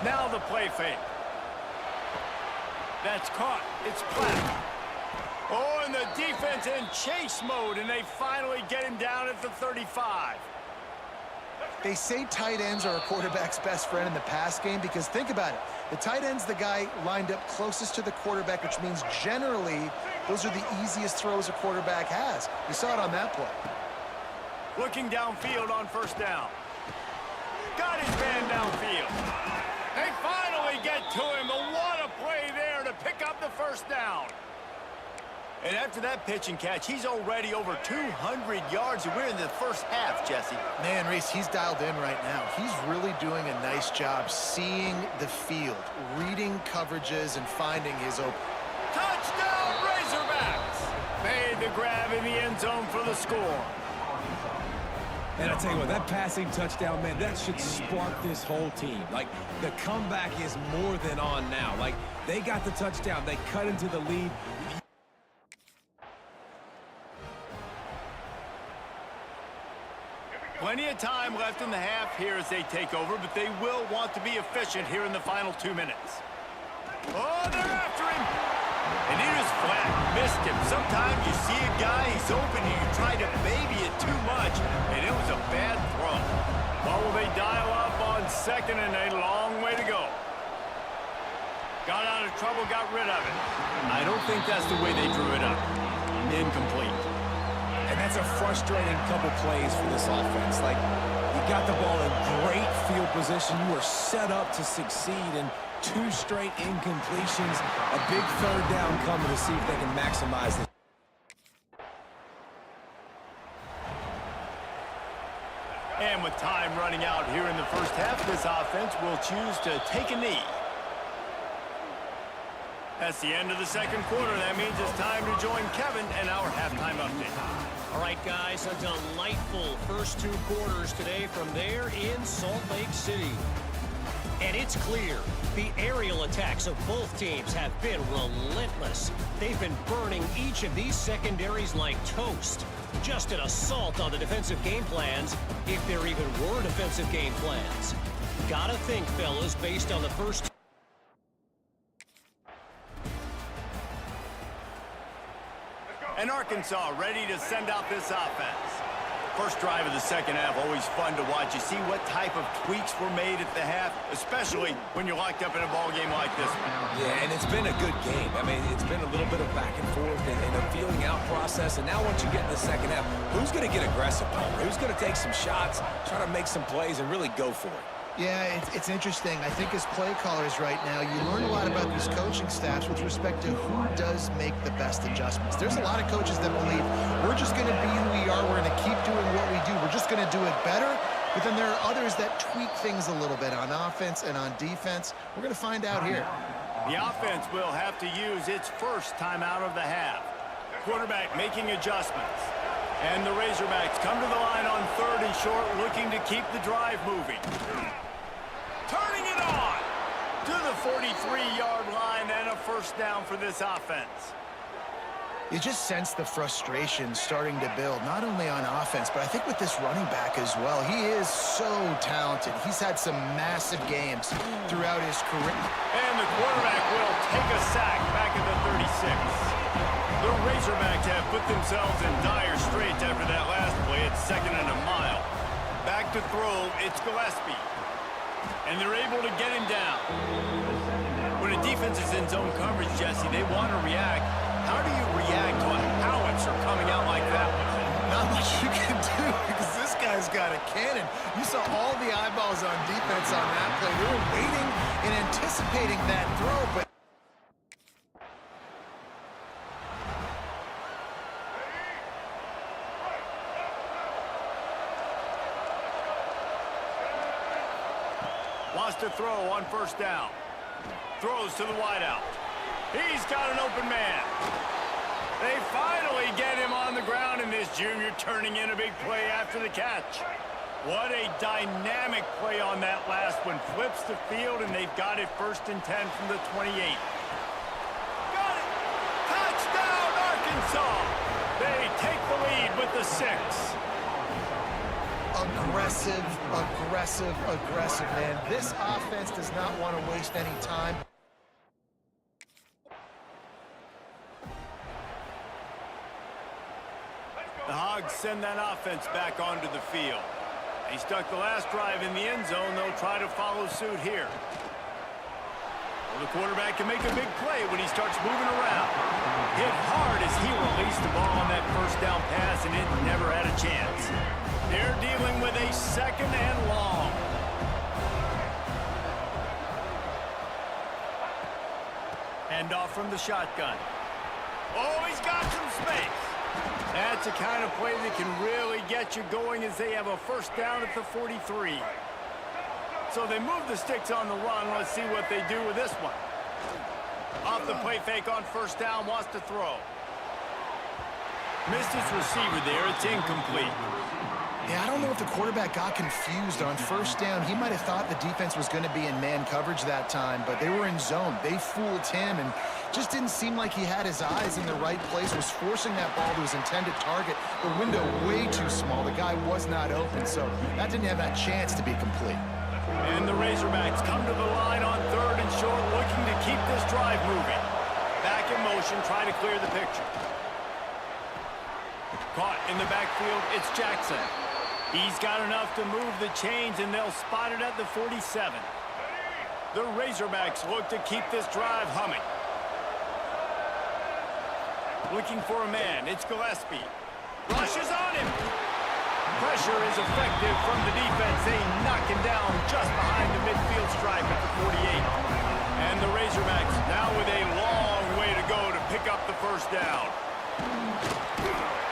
Now the play fake. That's caught. It's Platt. Oh, and the defense in chase mode, and they finally get him down at the 35. They say tight ends are a quarterback's best friend in the pass game because think about it. The tight end's the guy lined up closest to the quarterback, which means generally those are the easiest throws a quarterback has. You saw it on that play. Looking downfield on first down. Got his man downfield. They finally get to him. And what a play there to pick up the first down. And after that pitch and catch, he's already over 200 yards, and we're in the first half, Jesse. Man, Reese, he's dialed in right now. He's really doing a nice job seeing the field, reading coverages, and finding his open. Touchdown, Razorbacks! Made the grab in the end zone for the score. And I tell you what, that passing touchdown, man, that should spark this whole team. Like, the comeback is more than on now. Like, they got the touchdown. They cut into the lead. Plenty of time left in the half here as they take over, but they will want to be efficient here in the final 2 minutes. Oh, they're after him! And he was flat, missed him. Sometimes you see a guy, he's open, and you try to baby it too much, and it was a bad throw. Well, will they dial up on second, and a long way to go. Got out of trouble, got rid of it. I don't think that's the way they drew it up. Incomplete. And that's a frustrating couple plays for this offense. Like, you got the ball in great field position. You are set up to succeed, and 2 straight incompletions. A big third down coming to see if they can maximize this. And with time running out here in the first half, this offense will choose to take a knee. That's the end of the second quarter. That means it's time to join Kevin and our halftime update. All right, guys, a delightful first 2 quarters today from there in Salt Lake City. And it's clear the aerial attacks of both teams have been relentless. They've been burning each of these secondaries like toast. Just an assault on the defensive game plans, if there even were defensive game plans. Gotta think, fellas, based on the first... And Arkansas ready to send out this offense. First drive of the second half, always fun to watch. You see what type of tweaks were made at the half, especially when you're locked up in a ball game like this one. Yeah, and it's been a good game. I mean, it's been a little bit of back and forth and a feeling out process. And now once you get in the second half, who's going to get aggressive, Palmer? Who's going to take some shots, try to make some plays, and really go for it? Yeah, it's interesting. I think as play callers right now, you learn a lot about these coaching staffs with respect to who does make the best adjustments. There's a lot of coaches that believe we're just going to be who we are. We're going to keep doing what we do. We're just going to do it better. But then there are others that tweak things a little bit on offense and on defense. We're going to find out here. The offense will have to use its first time out of the half. Quarterback making adjustments. And the Razorbacks come to the line on 3rd and short, looking to keep the drive moving. Turning it on to the 43-yard line and a first down for this offense. You just sense the frustration starting to build, not only on offense, but I think with this running back as well. He is so talented. He's had some massive games throughout his career. And the quarterback will take a sack back at the 36. The Razorbacks have put themselves in dire straits after that last play. It's 2nd and a mile. Back to throw, it's Gillespie. And they're able to get him down. When a defense is in zone coverage, Jesse, they want to react. How do you react to a howitzer coming out like that one? Not much you can do because this guy's got a cannon. You saw all the eyeballs on defense on that play. They were waiting and anticipating that throw, but wants to throw on first down. Throws to the wideout. He's got an open man. They finally get him on the ground, and this junior turning in a big play after the catch. What a dynamic play on that last one. Flips the field, and they've got it 1st and 10 from the 28. Got it! Touchdown, Arkansas! They take the lead with the 6. aggressive, aggressive, aggressive, man. This offense does not want to waste any time. The Hogs send that offense back onto the field. They stuck the last drive in the end zone. They'll try to follow suit here. Well, the quarterback can make a big play when he starts moving around. Hit hard as he released the ball on that first down pass, and it never had a chance. They're dealing with a 2nd and long. Hand off from the shotgun. Oh, he's got some space. That's the kind of play that can really get you going as they have a first down at the 43. So they move the sticks on the run. Let's see what they do with this one. Off the play fake on first down, wants to throw. Missed his receiver there. It's incomplete. Yeah, I don't know if the quarterback got confused on first down. He might have thought the defense was going to be in man coverage that time, but they were in zone. They fooled him and just didn't seem like he had his eyes in the right place, was forcing that ball to his intended target. The window way too small. The guy was not open, so that didn't have that chance to be complete. And the Razorbacks come to the line on 3rd and short, looking to keep this drive moving. Back in motion, trying to clear the picture. Caught in the backfield, it's Jackson. He's got enough to move the chains, and they'll spot it at the 47. The Razorbacks look to keep this drive humming. Looking for a man, it's Gillespie. Rushes on him. Pressure is effective from the defense. They knock him down just behind the midfield stripe at the 48. And the Razorbacks now with a long way to go to pick up the first down.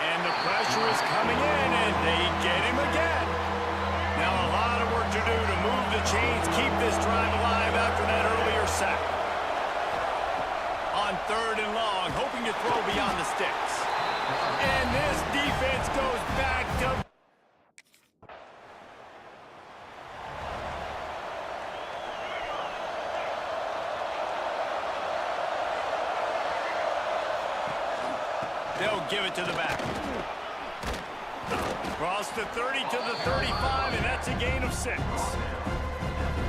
And the pressure is coming in, and they get him again. Now a lot of work to do to move the chains, keep this drive alive after that earlier sack. On 3rd and long, hoping to throw beyond the sticks. And this defense defense goes back to... They'll give it to the back. Cross the 30 to the 35, and that's a gain of 6.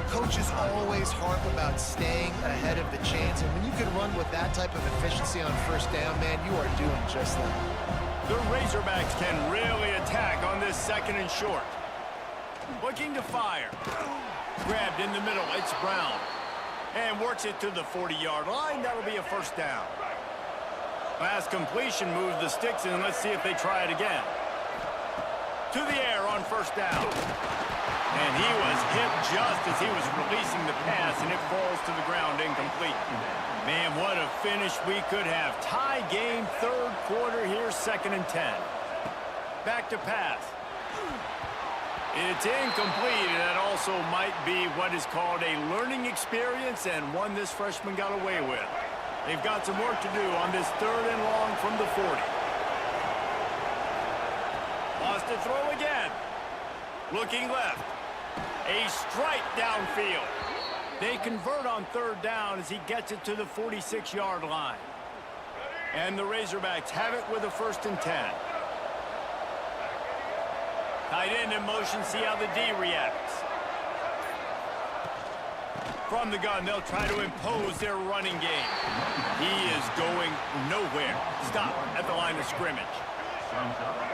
Coaches always harp about staying ahead of the chains, and when you can run with that type of efficiency on first down, man, you are doing just that. The Razorbacks can really attack on this 2nd and short. Looking to fire. Grabbed in the middle, it's Brown. And works it to the 40-yard line. That'll be a first down. Last completion moves the sticks in. Let's see if they try it again. To the air on first down. And he was hit just as he was releasing the pass, and it falls to the ground incomplete. Man, what a finish we could have. Tie game, 3rd quarter here, 2nd and 10. Back to pass. It's incomplete, and that also might be what is called a learning experience, and one this freshman got away with. They've got some work to do on this 3rd and long from the 40. Lost to throw again. Looking left. A strike downfield. They convert on 3rd down as he gets it to the 46-yard line. And the Razorbacks have it with a 1st and 10. Tight end in motion, see how the D reacts. From the gun, they'll try to impose their running game. He is going nowhere. Stop at the line of scrimmage.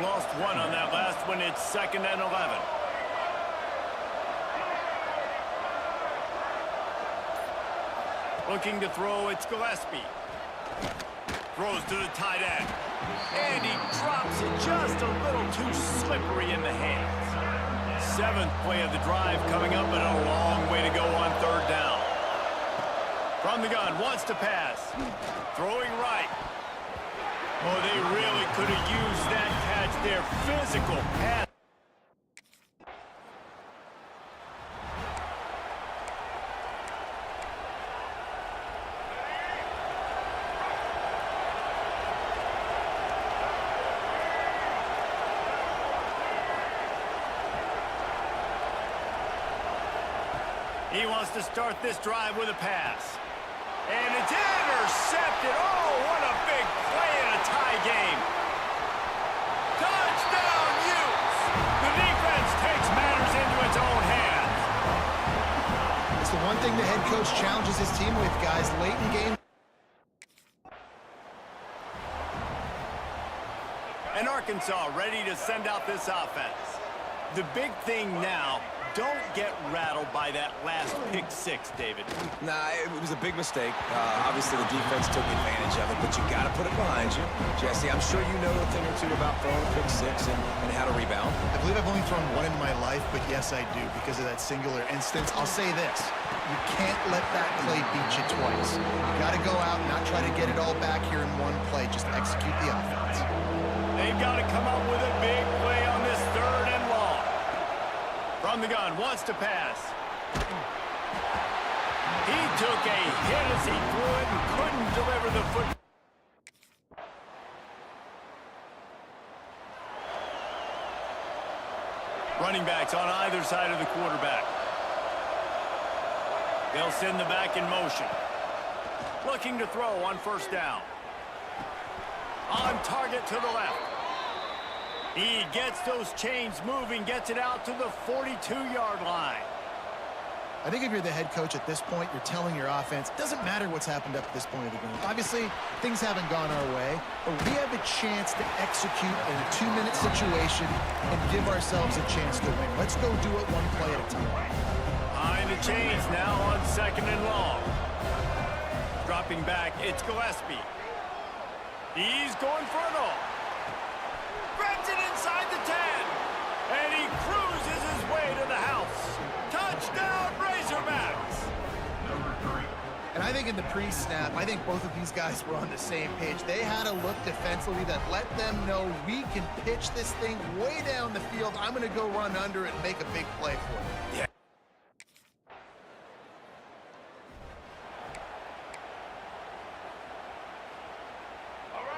Lost 1 on that last one. It's 2nd and 11. Looking to throw, it's Gillespie. Throws to the tight end. And he drops it just a little too slippery in the hands. 7th play of the drive coming up, but a long way to go on 3rd down. From the gun, wants to pass. Throwing right. Oh, they really could have used that catch there. Physical pass. He wants to start this drive with a pass. And it's intercepted. Oh, what a big play in a tie game. Touchdown, Utes. The defense takes matters into its own hands. It's the one thing the head coach challenges his team with, guys, late in game. And Arkansas ready to send out this offense. The big thing now, don't get rattled by that last pick 6, David. Nah, it was a big mistake. Obviously, the defense took advantage of it, but you got to put it behind you. Jesse, I'm sure you know a thing or two about throwing a pick 6 and how to rebound. I believe I've only thrown 1 in my life, but yes, I do because of that singular instance. I'll say this. You can't let that play beat you twice. You got to go out and not try to get it all back here in one play. Just execute the offense. They've got to come up with a big play on this 3rd and long. From the gun, wants to pass. He took a hit as he threw it and couldn't deliver the foot. Running backs on either side of the quarterback. They'll send the back in motion. Looking to throw on 1st down. On target to the left. He gets those chains moving, gets it out to the 42-yard line. I think if you're the head coach at this point, you're telling your offense, it doesn't matter what's happened up to this point of the game. Obviously, things haven't gone our way, but we have a chance to execute in a 2-minute situation and give ourselves a chance to win. Let's go do it one play at a time. Behind the chains now on 2nd and long. Dropping back, it's Gillespie. He's going for it all. Grabs it inside the 10. And he cruises his way to the house. Touchdown, Razorbacks. And I think in the pre-snap, I think both of these guys were on the same page. They had a look defensively that let them know we can pitch this thing way down the field. I'm going to go run under it and make a big play for it. Yeah.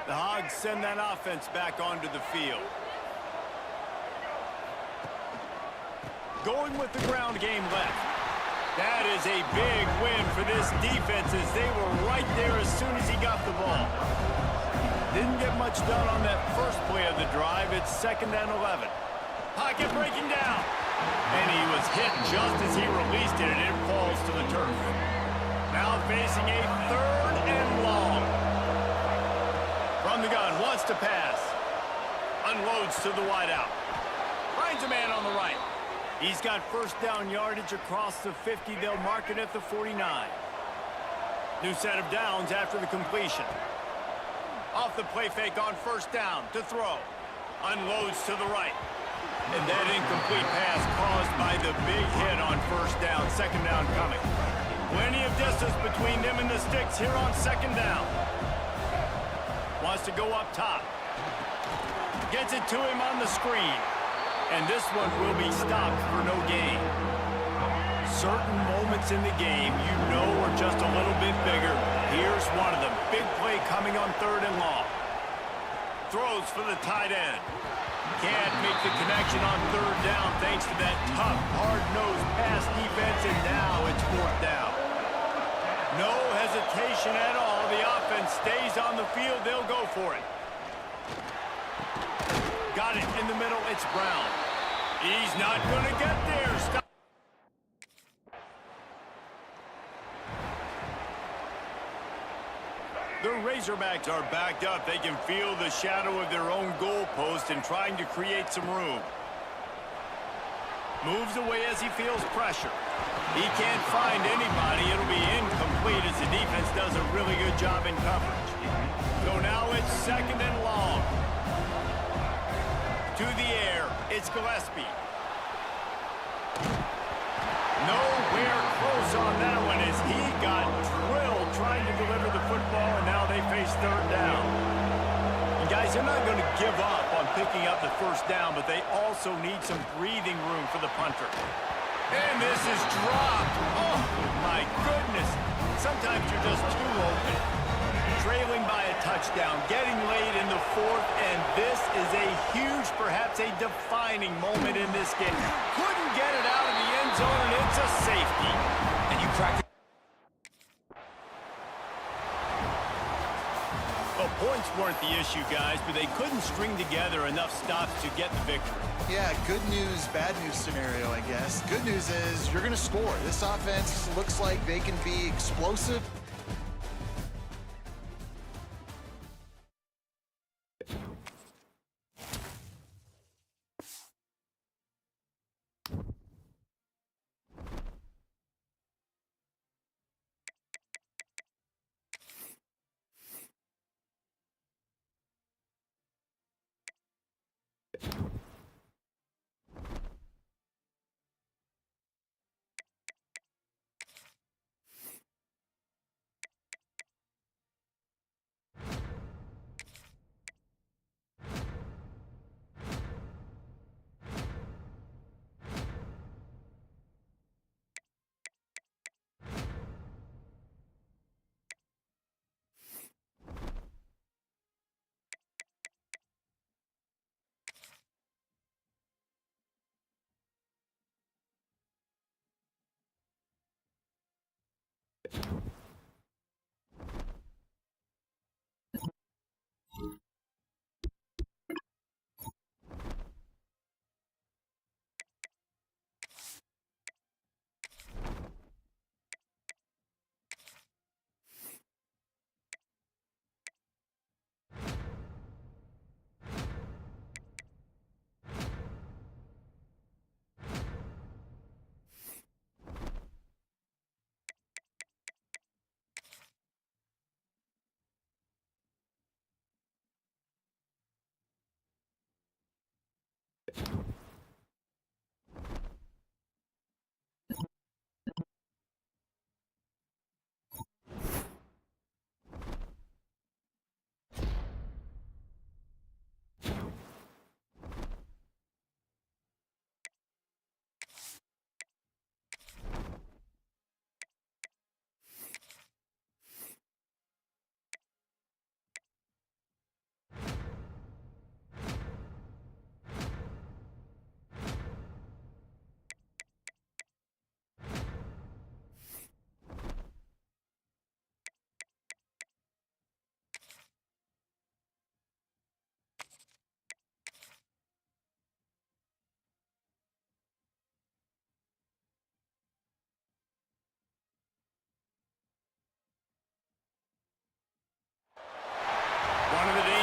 The Hogs send that offense back onto the field. going with the ground game left. That is a big win for this defense as they were right there as soon as he got the ball. Didn't get much done on that first play of the drive. It's 2nd and 11. Pocket breaking down. And he was hit just as he released it, and it falls to the turf. Now facing a 3rd and long. From the gun, wants to pass. Unloads to the wideout. Finds a man on the right. He's got first down yardage across the 50. They'll mark it at the 49. New set of downs after the completion. Off the play fake on first down to throw. Unloads to the right. And that incomplete pass caused by the big hit on first down. 2nd down coming. Plenty of distance between them and the sticks here on 2nd down. Wants to go up top. Gets it to him on the screen. And this one will be stopped for no gain. Certain moments in the game you know are just a little bit bigger. Here's one of them. Big play coming on 3rd and long. Throws for the tight end. Can't make the connection on 3rd down thanks to that tough, hard-nosed pass defense, and now it's 4th down. No hesitation at all. The offense stays on the field. They'll go for it. Got it in the middle. It's Brown. He's not going to get there. Stop. The Razorbacks are backed up. They can feel the shadow of their own goalpost and trying to create some room. Moves away as he feels pressure. He can't find anybody. It'll be incomplete as the defense does a really good job in coverage. So now it's 2nd and long. To the air, it's Gillespie. Nowhere close on that one as he got drilled trying to deliver the football, and now they face 3rd down. And guys, they're not going to give up on picking up the first down, but they also need some breathing room for the punter. And this is dropped. Oh, my goodness. Sometimes you're just too open. Trailing by a touchdown, getting late in the 4th, and this is a huge, perhaps a defining moment in this game. Couldn't get it out of the end zone, and it's a safety. And you cracked it. Well, points weren't the issue, guys, but they couldn't string together enough stops to get the victory. Yeah, good news, bad news scenario, I guess. Good news is you're going to score. This offense looks like they can be explosive.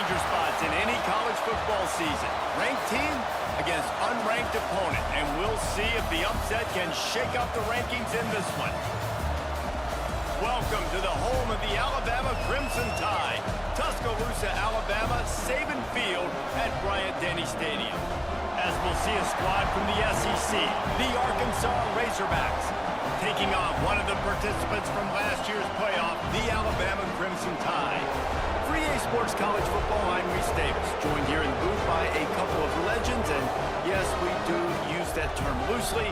danger spots in any college football season. Ranked team against unranked opponent, and we'll see if the upset can shake up the rankings in this one. Welcome to the home of the Alabama Crimson Tide, Tuscaloosa, Alabama, Saban Field at Bryant-Denny Stadium. As we'll see a squad from the SEC, the Arkansas Razorbacks, taking on one of the participants from last year's playoff, the Alabama Crimson Tide. For EA Sports College Football, I'm Reese Davis, joined here in the booth by a couple of legends, and yes, we do use that term loosely.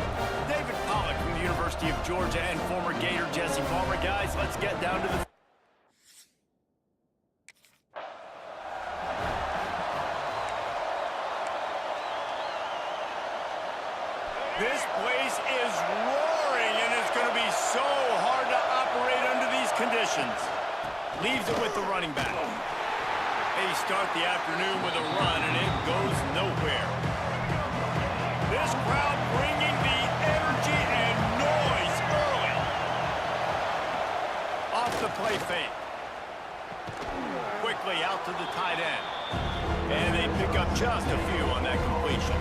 David Pollack from the University of Georgia and former Gator Jesse Palmer. Guys, let's get down to the... This place is roaring, and it's going to be so hard to operate under these conditions. Leaves it with the running back. They start the afternoon with a run, and it goes nowhere. This crowd bringing the energy and noise early. Off the play fake. Quickly out to the tight end. And they pick up just a few on that completion.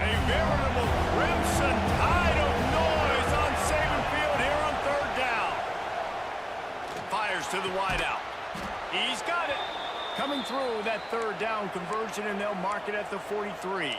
A veritable crimson tide of noise on Saban Field here on third down. Fires to the wideout. He's got it. Coming through that third down conversion, and they'll mark it at the 43.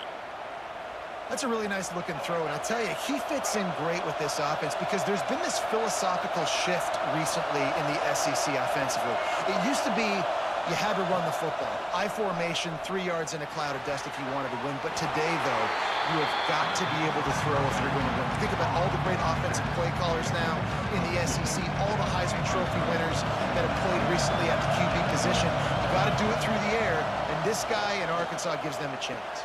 That's a really nice looking throw, and I tell you, he fits in great with this offense because there's been this philosophical shift recently in the SEC offensively. It used to be you had to run the football. I formation, 3 yards in a cloud of dust if you wanted to win. But today, though, you have got to be able to throw if you're going to win. Think about all the great offensive play callers now in the SEC, all the Heisman Trophy winners that have played recently at the QB position. You got to do it through the air, and this guy in Arkansas gives them a chance.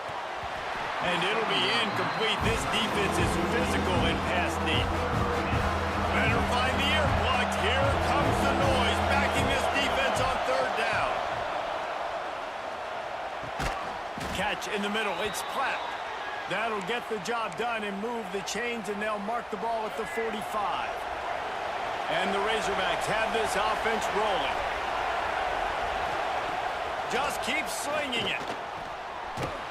And it'll be incomplete. This defense is physical and pass deep. Better find the ear plugs. Here comes the noise, backing this defense on third down. Catch in the middle. It's Platt. That'll get the job done and move the chains, and they'll mark the ball at the 45. And the Razorbacks have this offense rolling. Just keep slinging it.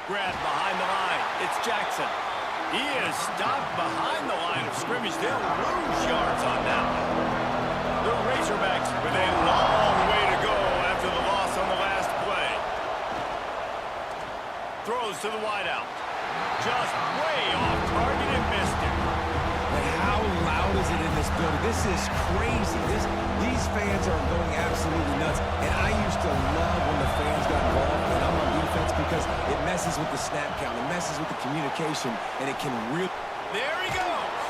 Grab behind the line. It's Jackson. He is stopped behind the line of scrimmage. They'll lose yards on that one. The Razorbacks with a long way to go after the loss on the last play. Throws to the wideout. Just way off target and missed it. And how loud is it in this building? This is crazy. These fans are going absolutely nuts. And I used to love when the fans got involved when I'm on defense because it messes with the snap count. It messes with the communication, and it can really... There he goes.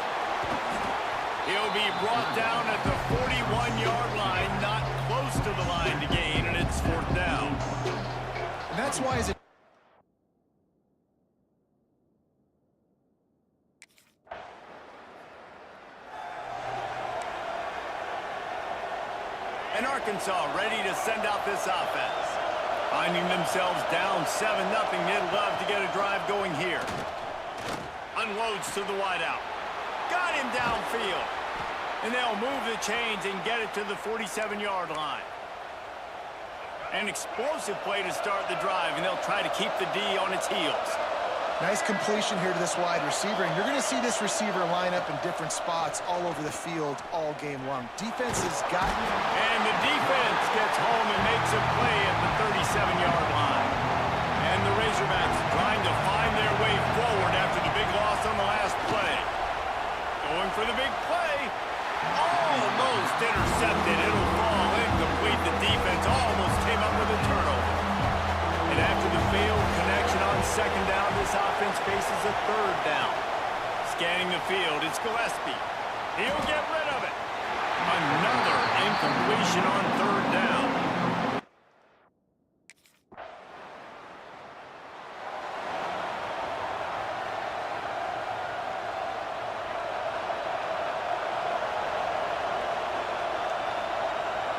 He'll be brought down at the 41-yard line, not close to the line to gain, and it's fourth down. And that's why as a And Arkansas ready to send out this offense. Finding themselves down 7-0, they'd love to get a drive going here. Unloads to the wideout. Got him downfield. And they'll move the chains and get it to the 47-yard line. An explosive play to start the drive, and they'll try to keep the D on its heels. nice completion here to this wide receiver, and you're going to see this receiver line up in different spots all over the field all game long. Defense has gotten... And the defense gets home and makes a play at the 37-yard line. And the Razorbacks trying to find their way forward after the big loss on the last play. Going for the big play. Almost intercepted. It'll fall incomplete. The defense almost came up with a turnover. And after the failed connection on second down, this offense faces a third down. Scanning the field, it's Gillespie. He'll get rid of it. Another incompletion on third down.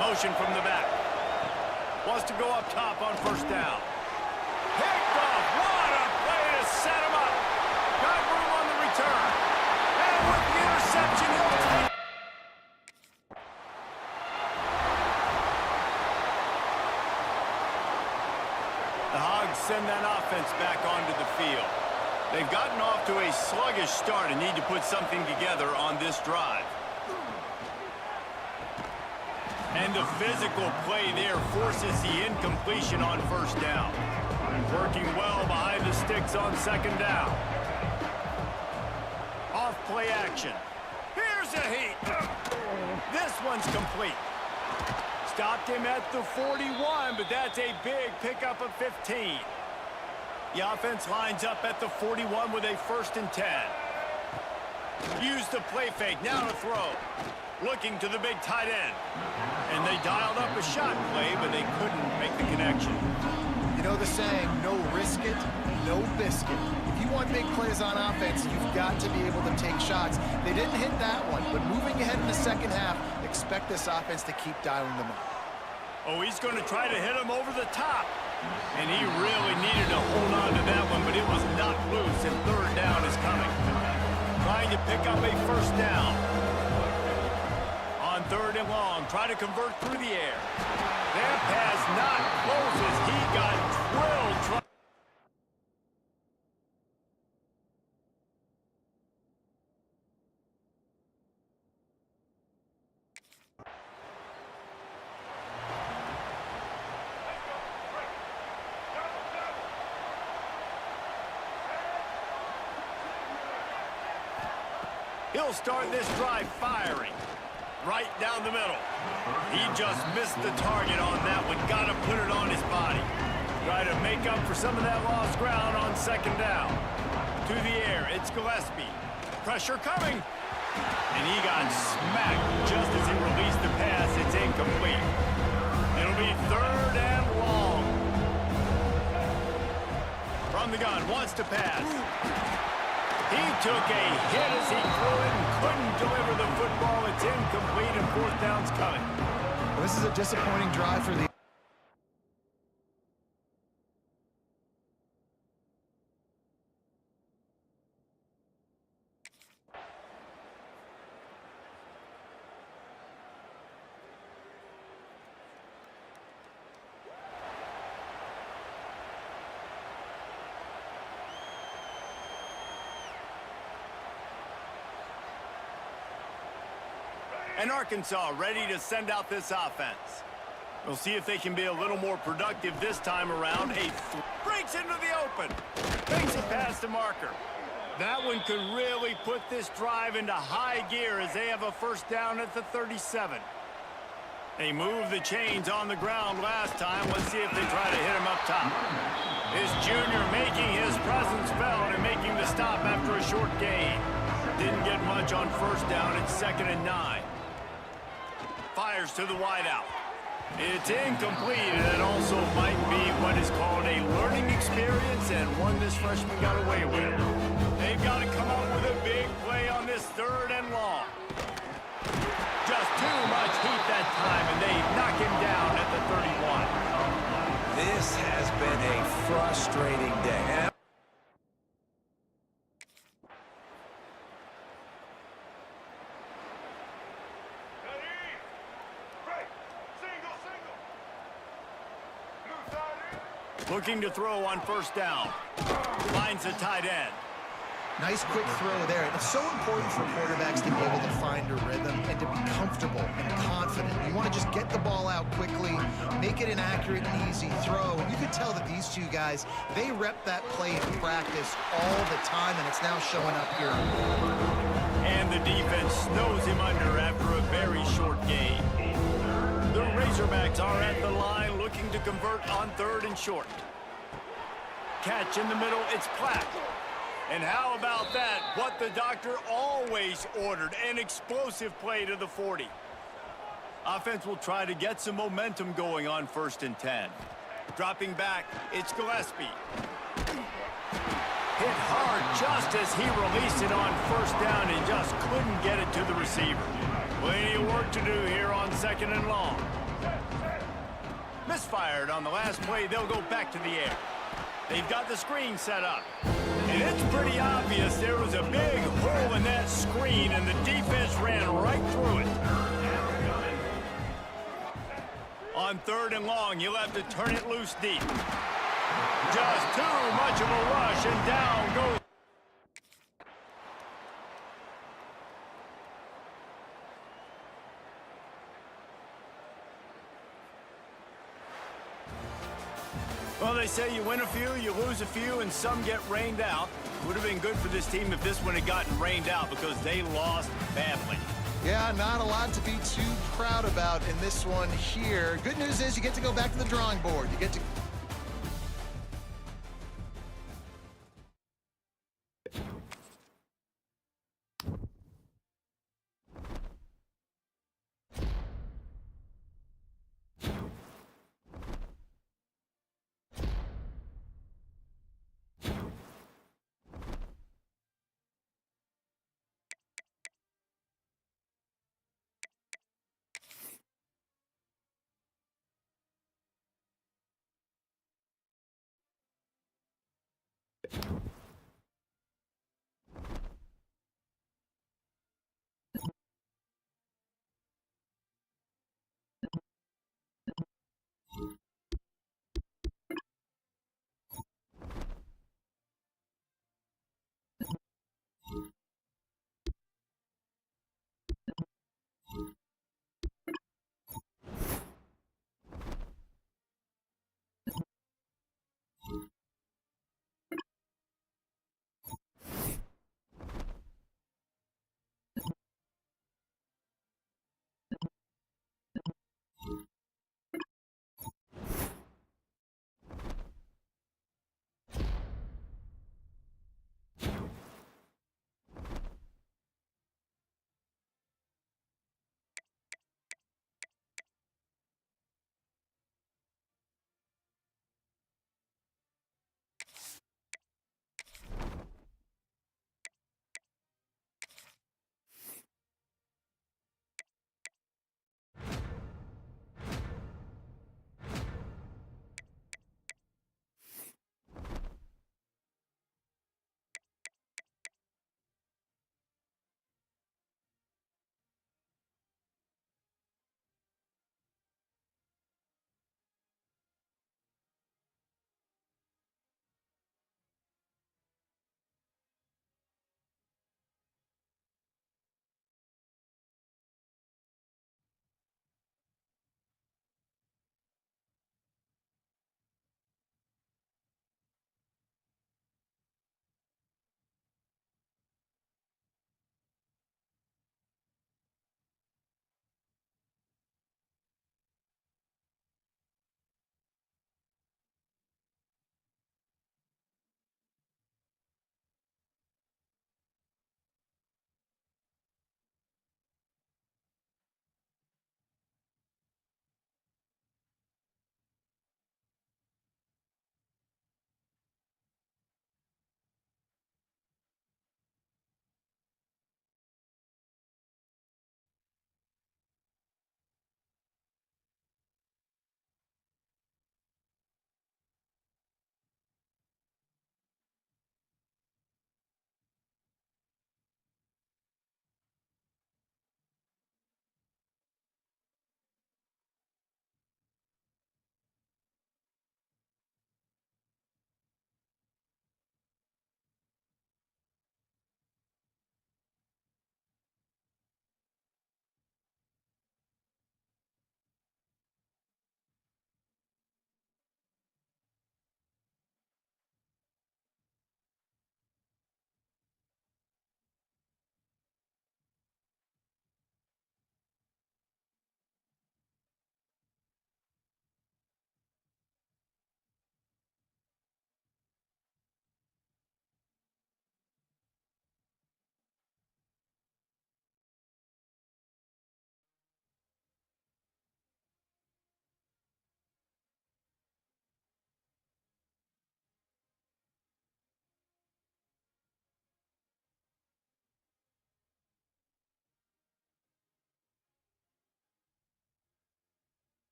Motion from the back. Wants to go up top on first down. Picked off. What a play to set him up. Got room on the return. And with the interception, he'll take. send that offense back onto the field. They've gotten off to a sluggish start and need to put something together on this drive. And the physical play there forces the incompletion on first down. Working well behind the sticks on second down. Off play action. Here's a heat. This one's complete. Stopped him at the 41, but that's a big pickup of 15. The offense lines up at the 41 with a 1st and 10. Use the play fake, now to throw. Looking to the big tight end. And they dialed up a shot play, but they couldn't make the connection. You know the saying, no risk it, no biscuit. If you want big plays on offense, you've got to be able to take shots. They didn't hit that one, but moving ahead in the second half, expect this offense to keep dialing them up. Oh, he's going to try to hit him over the top. And he really needed to hold on to that one, but it was knocked loose, and 3rd down is coming. Trying to pick up a 1st down. On 3rd and long, try to convert through the air. That pass not closes. He got drilled. He'll start this drive firing. Right down the middle. He just missed the target on that one. Got to put it on his body. Try to make up for some of that lost ground on 2nd down. To the air, it's Gillespie. Pressure coming. And he got smacked just as he released the pass. It's incomplete. It'll be 3rd and long. From the gun, wants to pass. He took a hit as he threw it and couldn't deliver the football. It's incomplete and 4th down's coming. Well, this is a disappointing drive for the... And Arkansas ready to send out this offense. We'll see if they can be a little more productive this time around. Breaks into the open. Makes it past the marker. That one could really put this drive into high gear as they have a 1st down at the 37. They moved the chains on the ground last time. Let's see if they try to hit him up top. This junior making his presence felt and making the stop after a short gain. Didn't get much on 1st down. It's 2nd and 9. Fires to the wideout. It's incomplete, and it also might be what is called a learning experience, and one this freshman got away with. They've got to come up with a big play on this 3rd and long. Just too much heat that time, and they knock him down at the 31. This has been a frustrating day. Looking to throw on 1st down. Finds the tight end. Nice quick throw there. It's so important for quarterbacks to be able to find a rhythm and to be comfortable and confident. You want to just get the ball out quickly, make it an accurate and easy throw. And you can tell that these 2 guys, they rep that play in practice all the time, and it's now showing up here. And the defense snows him under after a very short gain. The Razorbacks are at the line looking to convert on 3rd and short. Catch in the middle, it's Platt. And how about that? What the doctor always ordered, an explosive play to the 40. Offense will try to get some momentum going on 1st and 10. Dropping back, it's Gillespie. Hit hard just as he released it on 1st down and just couldn't get it to the receiver. Plenty of work to do here on 2nd and long. Misfired on the last play. They'll go back to the air. They've got the screen set up. And it's pretty obvious there was a big hole in that screen, and the defense ran right through it. On 3rd and long, you'll have to turn it loose deep. Just too much of a rush, and down goes. Well, they say you win a few, you lose a few, and some get rained out. Would have been good for this team if this one had gotten rained out because they lost badly. Yeah, not a lot to be too proud about in this one here. Good news is you get to go back to the drawing board. You get to...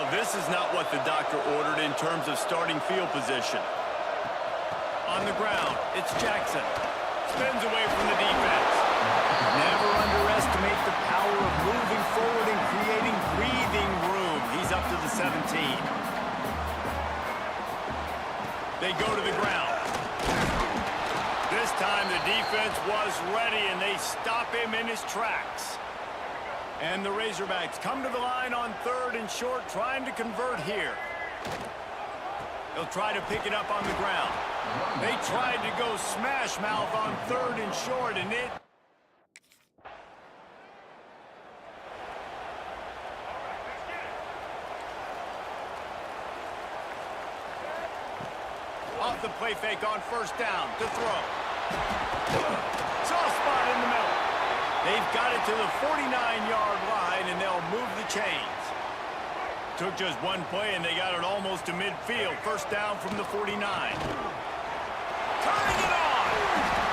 Well, this is not what the doctor ordered in terms of starting field position. On the ground, it's Jackson. Spins away from the defense. Never underestimate the power of moving forward and creating breathing room. He's up to the 17. They go to the ground. This time the defense was ready, and they stop him in his tracks. And the Razorbacks come to the line on 3rd and short, trying to convert here. They'll try to pick it up on the ground. They tried to go smash mouth on 3rd and short, and it... Off the play fake on 1st down to throw. Soft spot in the middle. They've got it to the 49-yard line, and they'll move the chains. Took just one play, and they got it almost to midfield. 1st down from the 49. Turning it on!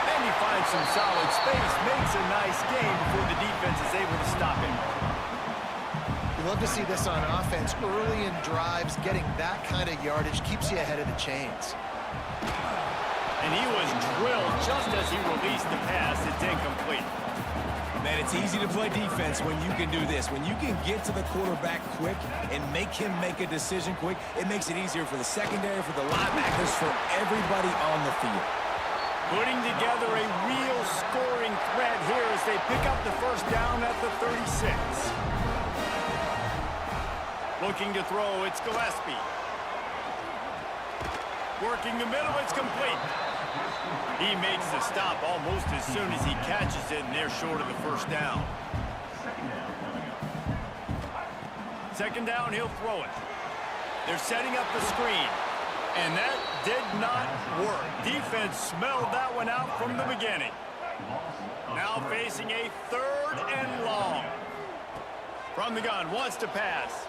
And he finds some solid space, makes a nice game before the defense is able to stop him. You love to see this on offense. Early in drives, getting that kind of yardage keeps you ahead of the chains. And he was drilled just as he released the pass. It's incomplete. Man, it's easy to play defense when you can do this. When you can get to the quarterback quick and make him make a decision quick, it makes it easier for the secondary, for the linebackers, for everybody on the field. Putting together a real scoring threat here as they pick up the 1st down at the 36. Looking to throw, it's Gillespie. Working the middle, it's complete. He makes the stop almost as soon as he catches it, and they're short of the 1st down. 2nd down, he'll throw it. They're setting up the screen, and that did not work. Defense smelled that one out from the beginning. Now facing a 3rd and long. From the gun, wants to pass.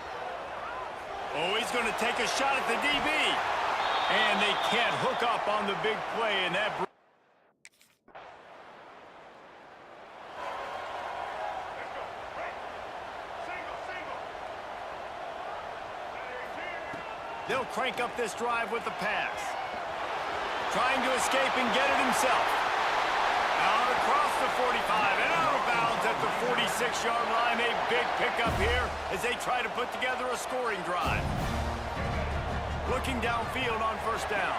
Oh, he's going to take a shot at the DB. And they can't hook up on the big play, and that... They'll crank up this drive with the pass. Trying to escape and get it himself. Out across the 45 and out of bounds at the 46-yard line. A big pickup here as they try to put together a scoring drive. Looking downfield on 1st down.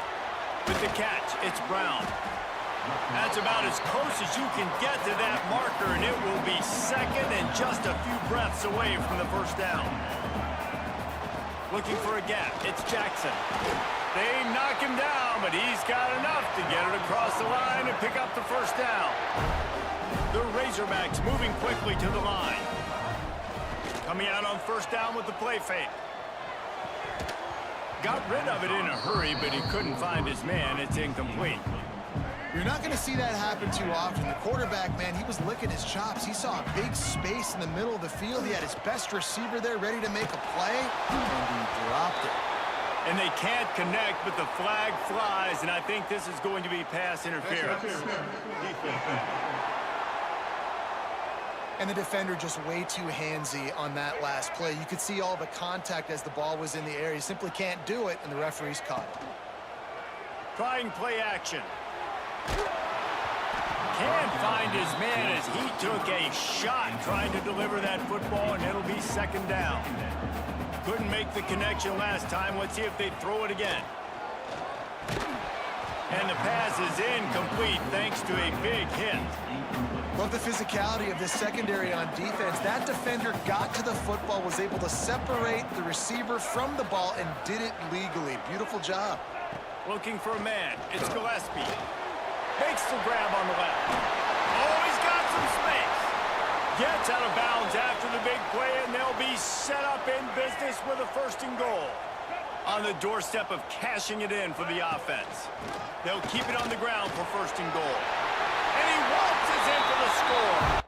With the catch, it's Brown. That's about as close as you can get to that marker, and it will be 2nd and just a few breaths away from the 1st down. Looking for a gap, it's Jackson. They knock him down, but he's got enough to get it across the line and pick up the 1st down. The Razorbacks moving quickly to the line. Coming out on 1st down with the play fake. Got rid of it in a hurry, but he couldn't find his man. It's incomplete. You're not going to see that happen too often. The quarterback, man, he was licking his chops. He saw a big space in the middle of the field. He had his best receiver there ready to make a play, and he dropped it. And they can't connect, but the flag flies, and I think this is going to be pass interference. And the defender just way too handsy on that last play. You could see all the contact as the ball was in the air. He simply can't do it, and the referee's caught it. Trying play action. Can't find his man as he took a shot trying to deliver that football, and it'll be 2nd down. Couldn't make the connection last time. Let's see if they throw it again. And the pass is incomplete thanks to a big hit. Love the physicality of this secondary on defense. That defender got to the football, was able to separate the receiver from the ball, and did it legally. Beautiful job. Looking for a man. It's Gillespie. Makes the grab on the left. Oh, he's got some space. Gets out of bounds after the big play, and they'll be set up in business with a 1st and goal. On the doorstep of cashing it in for the offense. They'll keep it on the ground for 1st and goal. And he waltzes in for the score.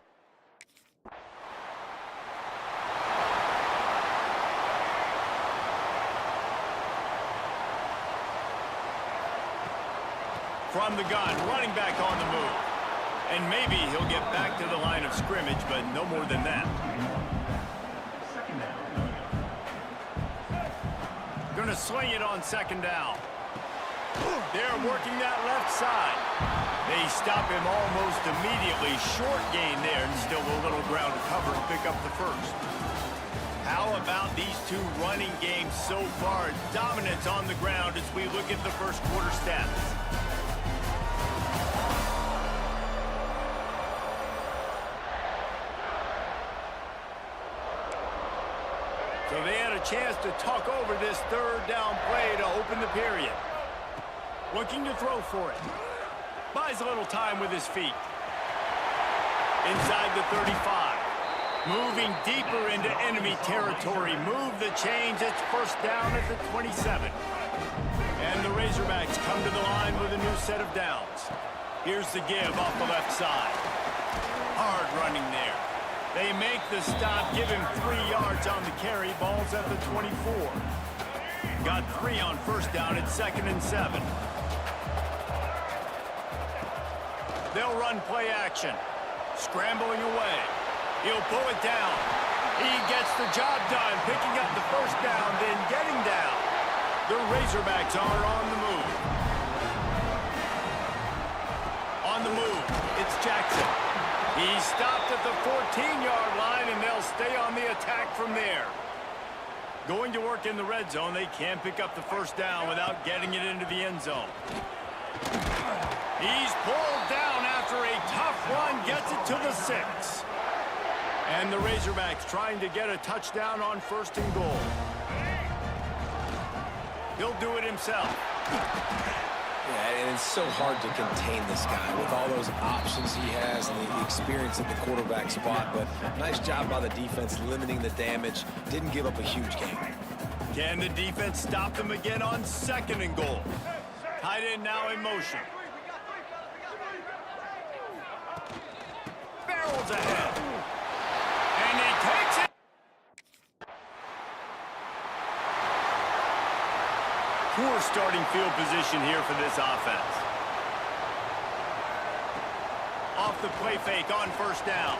From the gun, running back on the move. And maybe he'll get back to the line of scrimmage, but no more than that. going to sling it on second down. They're working that left side. They stop him almost immediately. Short gain there, and still a little ground to cover to pick up the first. How about these two running games so far? Dominance on the ground as we look at the first quarter stats. So they had a chance to talk over this third down play to open the period. Looking to throw for it. Buys a little time with his feet. Inside the 35. Moving deeper into enemy territory. Move the chains. It's first down at the 27. And the Razorbacks come to the line with a new set of downs. Here's the give off the left side. Hard running there. They make the stop, give him 3 yards on the carry. Ball's at the 24. Got 3 on first down at 2nd and 7. They'll run play action. Scrambling away. He'll pull it down. He gets the job done, picking up the first down, then getting down. The Razorbacks are on the move. On the move, it's Jackson. He's stopped at the 14-yard line, and they'll stay on the attack from there. Going to work in the red zone, they can pick up the first down without getting it into the end zone. He's pulled down after a tough run, gets it to the 6. And the Razorbacks trying to get a touchdown on 1st and goal. He'll do it himself. Yeah, and it's so hard to contain this guy with all those options he has and the experience at the quarterback spot. But nice job by the defense limiting the damage. Didn't give up a huge gain. Can the defense stop them again on 2nd and goal? Tight end now in motion. Barrels ahead. And he takes it. Poor starting field position here for this offense. Off the play fake on first down.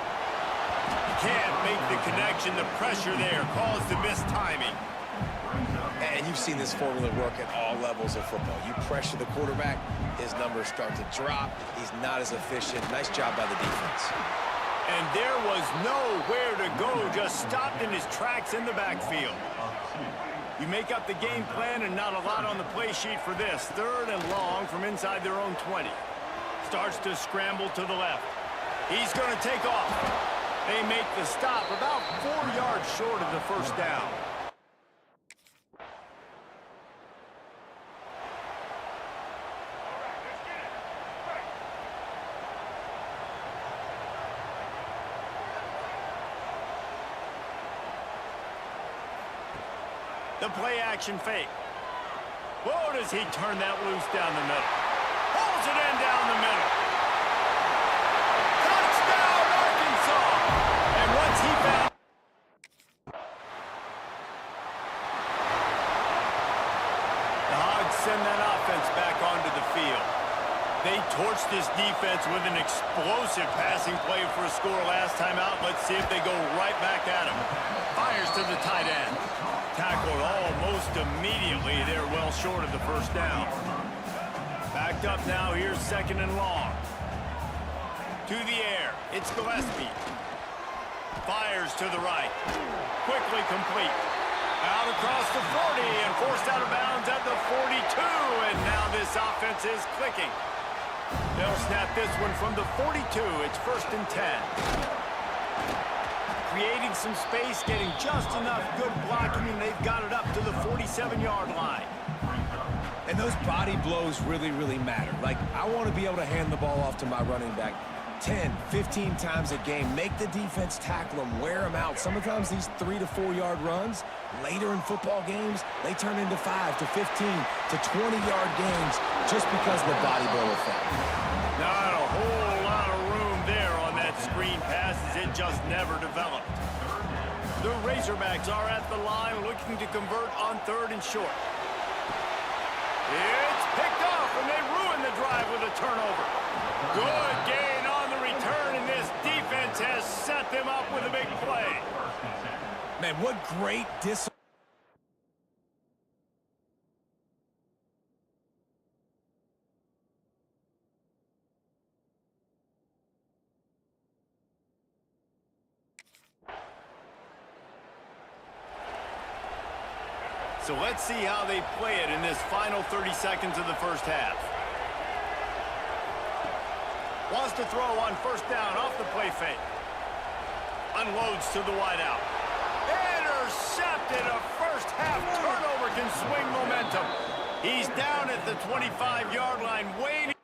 Can't make the connection. The pressure there caused the mistiming. And you've seen this formula work at all levels of football. You pressure the quarterback, his numbers start to drop. He's not as efficient. Nice job by the defense. And there was nowhere to go, just stopped in his tracks in the backfield. You make up the game plan and not a lot on the play sheet for this. 3rd and long from inside their own 20. Starts to scramble to the left. He's going to take off. They make the stop about 4 yards short of the first down. The play action fake. Whoa, does he turn that loose down the middle. Pulls it in down the middle. Touchdown, Arkansas! And once he found... The Hogs send that offense back onto the field. They torched this defense with an explosive passing play for a score last time out. Let's see if they go right back at him. Fires to the tight end. Tackled almost immediately. They're well short of the first down. Backed up now. Here's 2nd and long. To the air. It's Gillespie. Fires to the right. Quickly complete. Out across the 40 and forced out of bounds at the 42. And now this offense is clicking. They'll snap this one from the 42. It's 1st and 10. Creating some space, getting just enough good blocking, and they've got it up to the 47-yard line. And those body blows really, really matter. Like, I want to be able to hand the ball off to my running back 10, 15 times a game. Make the defense tackle them, wear them out. Sometimes these 3 to 4 yard runs, later in football games, they turn into 5 to 15 to 20-yard gains just because of the body blow effect. Not a whole lot of room there on that screen pass as it just never developed. The Razorbacks are at the line looking to convert on 3rd and short. It's picked off, and they ruin the drive with a turnover. Good gain on the return, and this defense has set them up with a big play. Man, what great So let's see how they play it in this final 30 seconds of the first half. Wants to throw on first down off the play fake. Unloads to the wideout. Intercepted. A first half turnover can swing momentum. He's down at the 25-yard line waiting.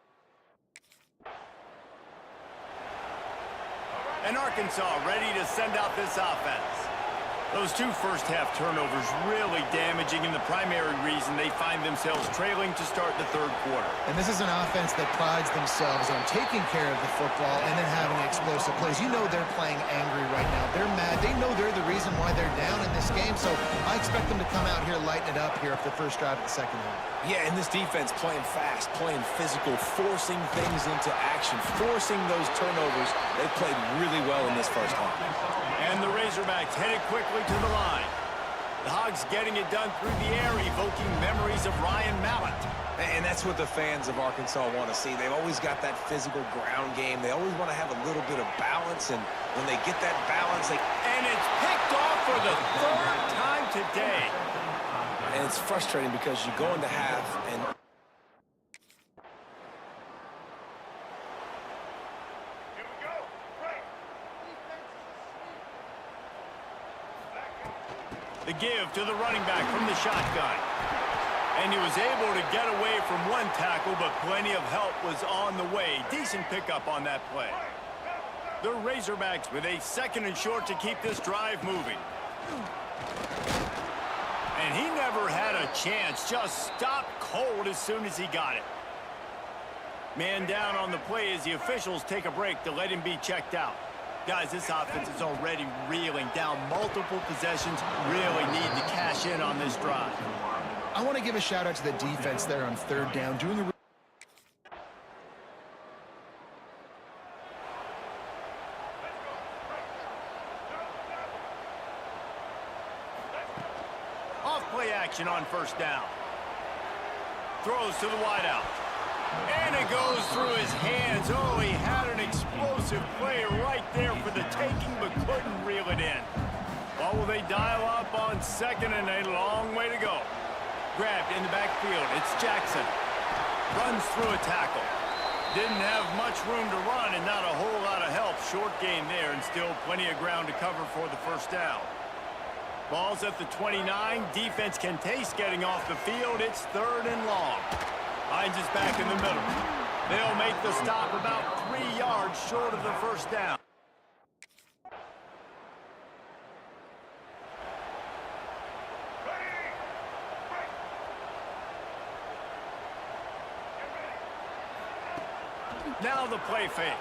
And Arkansas ready to send out this offense. Those two first-half turnovers really damaging, and the primary reason they find themselves trailing to start the third quarter. And this is an offense that prides themselves on taking care of the football and then having explosive plays. You know they're playing angry right now. They're mad. They know they're the reason why they're down in this game, so I expect them to come out here, lighten it up here for the first drive of the second half. Yeah, and this defense playing fast, playing physical, forcing things into action, forcing those turnovers. They played really well in this first half. And the Razorbacks headed quickly to the line. The Hogs getting it done through the air, evoking memories of Ryan Mallett. And that's what the fans of Arkansas want to see. They've always got that physical ground game. They always want to have a little bit of balance, and when they get that balance, And it's picked off for the third time today. and it's frustrating because you go into half and The give to the running back from the shotgun. And he was able to get away from one tackle, but plenty of help was on the way. Decent pickup on that play. The Razorbacks with a second and short to keep this drive moving. And he never had a chance. Just stopped cold as soon as he got it. Man down on the play as the officials take a break to let him be checked out. Guys, this offense is already reeling down multiple possessions. Really need to cash in on this drive. I want to give a shout out to the defense there on third down, doing a Off play action on first down. Throws to the wideout. And it goes through his hands. Oh, he had an explosive play right there for the taking, but couldn't reel it in. Well, will they dial up on second, and a long way to go. Grabbed in the backfield. It's Jackson. Runs through a tackle. Didn't have much room to run and not a whole lot of help. Short gain there and still plenty of ground to cover for the first down. Ball's at the 29. Defense can taste getting off the field. It's third and long. Hines is back in the middle. They'll make the stop about 3 yards short of the first down. Now the play fake.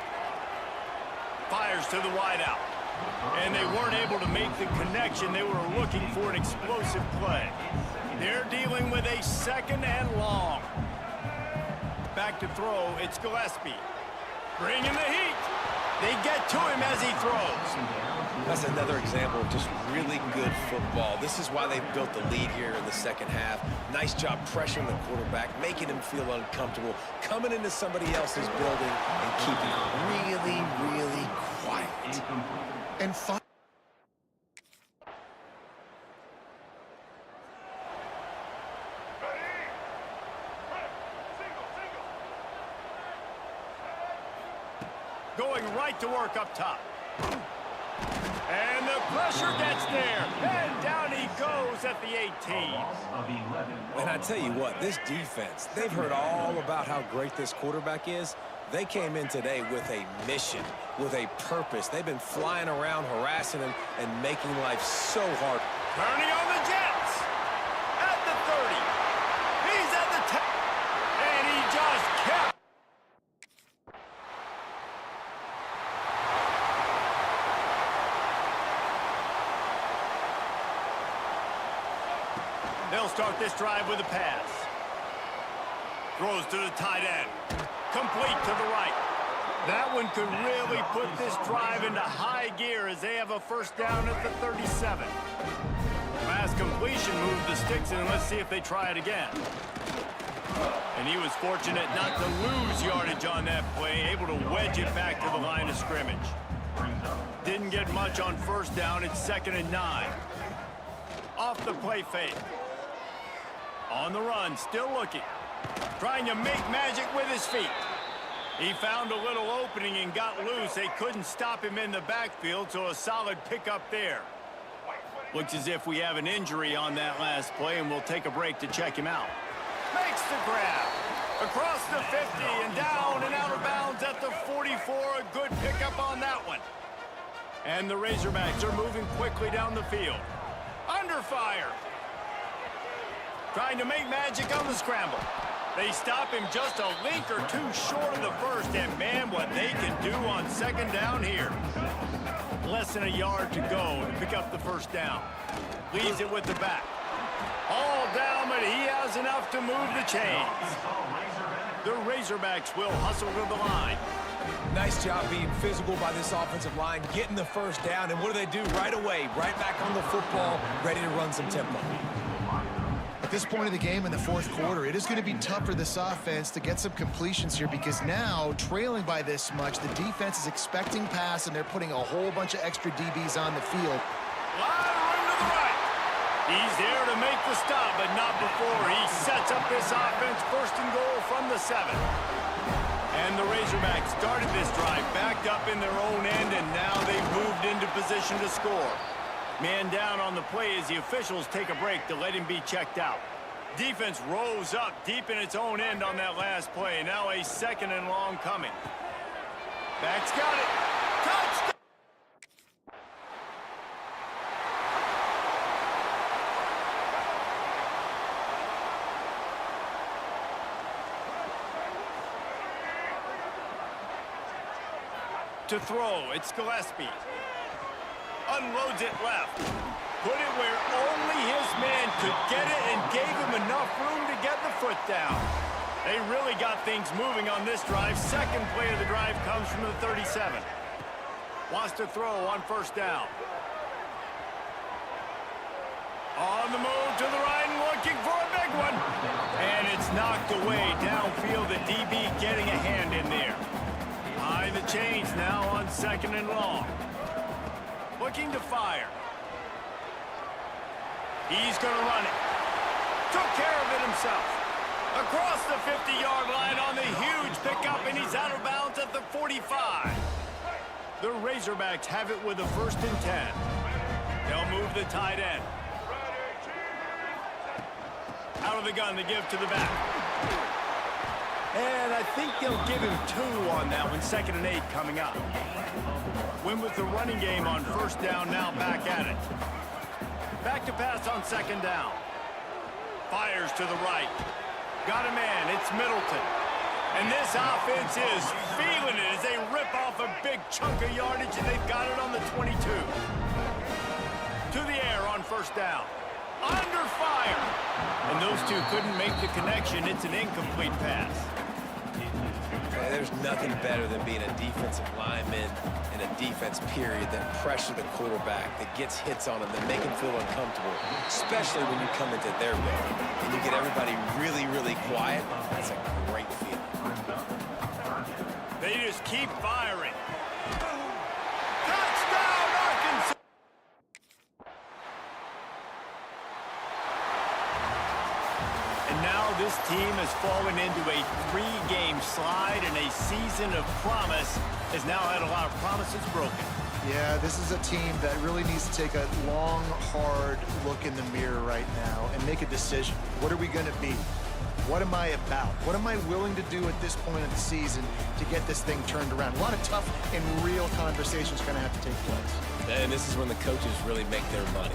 Fires to the wideout. And they weren't able to make the connection. They were looking for an explosive play. They're dealing with a second and long. Back to throw, it's Gillespie. Bringing the heat. They get to him as he throws. that's another example of just really good football. This is why they built the lead here in the second half. Nice job pressuring the quarterback, making him feel uncomfortable, coming into somebody else's building and keeping really, really quiet. And Going right to work up top. And the pressure gets there. And down he goes at the 18. And I tell you what, this defense, they've heard all about how great this quarterback is. They came in today with a mission, with a purpose. They've been flying around, harassing him, and making life so hard. Turning on the Jets. At the 30. He's at the 10. And he just kept. They'll start this drive with a pass. Throws to the tight end. Complete to the right. That one could really put this drive into high gear as they have a first down at the 37. Pass completion moved the sticks, and let's see if they try it again. And he was fortunate not to lose yardage on that play, able to wedge it back to the line of scrimmage. Didn't get much on first down. It's 2nd and 9. Off the play fake. On the run, still looking. Trying to make magic with his feet. He found a little opening and got loose. They couldn't stop him in the backfield, so a solid pickup there. Looks as if we have an injury on that last play, and we'll take a break to check him out. Makes the grab. Across the 50 and down and out of bounds at the 44. A good pickup on that one. And the Razorbacks are moving quickly down the field. Under fire. Trying to make magic on the scramble. They stop him just a link or two short of the first, and man, what they can do on second down here. Less than a yard to go to pick up the first down. Leaves it with the back. All down, but he has enough to move the chains. The Razorbacks will hustle to the line. Nice job being physical by this offensive line, getting the first down, and what do? Right away, right back on the football, ready to run some tempo. At this point of the game in the fourth quarter, it is going to be tough for this offense to get some completions here because now, trailing by this much, the defense is expecting pass, and they're putting a whole bunch of extra DBs on the field. Line run to the right. He's there to make the stop, but not before he sets up this offense first and goal from the 7. And the Razorbacks started this drive backed up in their own end, and now they've moved into position to score. Man down on the play as the officials take a break to let him be checked out. Defense rose up deep in its own end on that last play. Now a second and long coming. Back's got it. Touchdown! To throw, it's Gillespie. Unloads it left. Put it where only his man could get it and gave him enough room to get the foot down. They really got things moving on this drive. Second play of the drive comes from the 37. Wants to throw on first down. On the move to the right and looking for a big one. And it's knocked away downfield. The DB getting a hand in there. High the chains now on second and long. Looking to fire. He's going to run it. Took care of it himself. Across the 50-yard line on the huge pickup, and he's out of bounds at the 45. The Razorbacks have it with a first and 10. They'll move the tight end. Out of the gun to give to the back. And I think they'll give him 2 on that one. Second and 8 coming up. Win with the running game on first down, now back at it. Back to pass on second down. Fires to the right. Got a man, it's Middleton. And this offense is feeling it as they rip off a big chunk of yardage, and they've got it on the 22. To the air on first down. Under fire. And those two couldn't make the connection. It's an incomplete pass. There's nothing better than being a defensive lineman in a defense period that pressure the quarterback, that gets hits on him, that make him feel uncomfortable, especially when you come into their building and you get everybody really, really quiet. That's a great feeling. They just keep firing. Touchdown, Arkansas! And now this team has fallen into a 3-game slide, and a season of promise has now had a lot of promises broken. Yeah, this is a team that really needs to take a long, hard look in the mirror right now and make a decision. What are we going to be? What am I about? What am I willing to do at this point of the season to get this thing turned around? A lot of tough and real conversations are going to have to take place. And this is when the coaches really make their money.